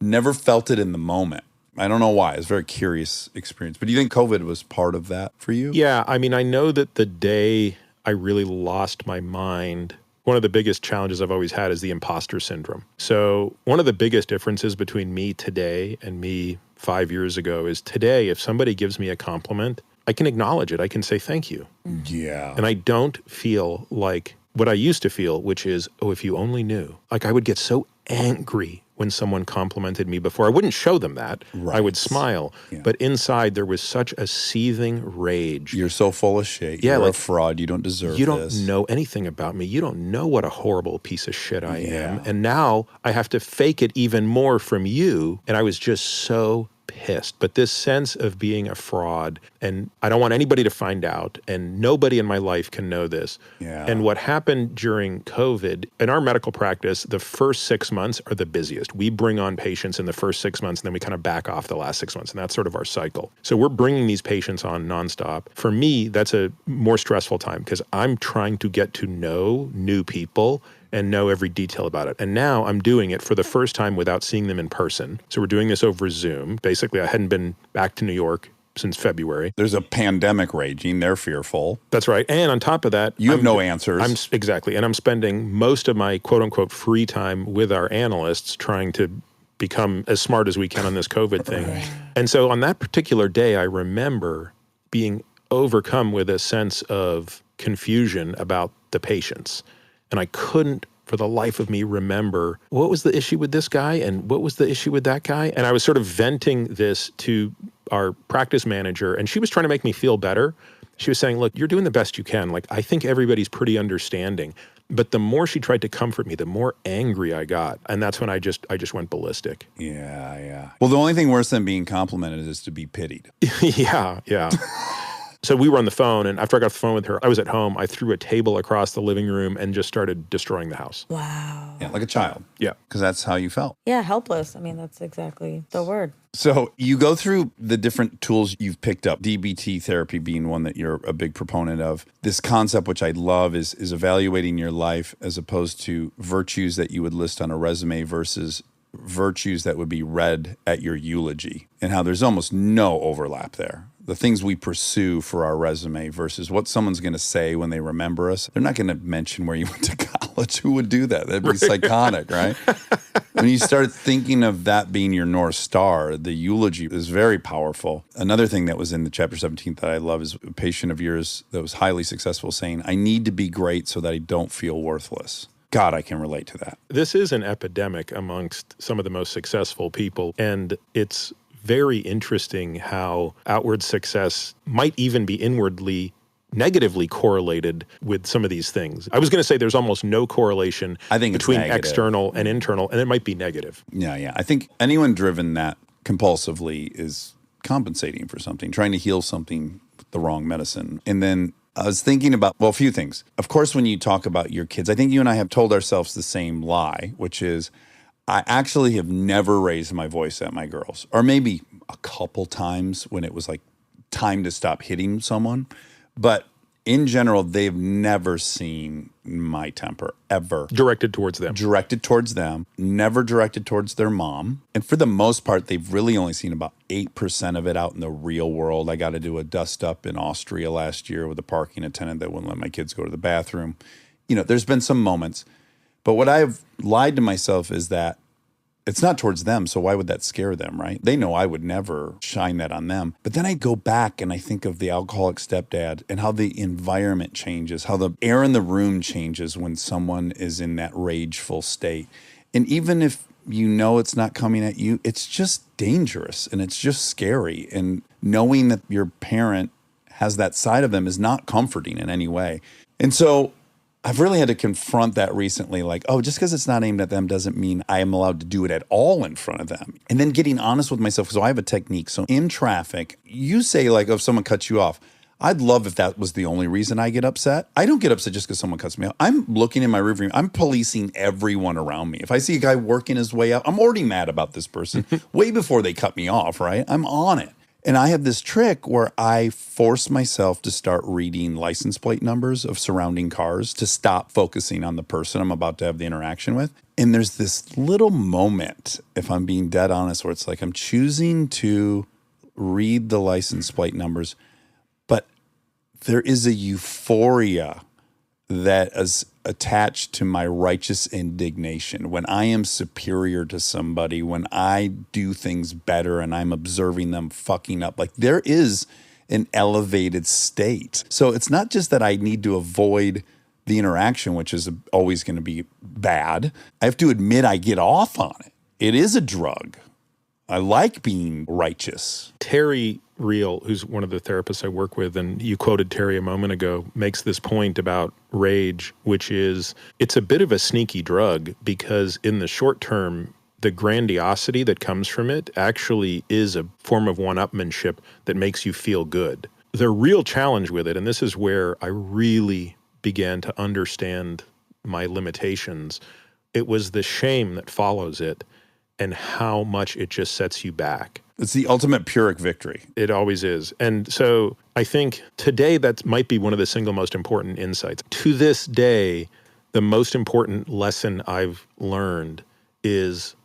never felt it in the moment. I don't know why. It's a very curious experience. But do you think COVID was part of that for you? Yeah. I know that the day I really lost my mind, one of the biggest challenges I've always had is the imposter syndrome. So one of the biggest differences between me today and me 5 years ago is today, if somebody gives me a compliment, I can acknowledge it. I can say thank you. Yeah. And I don't feel like what I used to feel, which is, if you only knew. Like, I would get so angry when someone complimented me before. I wouldn't show them that. Right. I would smile. Yeah. But inside, there was such a seething rage. You're so full of shit. Yeah, You're like, a fraud. You don't deserve You don't this. know anything about me. You don't know what a horrible piece of shit I am. Yeah. And now I have to fake it even more from you. And I was just so pissed. But this sense of being a fraud, and I don't want anybody to find out, and nobody in my life can know this. Yeah. And what happened during COVID, in our medical practice, the first 6 months are the busiest. We bring on patients in the first 6 months, and then we kind of back off the last 6 months. And that's sort of our cycle. So we're bringing these patients on nonstop. For me, that's a more stressful time because I'm trying to get to know new people and know every detail about it. And now I'm doing it for the first time without seeing them in person. So we're doing this over Zoom. Basically, I hadn't been back to New York since February. There's a pandemic raging. They're fearful. That's right. And on top of that, You have no answers. Exactly. And I'm spending most of my quote unquote free time with our analysts trying to become as smart as we can on this COVID thing. And so on that particular day, I remember being overcome with a sense of confusion about the patients. And I couldn't, for the life of me, remember what was the issue with this guy and what was the issue with that guy. And I was sort of venting this to our practice manager, and she was trying to make me feel better. She was saying, look, you're doing the best you can. Like, I think everybody's pretty understanding. But the more she tried to comfort me, the more angry I got. And that's when I just went ballistic. Yeah. Well, the only thing worse than being complimented is to be pitied. Yeah. So we were on the phone, and after I got off the phone with her, I was at home. I threw a table across the living room and just started destroying the house. Wow. Yeah, like a child. Yeah. Because that's how you felt. Yeah, helpless. I mean, that's exactly the word. So you go through the different tools you've picked up, DBT therapy being one that you're a big proponent of. This concept, which I love, is evaluating your life as opposed to virtues that you would list on a resume versus virtues that would be read at your eulogy, and how there's almost no overlap there. The things we pursue for our resume versus what someone's going to say when they remember us. They're not going to mention where you went to college. Who would do that? That'd be psychotic, right? When you start thinking of that being your North Star, the eulogy is very powerful. Another thing that was in the chapter 17 that I love is a patient of yours that was highly successful saying, I need to be great so that I don't feel worthless. God, I can relate to that. This is an epidemic amongst some of the most successful people, and it's very interesting how outward success might even be inwardly negatively correlated with some of these things. I was going to say there's almost no correlation between external and internal, and it might be negative. Yeah. I think anyone driven that compulsively is compensating for something, trying to heal something with the wrong medicine. And then I was thinking about, a few things. Of course, when you talk about your kids, I think you and I have told ourselves the same lie, which is I actually have never raised my voice at my girls, or maybe a couple times when it was like time to stop hitting someone. But in general, they've never seen my temper, ever. Directed towards them. Directed towards them, never directed towards their mom. And for the most part, they've really only seen about 8% of it out in the real world. I got to do a dust up in Austria last year with a parking attendant that wouldn't let my kids go to the bathroom. You know, there's been some moments. But what I've lied to myself is that it's not towards them, so why would that scare them, right? They know I would never shine that on them. But then I go back and I think of the alcoholic stepdad and how the environment changes, how the air in the room changes when someone is in that rageful state. And even if you know it's not coming at you, it's just dangerous and it's just scary. And knowing that your parent has that side of them is not comforting in any way. And so I've really had to confront that recently, like, just because it's not aimed at them doesn't mean I am allowed to do it at all in front of them. And then getting honest with myself, so I have a technique. So in traffic, you say, like, if someone cuts you off, I'd love if that was the only reason I get upset. I don't get upset just because someone cuts me off. I'm looking in my rearview mirror. I'm policing everyone around me. If I see a guy working his way out, I'm already mad about this person way before they cut me off, right? I'm on it. And I have this trick where I force myself to start reading license plate numbers of surrounding cars to stop focusing on the person I'm about to have the interaction with. And there's this little moment, if I'm being dead honest, where it's like I'm choosing to read the license plate numbers, but there is a euphoria that is attached to my righteous indignation when I am superior to somebody, when I do things better and I'm observing them fucking up. Like, there is an elevated state. So it's not just that I need to avoid the interaction, which is always going to be bad. I have to admit I get off on it. It is a drug. I like being righteous. Terry Real, who's one of the therapists I work with, and you quoted Terry a moment ago, makes this point about rage, which is it's a bit of a sneaky drug because in the short term, the grandiosity that comes from it actually is a form of one-upmanship that makes you feel good. The real challenge with it, and this is where I really began to understand my limitations, it was the shame that follows it and how much it just sets you back. It's the ultimate Pyrrhic victory. It always is. And so I think today that might be one of the single most important insights. To this day, the most important lesson I've learned is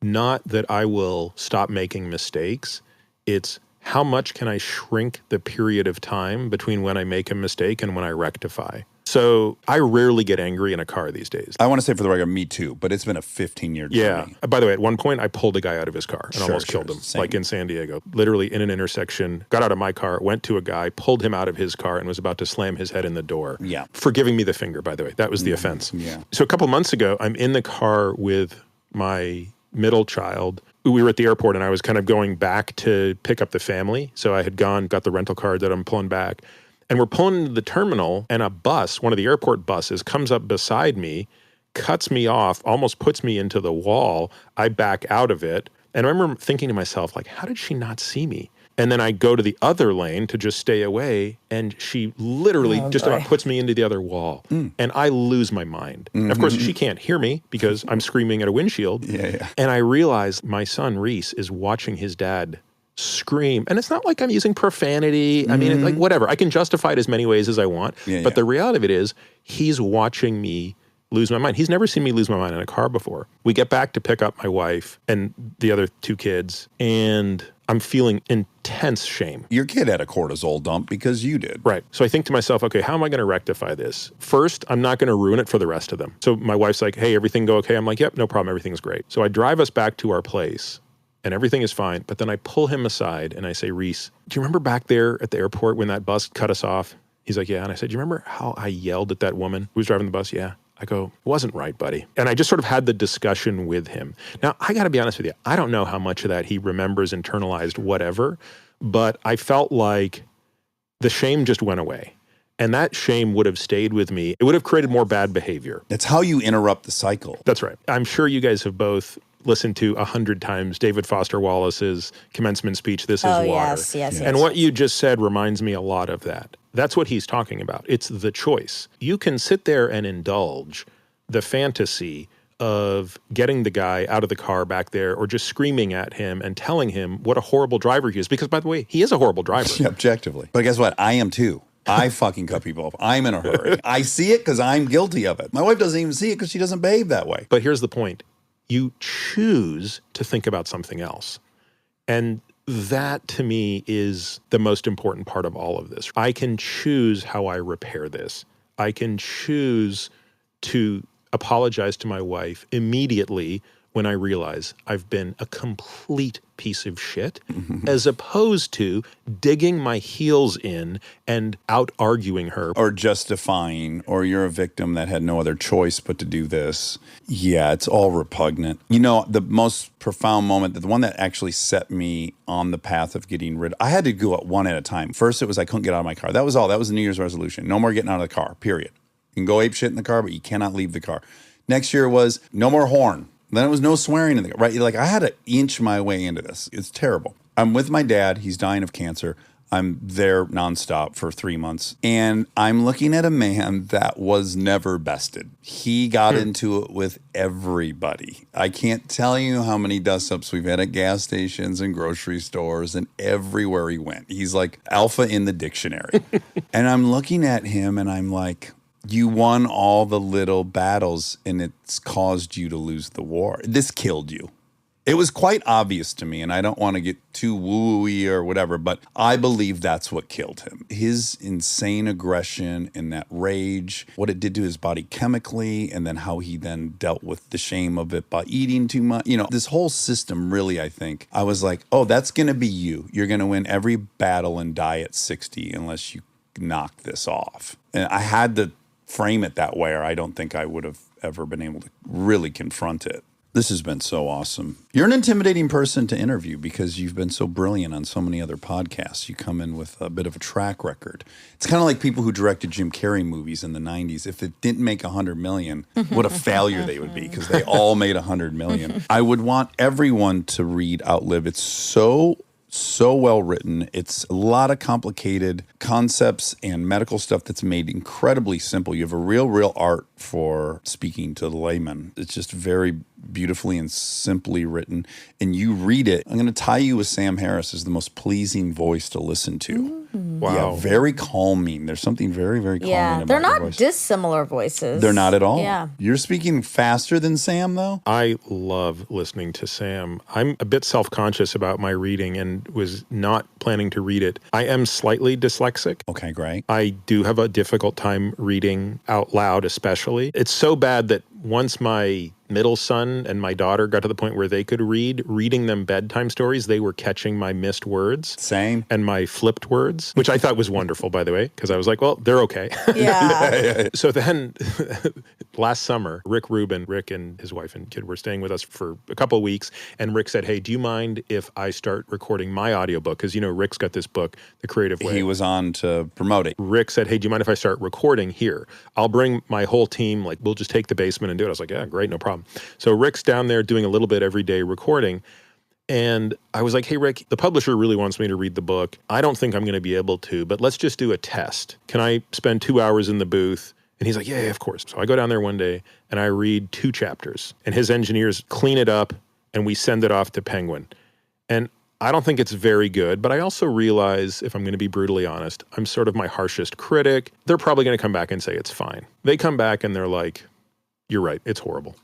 not that I will stop making mistakes. It's how much can I shrink the period of time between when I make a mistake and when I rectify. So I rarely get angry in a car these days. I want to say for the record, me too, but it's been a 15-year journey. Yeah. By the way, at one point, I pulled a guy out of his car and almost killed him, same. like in San Diego. Literally in an intersection, got out of my car, went to a guy, pulled him out of his car, and was about to slam his head in the door. Yeah. For giving me the finger, by the way. That was the offense. Yeah. So a couple months ago, I'm in the car with my middle child. We were at the airport, and I was kind of going back to pick up the family. So I had got the rental car that I'm pulling back. And we're pulling into the terminal, and a bus, one of the airport buses, comes up beside me, cuts me off, almost puts me into the wall. I back out of it. And I remember thinking to myself, like, how did she not see me? And then I go to the other lane to just stay away, and she literally about puts me into the other wall. And I lose my mind. Of course, she can't hear me because I'm screaming at a windshield. Yeah. And I realize my son, Reese, is watching his dad scream. And it's not like I'm using profanity. I mean, like whatever. I can justify it as many ways as I want. But the reality of it is he's watching me lose my mind. He's never seen me lose my mind in a car before. We get back to pick up my wife and the other two kids, and I'm feeling intense shame. Your kid had a cortisol dump because you did. Right. So I think to myself, okay, how am I going to rectify this? First, I'm not going to ruin it for the rest of them. So my wife's like, hey, everything go okay? I'm like, yep, no problem. Everything's great. So I drive us back to our place, and everything is fine. But then I pull him aside and I say, Reese, do you remember back there at the airport when that bus cut us off? He's like, yeah. And I said, do you remember how I yelled at that woman who was driving the bus? Yeah. I go, it wasn't right, buddy. And I just sort of had the discussion with him. Now, I got to be honest with you. I don't know how much of that he remembers, internalized, whatever. But I felt like the shame just went away. And that shame would have stayed with me. It would have created more bad behavior. It's how you interrupt the cycle. That's right. I'm sure you guys have both listened to 100 times David Foster Wallace's commencement speech, This is Water. Yes. And what you just said reminds me a lot of that. That's what he's talking about. It's the choice. You can sit there and indulge the fantasy of getting the guy out of the car back there or just screaming at him and telling him what a horrible driver he is. Because, by the way, he is a horrible driver. Yeah, objectively. But guess what? I am too. I fucking cut people off. I'm in a hurry. I see it because I'm guilty of it. My wife doesn't even see it because she doesn't behave that way. But here's the point. You choose to think about something else. And that, to me, is the most important part of all of this. I can choose how I repair this. I can choose to apologize to my wife immediately when I realize I've been a complete piece of shit, as opposed to digging my heels in and out-arguing her. Or justifying, or you're a victim that had no other choice but to do this. Yeah, it's all repugnant. You know, the most profound moment, the one that actually set me on the path of getting rid of, I had to go at one at a time. First, it was I couldn't get out of my car. That was all. That was the New Year's resolution. No more getting out of the car, period. You can go ape shit in the car, but you cannot leave the car. Next year was no more horn. Then it was no swearing in the car, right? Like I had to inch my way into this. It's terrible. I'm with my dad. He's dying of cancer. I'm there nonstop for 3 months. And I'm looking at a man that was never bested. He got into it with everybody. I can't tell you how many dust-ups we've had at gas stations and grocery stores and everywhere he went. He's like alpha in the dictionary. And I'm looking at him and I'm like, you won all the little battles and it's caused you to lose the war. This killed you. It was quite obvious to me, and I don't want to get too woo-y or whatever, but I believe that's what killed him. His insane aggression and that rage, what it did to his body chemically, and then how he then dealt with the shame of it by eating too much. You know, this whole system really, I think, I was like, oh, that's going to be you. You're going to win every battle and die at 60 unless you knock this off. And I had to frame it that way, or I don't think I would have ever been able to really confront it. This has been so awesome. You're an intimidating person to interview because you've been so brilliant on so many other podcasts. You come in with a bit of a track record. It's kind of like people who directed Jim Carrey movies in the 90s. If it didn't make 100 million, what a failure they would be, because they all made 100 million. I would want everyone to read Outlive. It's so well written. It's a lot of complicated concepts and medical stuff that's made incredibly simple. You have a real art for speaking to the layman. It's just very beautifully and simply written. And you read it. I'm going to tie you with Sam Harris as the most pleasing voice to listen to. Wow. Yeah, very calming. There's something very calming about they're your not voice. dissimilar voices. They're not at all. Yeah. You're speaking faster than Sam, though? I love listening to Sam. I'm a bit self-conscious about my reading and was not planning to read it. I am slightly dyslexic. Okay, great. I do have a difficult time reading out loud, especially. It's so bad that once my middle son and my daughter got to the point where they could reading them bedtime stories, they were catching my missed words. Same. And my flipped words, which I thought was wonderful, by the way, because I was like, well, they're okay. Yeah. So then last summer, Rick and his wife and kid were staying with us for a couple of weeks. And Rick said, hey, do you mind if I start recording my audiobook? Because, you know, Rick's got this book, The Creative Way. He was on to promote it. Rick said, hey, do you mind if I start recording here? I'll bring my whole team, like, we'll just take the basement and do it. I was like, yeah, great, no problem. So Rick's down there doing a little bit every day recording. And I was like, hey, Rick, the publisher really wants me to read the book. I don't think I'm going to be able to, but let's just do a test. Can I spend 2 hours in the booth? And he's like, yeah, of course. So I go down there one day and I read 2 chapters. And his engineers clean it up and we send it off to Penguin. And I don't think it's very good, but I also realize, if I'm going to be brutally honest, I'm sort of my harshest critic. They're probably going to come back and say it's fine. They come back and they're like, you're right, it's horrible.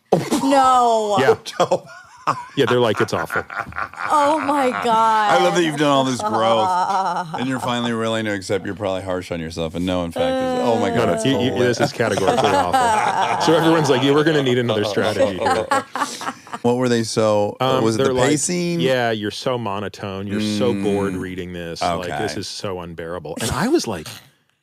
No. Yeah. Yeah, they're like, it's awful. Oh my God. I love that you've done all this growth and you're finally willing to accept you're probably harsh on yourself. And no, in fact, oh my God, No, it's totally- this is categorically awful. So everyone's like, yeah, we're going to need another strategy here. What were they so, was it They're the like, pacing? yeah, you're so monotone. You're so bored reading this. Okay. Like, this is so unbearable. And I was like,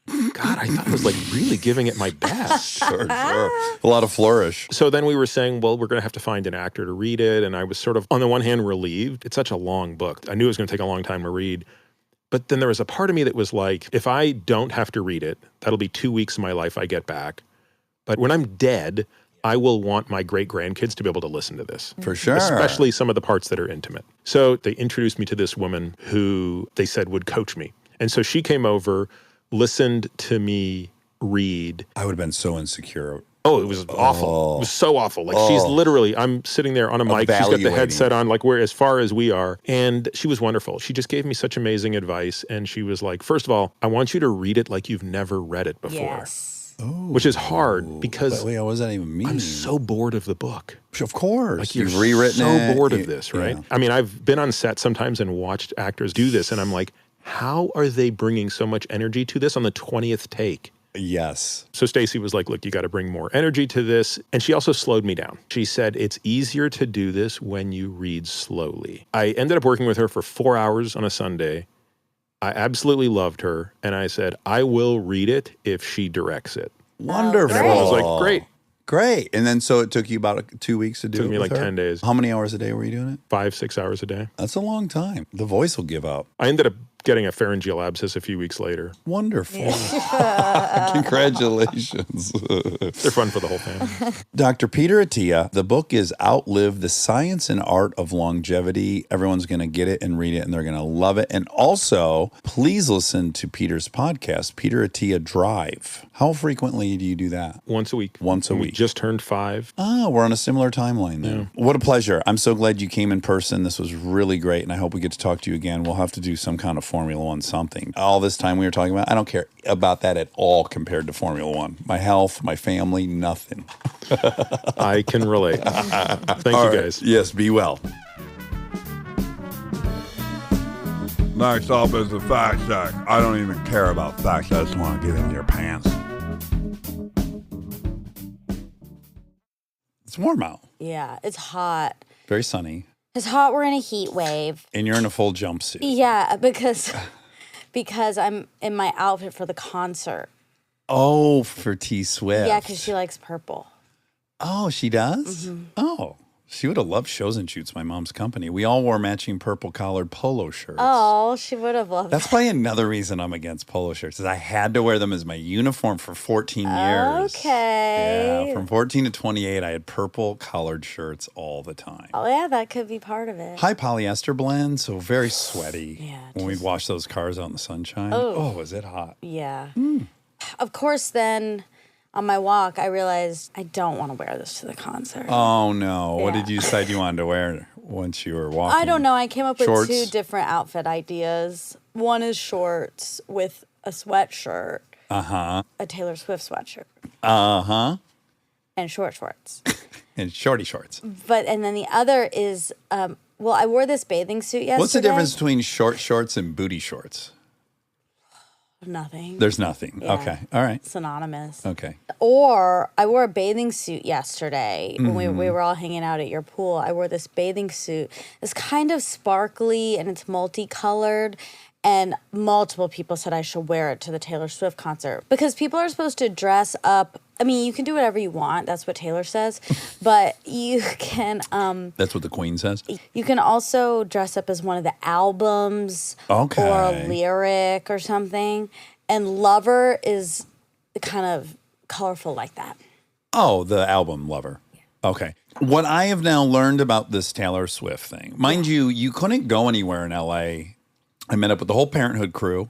God, I thought I was like really giving it my best. Sure. A lot of flourish. So then we were saying, well, we're going to have to find an actor to read it. And I was sort of, on the one hand, relieved. It's such a long book. I knew it was going to take a long time to read. But then there was a part of me that was like, if I don't have to read it, that'll be 2 weeks of my life I get back. But when I'm dead, I will want my great-grandkids to be able to listen to this. For sure. Especially some of the parts that are intimate. So they introduced me to this woman who they said would coach me. And so she came over, listened to me read. I would have been so insecure. Oh, it was awful. It was so awful. Like she's literally, I'm sitting there on a mic. She's got the headset on, like we're as far as we are. And she was wonderful. She just gave me such amazing advice. And she was like, first of all, I want you to read it like you've never read it before. Yes. Which is hard because Wait, what does that even mean? I'm so bored of the book. Of course. Like you've rewritten so it. bored of this, right? Yeah. I mean, I've been on set sometimes and watched actors do this. And I'm like, how are they bringing so much energy to this on the 20th take? Yes. So Stacy was like, look, you got to bring more energy to this. And she also slowed me down. She said, it's easier to do this when you read slowly. I ended up working with her for 4 hours on a Sunday. I absolutely loved her. And I said, I will read it if she directs it. Wonderful. And everyone was like, great. Great. And then so it took you about 2 weeks to do it. Took me with like her? 10 days. How many hours a day were you doing it? 5-6 hours a day. That's a long time. The voice will give out. I ended up getting a pharyngeal abscess a few weeks later. Wonderful. Congratulations. They're fun for the whole family. Dr. Peter Attia, the book is Outlive, the Science and Art of Longevity. Everyone's going to get it and read it, and they're going to love it. And also, please listen to Peter's podcast, Peter Attia Drive. How frequently do you do that? Once a week. Once a We week. just turned 5. Ah, we're on a similar timeline then. Yeah. What a pleasure. I'm so glad you came in person. This was really great, and I hope we get to talk to you again. We'll have to do some kind of Formula One something. All this time we were talking about, I don't care about that at all compared to Formula One. My health, my family, nothing. I can relate. Thank you, guys. Yes, be well. Next up is the fact check. I don't even care about facts. I just want to get into your pants. It's warm out. Yeah, it's hot. Very sunny. It's hot. We're in a heat wave. And you're in a full jumpsuit. Yeah, because I'm in my outfit for the concert. Oh, for T Swift. Yeah, because she likes purple. Oh, she does? Oh, she would have loved shows and shoots, my mom's company. We all wore matching purple collared polo shirts. Oh, she would have loved That's probably another reason I'm against polo shirts is I had to wear them as my uniform for 14 years. Okay. Yeah, from 14 to 28, I had purple collared shirts all the time. Oh, yeah, that could be part of it. High polyester blend, so very sweaty. Yeah, when we'd wash those cars out in the sunshine. Oh, was it hot? Yeah. Of course, then on my walk, I realized I don't want to wear this to the concert. Oh, no. What Yeah. did you decide you wanted to wear once you were walking? I don't know. I came up with Shorts? 2 different outfit ideas. One is shorts with a sweatshirt, Uh-huh. a Taylor Swift sweatshirt, Uh-huh. and short shorts. And shorty shorts. And then the other is, well, I wore this bathing suit yesterday. What's the difference between short shorts and booty shorts? Nothing. There's nothing. Yeah. Okay. All right. Synonymous. Okay. Or I wore a bathing suit yesterday when Mm-hmm. we were all hanging out at your pool. I wore this bathing suit. It's kind of sparkly and it's multicolored. And multiple people said I should wear it to the Taylor Swift concert because people are supposed to dress up. I mean, you can do whatever you want. That's what Taylor says. But you can That's what the Queen says? you can also dress up as one of the albums or Okay. a lyric or something. And Lover is kind of colorful like that. Oh, the album Lover. Okay. What I have now learned about this Taylor Swift thing, mind you, you couldn't go anywhere in LA. I met up with the whole Parenthood crew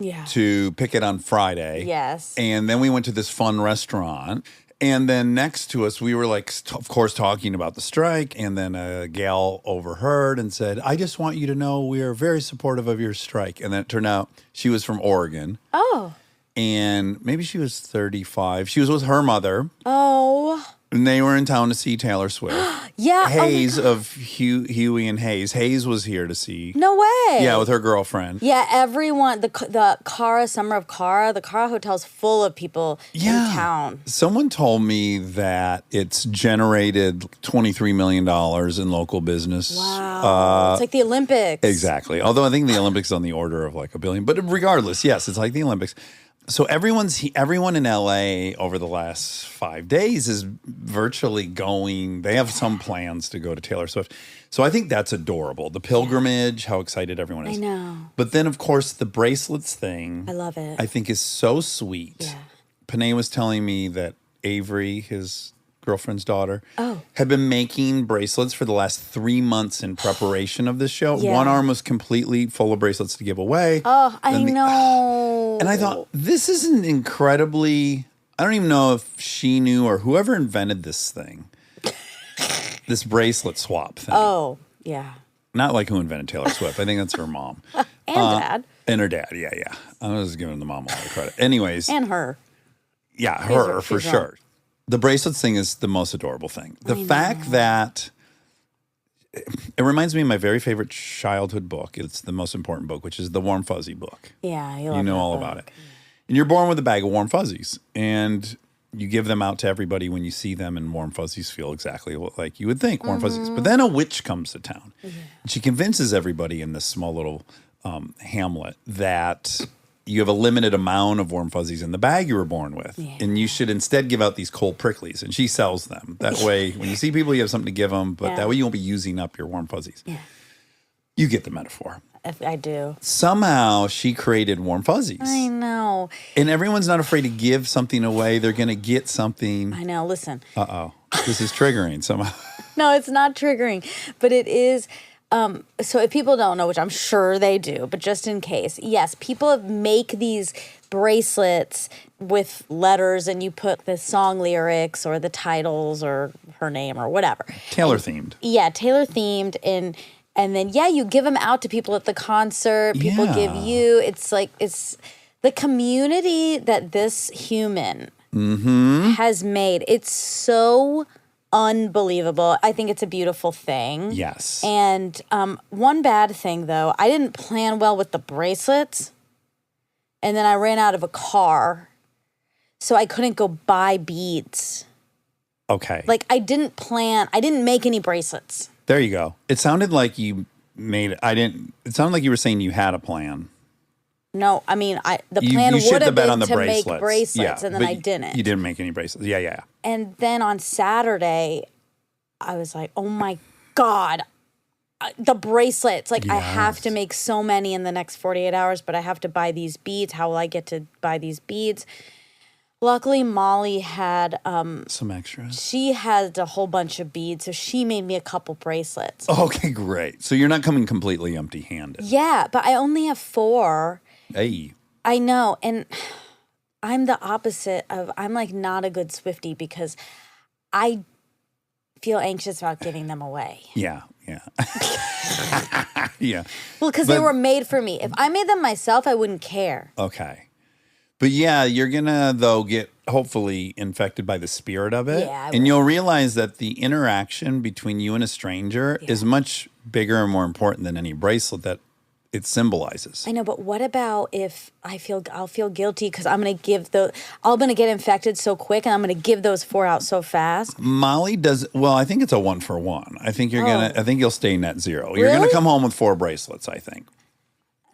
Yeah. to pick it on Friday. Yes. And then we went to this fun restaurant. And then next to us, we were like, of course, talking about the strike. And then a gal overheard and said, I just want you to know we are very supportive of your strike. And then it turned out she was from Oregon. Oh. And maybe she was 35. She was with her mother. Oh. And they were in town to see Taylor Swift. Yeah. Hayes of Huey and Hayes. Hayes was here to see. No way. Yeah, with her girlfriend. Yeah, everyone, the Cara, Summer of Cara, the Cara Hotel's full of people in town. Someone told me that it's generated $23 million in local business. Wow. It's like the Olympics. Exactly. Although I think the Olympics is on the order of like $1 billion. But regardless, yes, it's like the Olympics. So everyone in LA over the last 5 days is virtually going. They have some plans to go to Taylor Swift. So I think that's adorable. The pilgrimage, how excited everyone is. I know. But then, of course, the bracelets thing. I love it. I think is so sweet. Yeah. Panay was telling me that Avery, his girlfriend's daughter, had been making bracelets for the last 3 months in preparation of this show. Yeah. One arm was completely full of bracelets to give away. Oh, I know. And I thought, this is an incredibly, I don't even know if she knew or whoever invented this thing, this bracelet swap thing. Oh, yeah. Not like who invented Taylor Swift. I think that's her mom. And Dad. And her dad, yeah. I was giving the mom a lot of credit. Anyways. And her. Yeah, her for she's sure. The bracelets thing is the most adorable thing. The fact that it reminds me of my very favorite childhood book. It's the most important book, which is the Warm Fuzzy book. Yeah, You know all about it. And you're born with a bag of warm fuzzies, and you give them out to everybody when you see them, and warm fuzzies feel exactly like you would think, warm fuzzies. But then a witch comes to town, and she convinces everybody in this small little hamlet that you have a limited amount of warm fuzzies in the bag you were born with, and you should instead give out these cold pricklies, and she sells them. That way, when you see people, you have something to give them, but that way you won't be using up your warm fuzzies. Yeah. You get the metaphor. I do. Somehow she created warm fuzzies. I know. And everyone's not afraid to give something away. They're going to get something. I know. Listen. Uh-oh. This is triggering somehow. No, it's not triggering, but it is. So if people don't know, which I'm sure they do, but just in case, yes, people make these bracelets with letters and you put the song lyrics or the titles or her name or whatever. Taylor themed. Yeah, Taylor themed. And then, you give them out to people at the concert. People give you. It's like, it's the community that this human has made. It's so unbelievable. I think it's a beautiful thing. Yes. And one bad thing, though, I didn't plan well with the bracelets. And then I ran out of a car. So I couldn't go buy beads. Okay. Like, I didn't make any bracelets. There you go. It sounded like you it sounded like you were saying you had a plan. No, I mean, the You plan shit would the have bed been on the to bracelets. make bracelets, and then but I didn't. You didn't make any bracelets. Yeah. And then on Saturday, I was like, oh my God, the bracelets. Like, I have to Yes. make so many in the next 48 hours, but I have to buy these beads. How will I get to buy these beads? Luckily, Molly had, Some extras. she had a whole bunch of beads, so she made me a couple bracelets. Okay, great. So you're not coming completely empty-handed. Yeah, but I only have 4. Hey. I know, and I'm the opposite of, I'm like not a good Swiftie because I feel anxious about giving them away. Yeah. Yeah. Well, because they But- were made for me. If I made them myself, I wouldn't care. Okay. But yeah, you're going to, though, get hopefully infected by the spirit of it. Yeah, I and will. you'll realize that the interaction between you and a stranger is much bigger and more important than any bracelet that it symbolizes. I know, but what about if I'll feel guilty because I'm going to get infected so quick and I'm going to give those 4 out so fast? Molly does, well, I think it's a 1-for-1. I think I think you'll stay net zero. You're going Really? to come home with 4 bracelets, I think.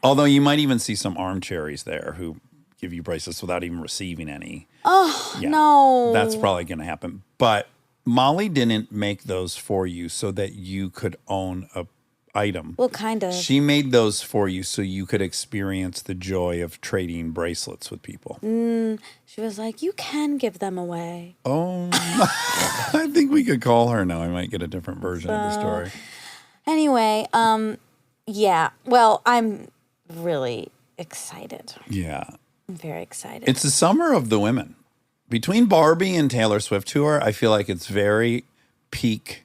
Although you might even see some armchairies there who give you bracelets without even receiving any. Oh, Yeah, no. That's probably going to happen. But Molly didn't make those for you so that you could own a item. Well, kind of. She made those for you so you could experience the joy of trading bracelets with people. She was like, you can give them away. Oh, I think we could call her now. I might get a different version of the story. Anyway, yeah. Well, I'm really excited. Yeah. I'm very excited. It's the summer of the women. Between Barbie and Taylor Swift tour, I feel like it's very peak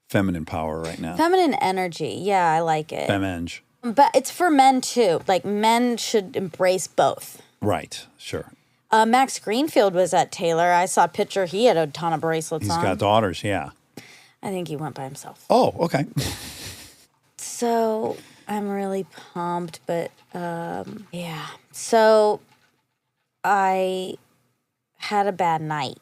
feminine power right now. Feminine energy. Yeah, I like it. Femenge. But it's for men too. Like, men should embrace both. Right, sure. Max Greenfield was at Taylor. I saw a picture. He had a ton of bracelets He's on. got daughters, yeah. I think he went by himself. Oh, okay. So I'm really pumped, but yeah. So I had a bad night.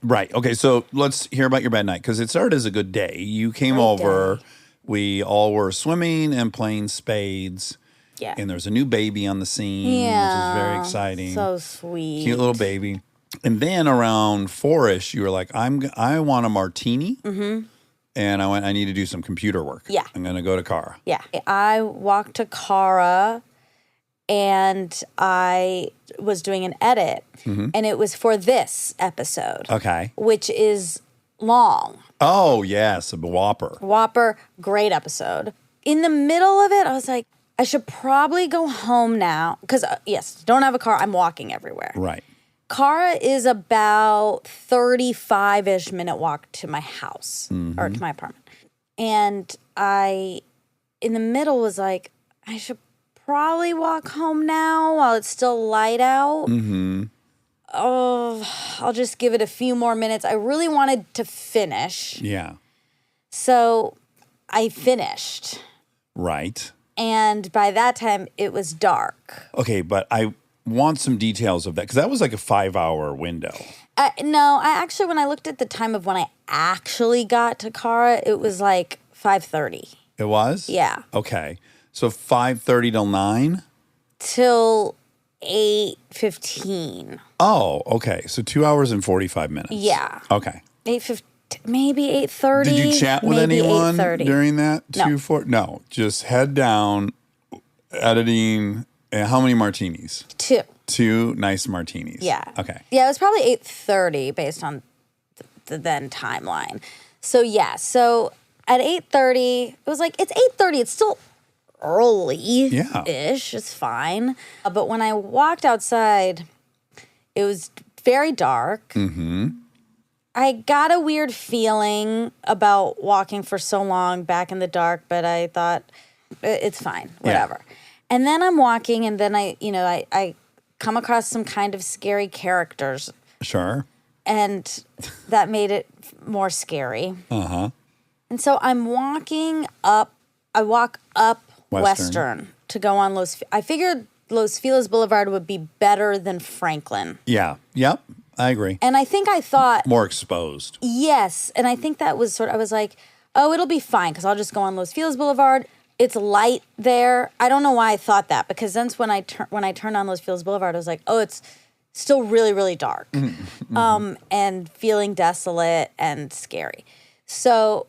Right. Okay. So let's hear about your bad night because it started as a good day. You came Great over. day. We all were swimming and playing spades. Yeah. And there's a new baby on the scene, which is very exciting. So sweet. Cute little baby. And then around 4-ish, you were like, I want a martini. Mm-hmm. And I went, I need to do some computer work. Yeah. I'm going to go to Cara. Yeah. I walked to Cara and I was doing an edit, and it was for this episode, Okay. which is long. Oh, yes. A Whopper. Whopper, great episode. In the middle of it, I was like, I should probably go home now. Because, yes, don't have a car. I'm walking everywhere. Right. Cara is about 35-ish minute walk to my house or to my apartment. And I, in the middle, was like, I should probably walk home now while it's still light out. Mm-hmm. Oh, I'll just give it a few more minutes. I really wanted to finish. Yeah. So I finished. Right. And by that time, it was dark. Okay. But I want some details of that because that was like a 5-hour window. No, I actually, when I looked at the time of when I actually got to Cara, it was like 5:30. It was? Yeah. Okay. So 5:30 till 9? Till 8:15. Oh, okay. So 2 hours and 45 minutes. Yeah. Okay. 8:15, maybe 8:30. Did you chat with maybe anyone 8:30. during that? No. No. Just head down, editing. And how many martinis? 2. 2 nice martinis. Yeah. Okay. Yeah, it was probably 8:30 based on the then timeline. So yeah, so at 8:30, it was like, it's 8:30, it's still early-ish. Yeah. It's fine. But when I walked outside, it was very dark. Mm-hmm. I got a weird feeling about walking for so long back in the dark, but I thought, it's fine, whatever. Yeah. And then I'm walking, and then I come across some kind of scary characters, Sure. and that made it more scary. Uh-huh. And so I'm walking up. I walk up Western to go on I figured Los Feliz Boulevard would be better than Franklin. Yeah. Yep. I agree. And I think I thought, More exposed. yes. And I think that was I was like, oh, it'll be fine because I'll just go on Los Feliz Boulevard. it's light there. I don't know why I thought that, because then when I turned on Los Feliz Boulevard, I was like, oh, it's still really, really dark, and feeling desolate and scary. So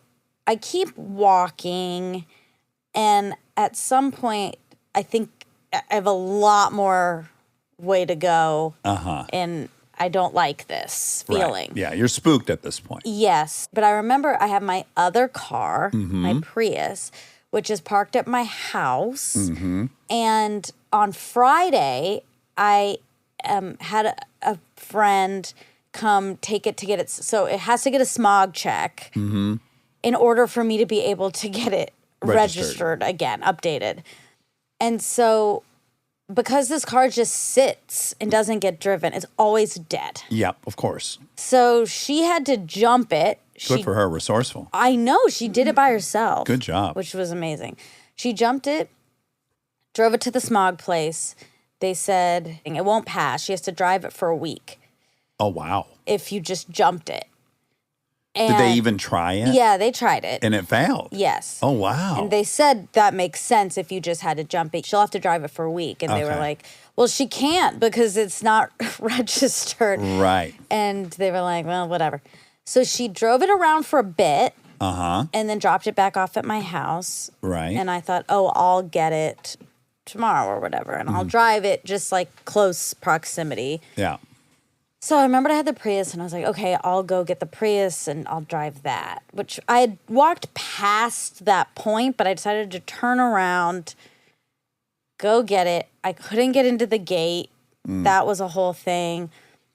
I keep walking, and at some point, I think I have a lot more way to go, and I don't like this feeling. Right. Yeah, you're spooked at this point. Yes, but I remember I have my other car, my Prius, which is parked at my house. And on Friday, I had a friend come take it to get it. So it has to get a smog check in order for me to be able to get it registered again, updated. And so because this car just sits and doesn't get driven, it's always dead. Yep, of course. So she had to jump it. Good for her, resourceful. I know, she did it by herself. Good job. Which was amazing. She jumped it, drove it to the smog place. They said it won't pass. She has to drive it for a week. Oh, wow. If you just jumped it. And did they even try it? Yeah, they tried it. And it failed? Yes. Oh, wow. And they said that makes sense if you just had to jump it. She'll have to drive it for a week. And they were like, well, she can't because it's not registered. Right. And they were like, well, whatever. So she drove it around for a bit. And then dropped it back off at my house. Right. And I thought, oh, I'll get it tomorrow or whatever. And I'll drive it just like close proximity. Yeah. So I remembered I had the Prius, and I was like, okay, I'll go get the Prius, and I'll drive that. Which I had walked past that point, but I decided to turn around, go get it. I couldn't get into the gate. That was a whole thing.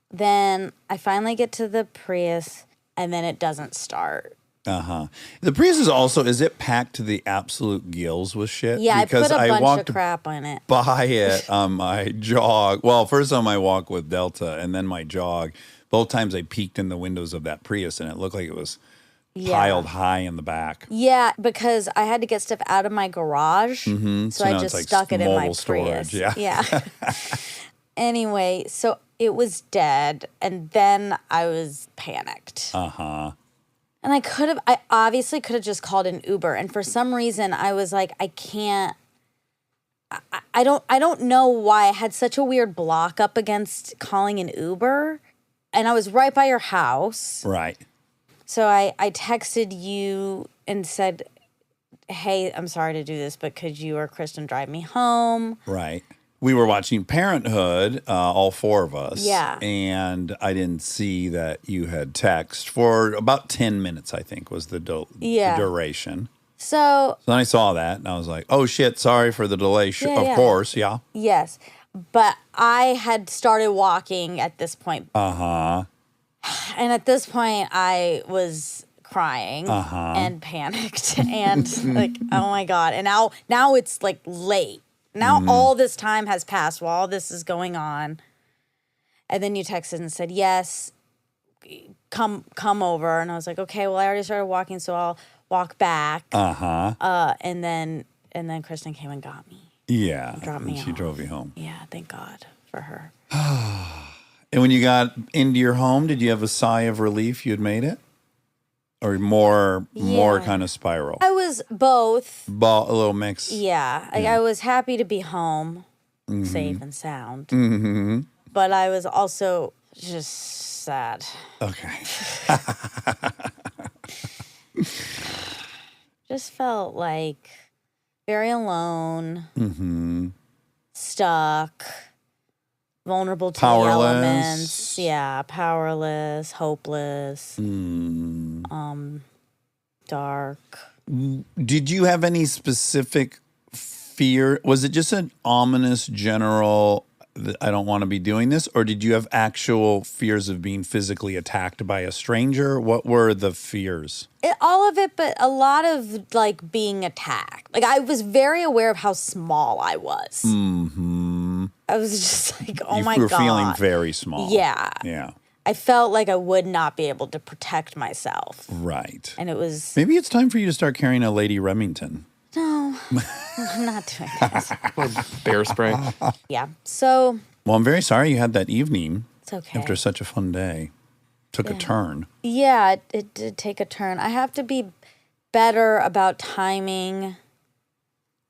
Then I finally get to the Prius, and then it doesn't start. The Prius is it packed to the absolute gills with shit? Yeah, because I put a bunch walked of crap on it. by it on my jog. Well, first time I walked with Delta, and then my jog. Both times I peeked in the windows of that Prius, and it looked like it was piled high in the back. Yeah, because I had to get stuff out of my garage, so I now just it's like stuck it in my mobile storage, Prius. yeah. Anyway, so it was dead, and then I was panicked. And I obviously could have just called an Uber. And for some reason, I was like, I can't, I don't know why I had such a weird block up against calling an Uber. And I was right by your house. Right. So I texted you and said, hey, I'm sorry to do this, but could you or Kristen drive me home? Right. We were watching Parenthood, all four of us. Yeah. And I didn't see that you had text for about 10 minutes, I think, was the duration. So then I saw that, and I was like, oh, shit, sorry for the delay. Of course, yeah. Yes. But I had started walking at this point. And at this point, I was crying and panicked and like, oh, my God. And now it's like late. Now all this time has passed while all this is going on. And then you texted and said, yes, come over. And I was like, okay, well, I already started walking, so I'll walk back. And then Kristen came and got me. Yeah. Dropped me she off. drove you home. Yeah, thank God for her. And when you got into your home, did you have a sigh of relief you had made it? Or more kind of spiral? I was both. A little mix. Yeah. I was happy to be home, safe and sound. But I was also just sad. Okay. Just felt like very alone, stuck, vulnerable to the elements. Yeah, powerless, hopeless, dark. Did you have any specific fear? Was it just an ominous general, I don't want to be doing this? Or did you have actual fears of being physically attacked by a stranger? What were the fears? All of it, but a lot of like being attacked. Like I was very aware of how small I was. I was just like, oh my God. You were feeling very small. Yeah. Yeah. I felt like I would not be able to protect myself. Right. And it was... Maybe it's time for you to start carrying a Lady Remington. No, I'm not doing that. Or bear spray. Yeah, so... Well, I'm very sorry you had that evening. It's okay. After such a fun day. Took a turn. Yeah, it did take a turn. I have to be better about timing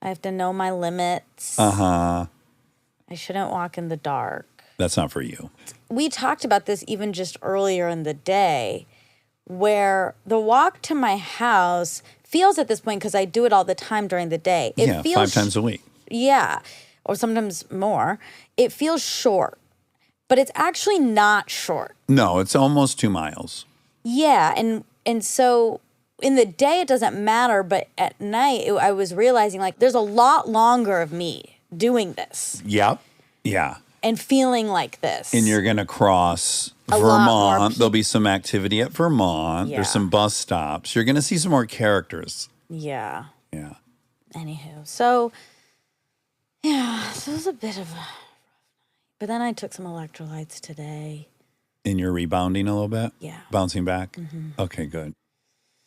I have to know my limits. Uh-huh. I shouldn't walk in the dark. That's not for you. We talked about this even just earlier in the day, where the walk to my house feels at this point, because I do it all the time during the day. It feels 5 times a week. Yeah, or sometimes more. It feels short, but it's actually not short. No, it's almost 2 miles. Yeah, and so in the day it doesn't matter, but at night I was realizing like there's a lot longer of me doing this Yep. Yeah. and feeling like this. And you're going to cross A lot more Vermont. There'll be some activity at Vermont. Yeah. There's some bus stops. You're going to see some more characters. Yeah. Yeah. Anywho, so yeah, so it was a bit of a rough night. But then I took some electrolytes today. And you're rebounding a little bit? Yeah. Bouncing back? Okay, good.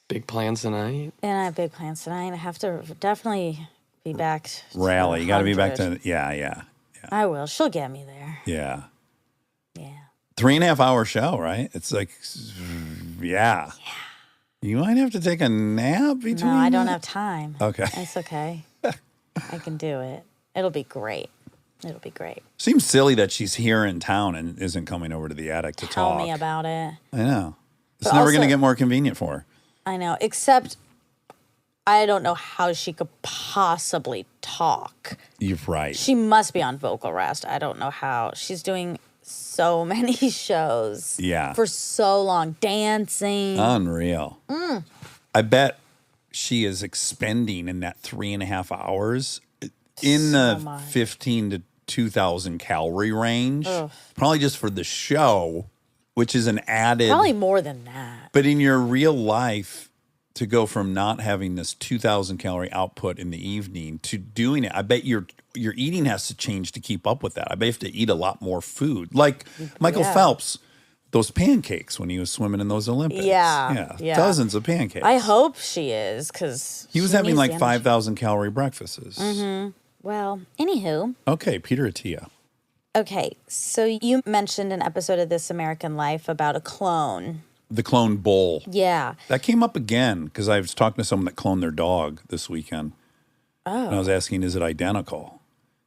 Big plans tonight? And I have big plans tonight. I have to definitely be back. To Rally. You got to be back 100. to, yeah. I will. She'll get me there. Yeah. Yeah. 3.5 hour show, right? It's like, yeah. You might have to take a nap between. No, I don't that? have time. Okay. It's okay. I can do it. It'll be great. It'll be great. Seems silly that she's here in town and isn't coming over to the attic to Tell talk. me about it. I know. It's But never going to also- get more convenient for her. I know, except I don't know how she could possibly talk. You're right. She must be on vocal rest. I don't know how. She's doing so many shows. Yeah. For so long. Dancing. Unreal. I bet she is expending in that 3.5 hours in the much. 15 to 2,000 calorie range. Probably just for the show, which is an added. Probably more than that. But in your real life, to go from not having this 2,000 calorie output in the evening to doing it, I bet your eating has to change to keep up with that. I bet you have to eat a lot more food. Like Michael Yeah. Phelps, those pancakes when he was swimming in those Olympics. Yeah. Dozens of pancakes. I hope she is, because He was having like 5,000 calorie breakfasts. Well, anywho. Okay, Peter Attia. Okay, so you mentioned an episode of This American Life about a clone. The clone bowl. Yeah. That came up again because I was talking to someone that cloned their dog this weekend. Oh. And I was asking, is it identical?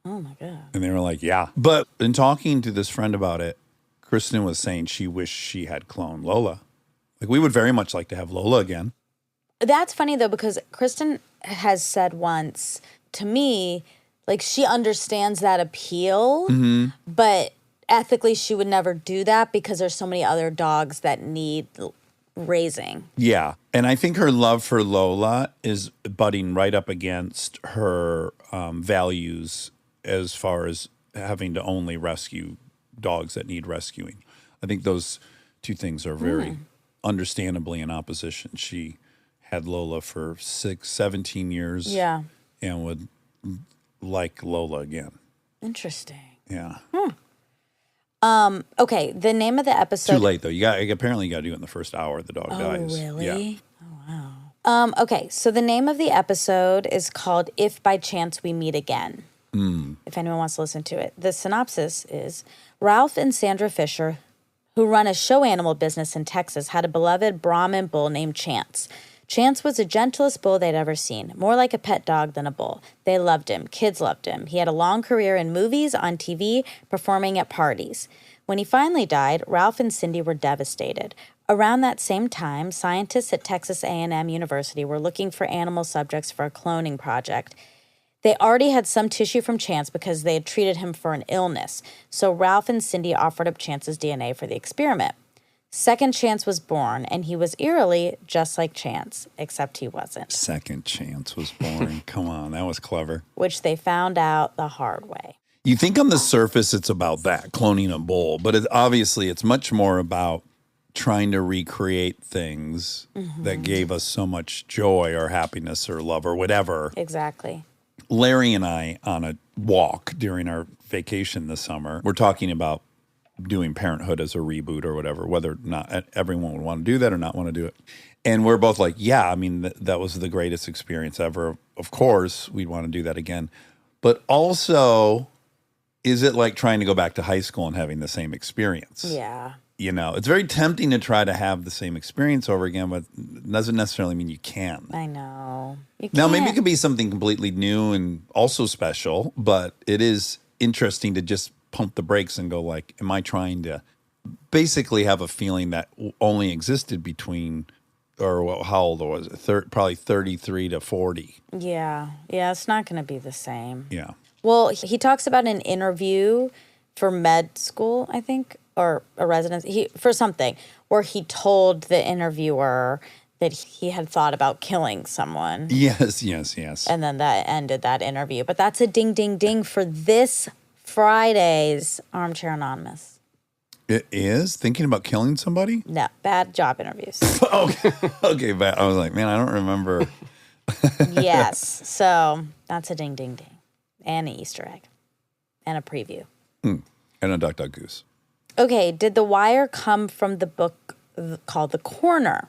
Oh my God. And they were like, yeah. But in talking to this friend about it, Kristen was saying she wished she had cloned Lola. Like, we would very much like to have Lola again. That's funny though, because Kristen has said once to me, like she understands that appeal, but ethically she would never do that because there's so many other dogs that need raising. Yeah. And I think her love for Lola is butting right up against her values as far as having to only rescue dogs that need rescuing. I think those two things are very understandably in opposition. She had Lola for 17 years. Yeah. And would like Lola again. Interesting. Yeah. Okay, the name of the episode. Too late though. Apparently you got to do it in the first hour the dog dies. Really? Yeah. Oh, wow. Okay, so the name of the episode is called If by Chance We Meet Again. If anyone wants to listen to it. The synopsis is Ralph and Sandra Fisher, who run a show animal business in Texas, had a beloved Brahmin bull named Chance. Chance was the gentlest bull they'd ever seen, more like a pet dog than a bull. They loved him. Kids loved him. He had a long career in movies, on TV, performing at parties. When he finally died, Ralph and Cindy were devastated. Around that same time, scientists at Texas A&M University were looking for animal subjects for a cloning project. They already had some tissue from Chance because they had treated him for an illness, so Ralph and Cindy offered up Chance's DNA for the experiment. Second Chance was born, and he was eerily just like Chance, except he wasn't, Second Chance was born. Come on, that was clever. which they found out the hard way. You think on the surface it's about that, cloning a bull, but obviously it's much more about trying to recreate things that gave us so much joy or happiness or love or whatever. Exactly. Larry and I, on a walk during our vacation this summer, we're talking about doing Parenthood as a reboot or whatever, whether or not everyone would want to do that or not want to do it. And we're both like, yeah, I mean, that was the greatest experience ever. Of course, we'd want to do that again. But also, is it like trying to go back to high school and having the same experience? Yeah. You know, it's very tempting to try to have the same experience over again, but it doesn't necessarily mean you can. I know. You Now, maybe it can't. could be something completely new and also special, but it is interesting to just pump the brakes and go like, am I trying to basically have a feeling that only existed between, or how old was it? Probably 33 to 40. Yeah. Yeah, it's not going to be the same. Yeah. Well, he talks about an interview for med school, I think, or a residency, for something, where he told the interviewer that he had thought about killing someone. Yes. And then that ended that interview. But that's a ding, ding, ding for this Friday's Armchair Anonymous. It is? Thinking about killing somebody? No, bad job interviews. Okay, but I was like, man, I don't remember. Yes. So that's a ding, ding, ding. And an Easter egg. And a preview. And a duck, duck, goose. Okay, did The Wire come from the book called The Corner?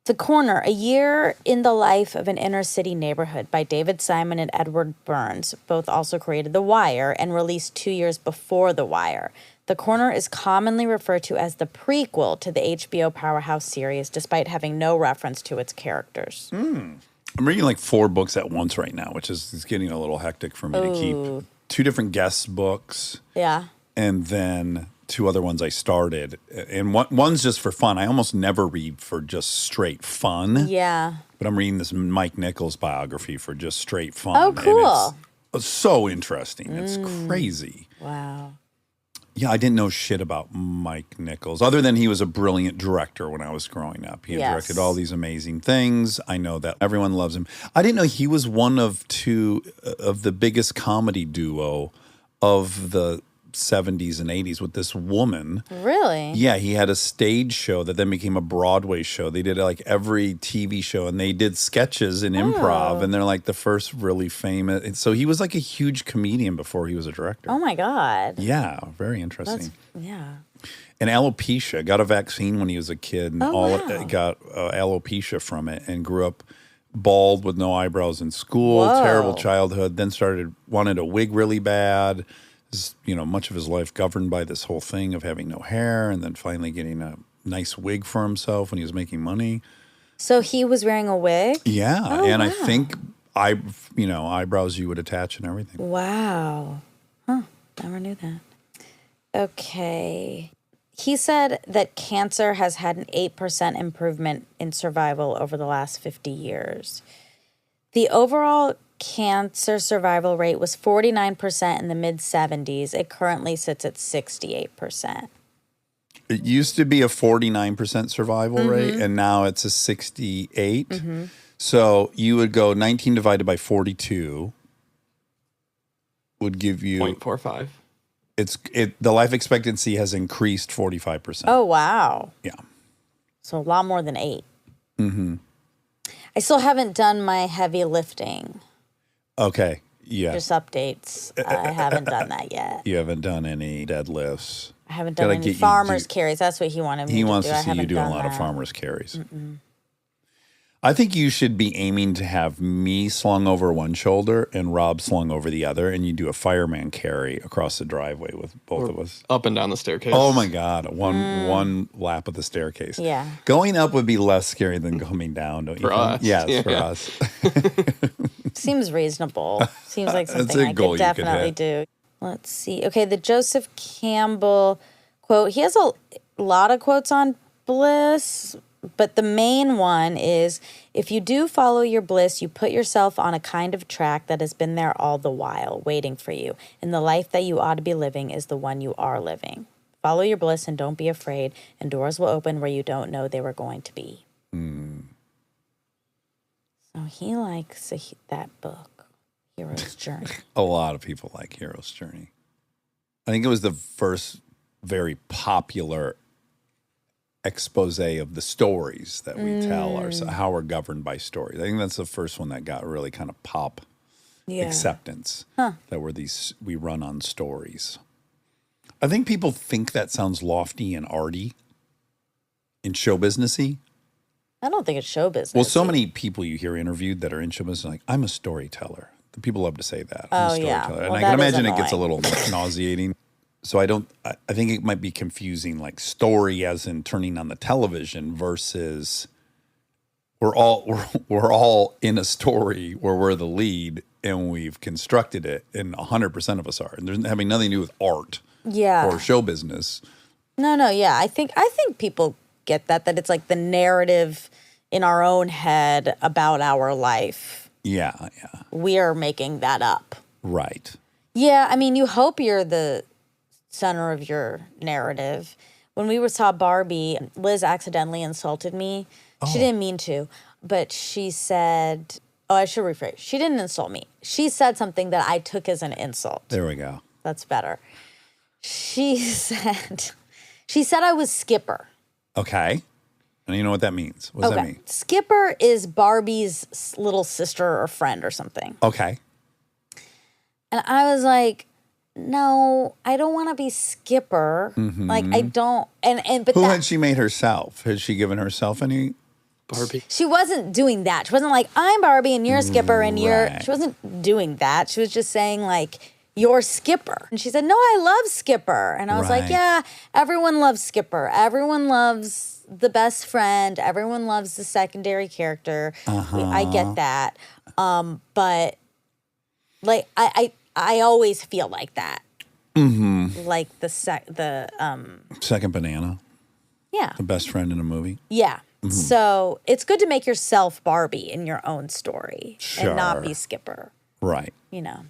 The Corner, A Year in the Life of an Inner City Neighborhood by David Simon and Edward Burns, both also created The Wire and released 2 years before The Wire. The Corner is commonly referred to as the prequel to the HBO Powerhouse series, despite having no reference to its characters. I'm reading like 4 books at once right now, which is getting a little hectic for me to keep. 2 different guest books. Yeah. And then 2 other ones I started. And one's just for fun. I almost never read for just straight fun. Yeah. But I'm reading this Mike Nichols biography for just straight fun. Oh, cool. And it's so interesting. It's crazy. Wow. Yeah, I didn't know shit about Mike Nichols, other than he was a brilliant director when I was growing up. He had directed all these amazing things. I know that everyone loves him. I didn't know he was one of 2 of the biggest comedy duo of the 70s and 80s with this woman. Really? Yeah, he had a stage show that then became a Broadway show. They did like every TV show, and they did sketches in improv, and they're like the first really famous. And so he was like a huge comedian before he was a director. Oh, my God. Yeah, very interesting. Yeah. And alopecia, got a vaccine when he was a kid, and got alopecia from it, and grew up bald with no eyebrows in school. Whoa. Terrible childhood. Then wanted a wig really bad. Much of his life governed by this whole thing of having no hair, and then finally getting a nice wig for himself when he was making money. So he was wearing a wig? Yeah, wow. I think eyebrows you would attach and everything. Wow. Huh. Never knew that. Okay. He said that cancer has had an 8% improvement in survival over the last 50 years. The overall cancer survival rate was 49% in the mid-70s. It currently sits at 68%. It used to be a 49% survival rate, and now it's a 68. So you would go 19 divided by 42 would give you 0.45. The life expectancy has increased 45%. Oh, wow. Yeah. So a lot more than 8. I still haven't done my heavy lifting. Okay. Yeah. Just updates. I haven't done that yet. You haven't done any deadlifts. I haven't done Gotta any get you farmer's carries. That's what he wanted me to do. He wants to I see you haven't doing a done lot of that. farmer's carries. I think you should be aiming to have me slung over one shoulder and Rob slung over the other, and you do a fireman carry across the driveway with both of us. Up and down the staircase. Oh my God, one lap of the staircase. Yeah. Going up would be less scary than coming down, don't you For think? us. Yes, for Yeah. us. Seems reasonable. Seems like That's something a I goal could you could definitely hit. do. Let's see. Okay, the Joseph Campbell quote. He has a lot of quotes on bliss, but the main one is, if you do follow your bliss, you put yourself on a kind of track that has been there all the while, waiting for you. And the life that you ought to be living is the one you are living. Follow your bliss and don't be afraid, and doors will open where you don't know they were going to be. So he likes that book, Hero's Journey. A lot of people like Hero's Journey. I think it was the first very popular expose of the stories that we tell, how we're governed by stories. I think that's the first one that got really kind of pop acceptance, that we run on stories. I think people think that sounds lofty and arty and show businessy. I don't think it's show business. Well, so many people you hear interviewed that are in show business are like, I'm a storyteller. The people love to say that. I'm a Oh, yeah. storyteller. Well, And I that can is imagine it gets a annoying. little nauseating. So I think it might be confusing, like story as in turning on the television versus we're all in a story where we're the lead and we've constructed it, and 100% of us are. And there's having nothing to do with art or show business. No, yeah. I think people get that it's like the narrative in our own head about our life. Yeah. We are making that up. Right. Yeah, I mean, you hope you're the center of your narrative. When we saw Barbie, Liz accidentally insulted me. She didn't mean to, but she said, I should rephrase. She didn't insult me. She said something that I took as an insult. There we go. That's better. She said I was Skipper. Okay. And you know what that means? What does that mean? Skipper is Barbie's little sister or friend or something. Okay. And I was like, no, I don't want to be Skipper. Mm-hmm. Like, I don't. But who had she made herself? Has she given herself any? Barbie. She wasn't doing that. She wasn't like, I'm Barbie and you're Skipper and you're. She wasn't doing that. She was just saying, like, you're Skipper. And she said, no, I love Skipper. And I was like, yeah, everyone loves Skipper. Everyone loves the best friend. Everyone loves the secondary character. I get that. But like, I always feel like that. Mm-hmm. Like the second banana. Yeah. The best friend in a movie. Yeah. Mm-hmm. So it's good to make yourself Barbie in your own story and not be Skipper. Right. You know.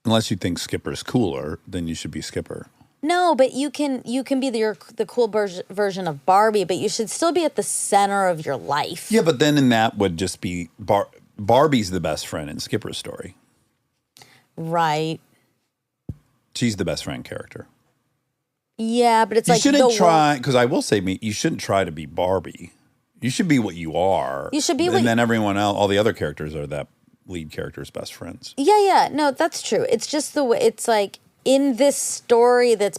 Unless you think Skipper's cooler, then you should be Skipper. No, but you can be the cool version of Barbie, but you should still be at the center of your life. Yeah, but then in that would just be Barbie's the best friend in Skipper's story. Right. She's the best friend character. Yeah, but it's you like shouldn't try, because I will say, you shouldn't try to be Barbie. You should be what you are. You should be and then everyone else, all the other characters are that lead character's best friends. Yeah. No, that's true. It's just the way, it's like in this story that's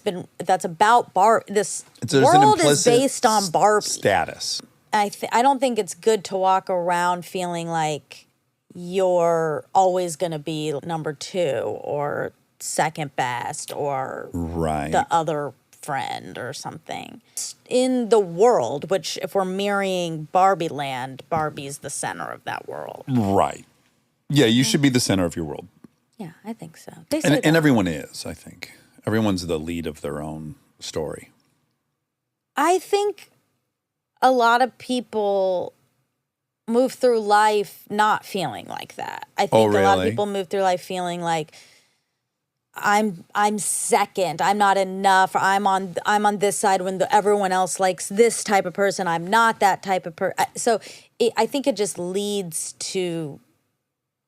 about Barbie, this world is based on Barbie. Status. I don't think it's good to walk around feeling like you're always going to be number 2 or second best or the other friend or something. In the world, which if we're mirroring Barbie land, Barbie's the center of that world. Right. Yeah, you should be the center of your world. Yeah, I think so. And everyone is, I think. Everyone's the lead of their own story. I think a lot of people move through life not feeling like that. I think a lot of people move through life feeling like I'm second. I'm not enough. I'm on this side when everyone else likes this type of person. I'm not that type of person. So I think it just leads to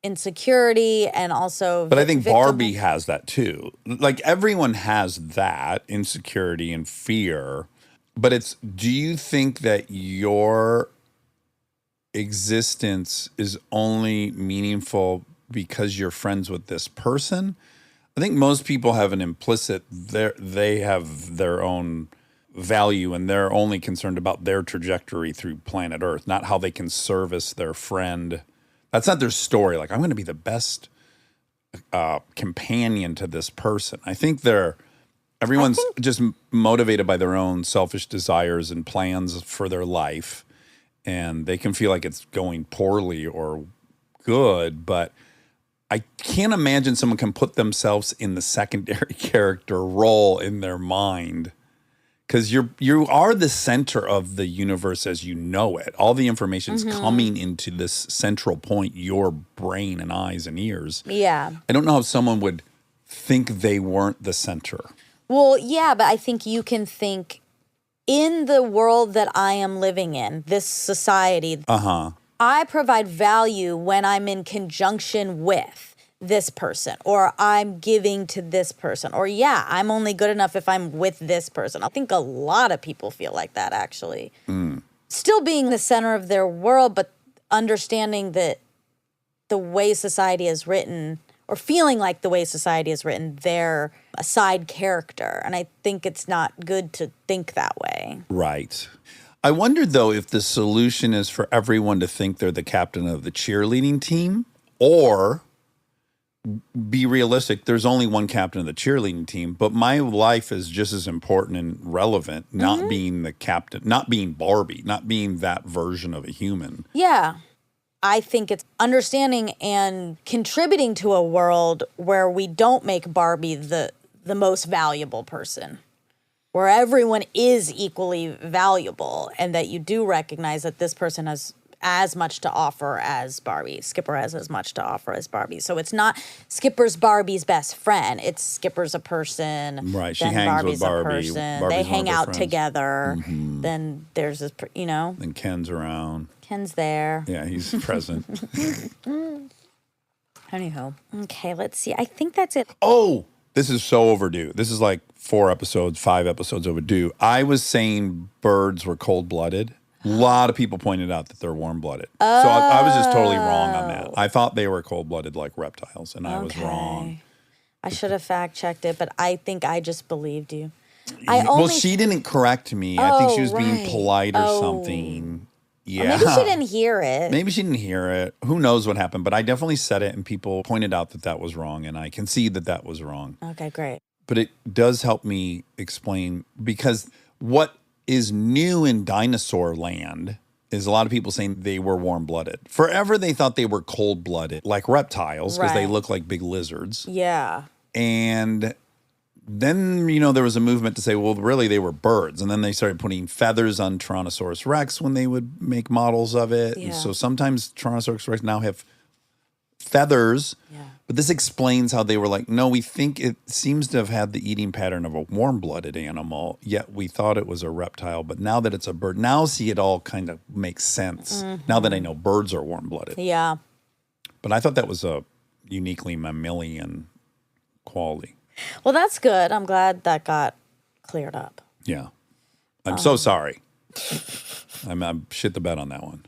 insecurity and also. But I think Barbie has that too. Like everyone has that insecurity and fear. But do you think that your existence is only meaningful because you're friends with this person? I think most people have an implicit, they have their own value and they're only concerned about their trajectory through planet Earth, not how they can service their friend. That's not their story. Like, I'm going to be the best companion to this person. I think everyone's just motivated by their own selfish desires and plans for their life. And they can feel like it's going poorly or good, but I can't imagine someone can put themselves in the secondary character role in their mind, because you are the center of the universe as you know it. All the information's coming into this central point, your brain and eyes and ears. Yeah. I don't know how someone would think they weren't the center. Well, yeah, but I think you can think in the world that I am living in, this society. I provide value when I'm in conjunction with this person, or I'm giving to this person, or I'm only good enough if I'm with this person. I think a lot of people feel like that, actually. Still being the center of their world, but understanding that the way society is written, or feeling like the way society is written, they're a side character. And I think it's not good to think that way. Right. I wondered, though, if the solution is for everyone to think they're the captain of the cheerleading team, or be realistic. There's only one captain of the cheerleading team, but my life is just as important and relevant, not being the captain, not being Barbie, not being that version of a human. Yeah. I think it's understanding and contributing to a world where we don't make Barbie the most valuable person, where everyone is equally valuable, and that you do recognize that this person has as much to offer as Barbie. Skipper has as much to offer as Barbie. So it's not Skipper's Barbie's best friend. It's Skipper's a person. Right. She Then hangs Barbie's with Barbie. a person. Barbie's They one hang of her out friends. together. Then there's this, And Ken's around. Ken's there. Yeah, he's present. Anyhow. Okay, let's see. I think that's it. Oh, this is so overdue. This is like 5 episodes overdue. I was saying birds were cold-blooded. A lot of people pointed out that they're warm-blooded. So I was just totally wrong on that. I thought they were cold-blooded like reptiles, and I was wrong. I should have fact-checked it, but I think I just believed you. Well, she didn't correct me. I think she was being right. polite or something. Yeah. Or maybe she didn't hear it. Maybe she didn't hear it. Who knows what happened? But I definitely said it, and people pointed out that that was wrong, and I concede that that was wrong. Okay, great. But it does help me explain, because what is new in dinosaur land is a lot of people saying they were warm-blooded. Forever they thought they were cold-blooded, like reptiles, because they Right. look like big lizards. Yeah. And then, there was a movement to say, well, really, they were birds. And then they started putting feathers on Tyrannosaurus Rex when they would make models of it. Yeah. And so sometimes Tyrannosaurus Rex now have feathers. Yeah. But this explains how they were like, no, we think it seems to have had the eating pattern of a warm-blooded animal, yet we thought it was a reptile. But now that it's a bird, now see, it all kind of makes sense. Now that I know birds are warm-blooded. Yeah. But I thought that was a uniquely mammalian quality. Well, that's good. I'm glad that got cleared up. Yeah. I'm so sorry. I'm shit the bed on that one.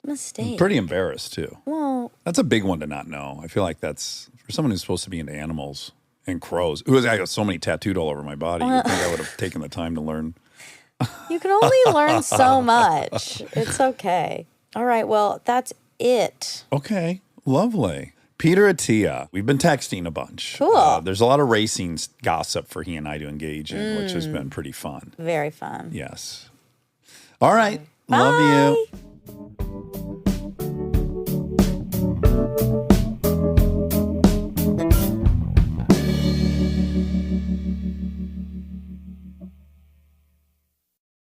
Mistake. Pretty embarrassed, too. Well, That's a big one to not know. I feel like that's, for someone who's supposed to be into animals and crows, who has I got so many tattooed all over my body, you'd think I would have taken the time to learn. you can only learn so much. It's okay. All right. Well, that's it. Okay. Lovely. Peter Attia. We've been texting a bunch. Cool. There's a lot of racing gossip for he and I to engage in, which has been pretty fun. Very fun. Yes. All right. Love you. Bye.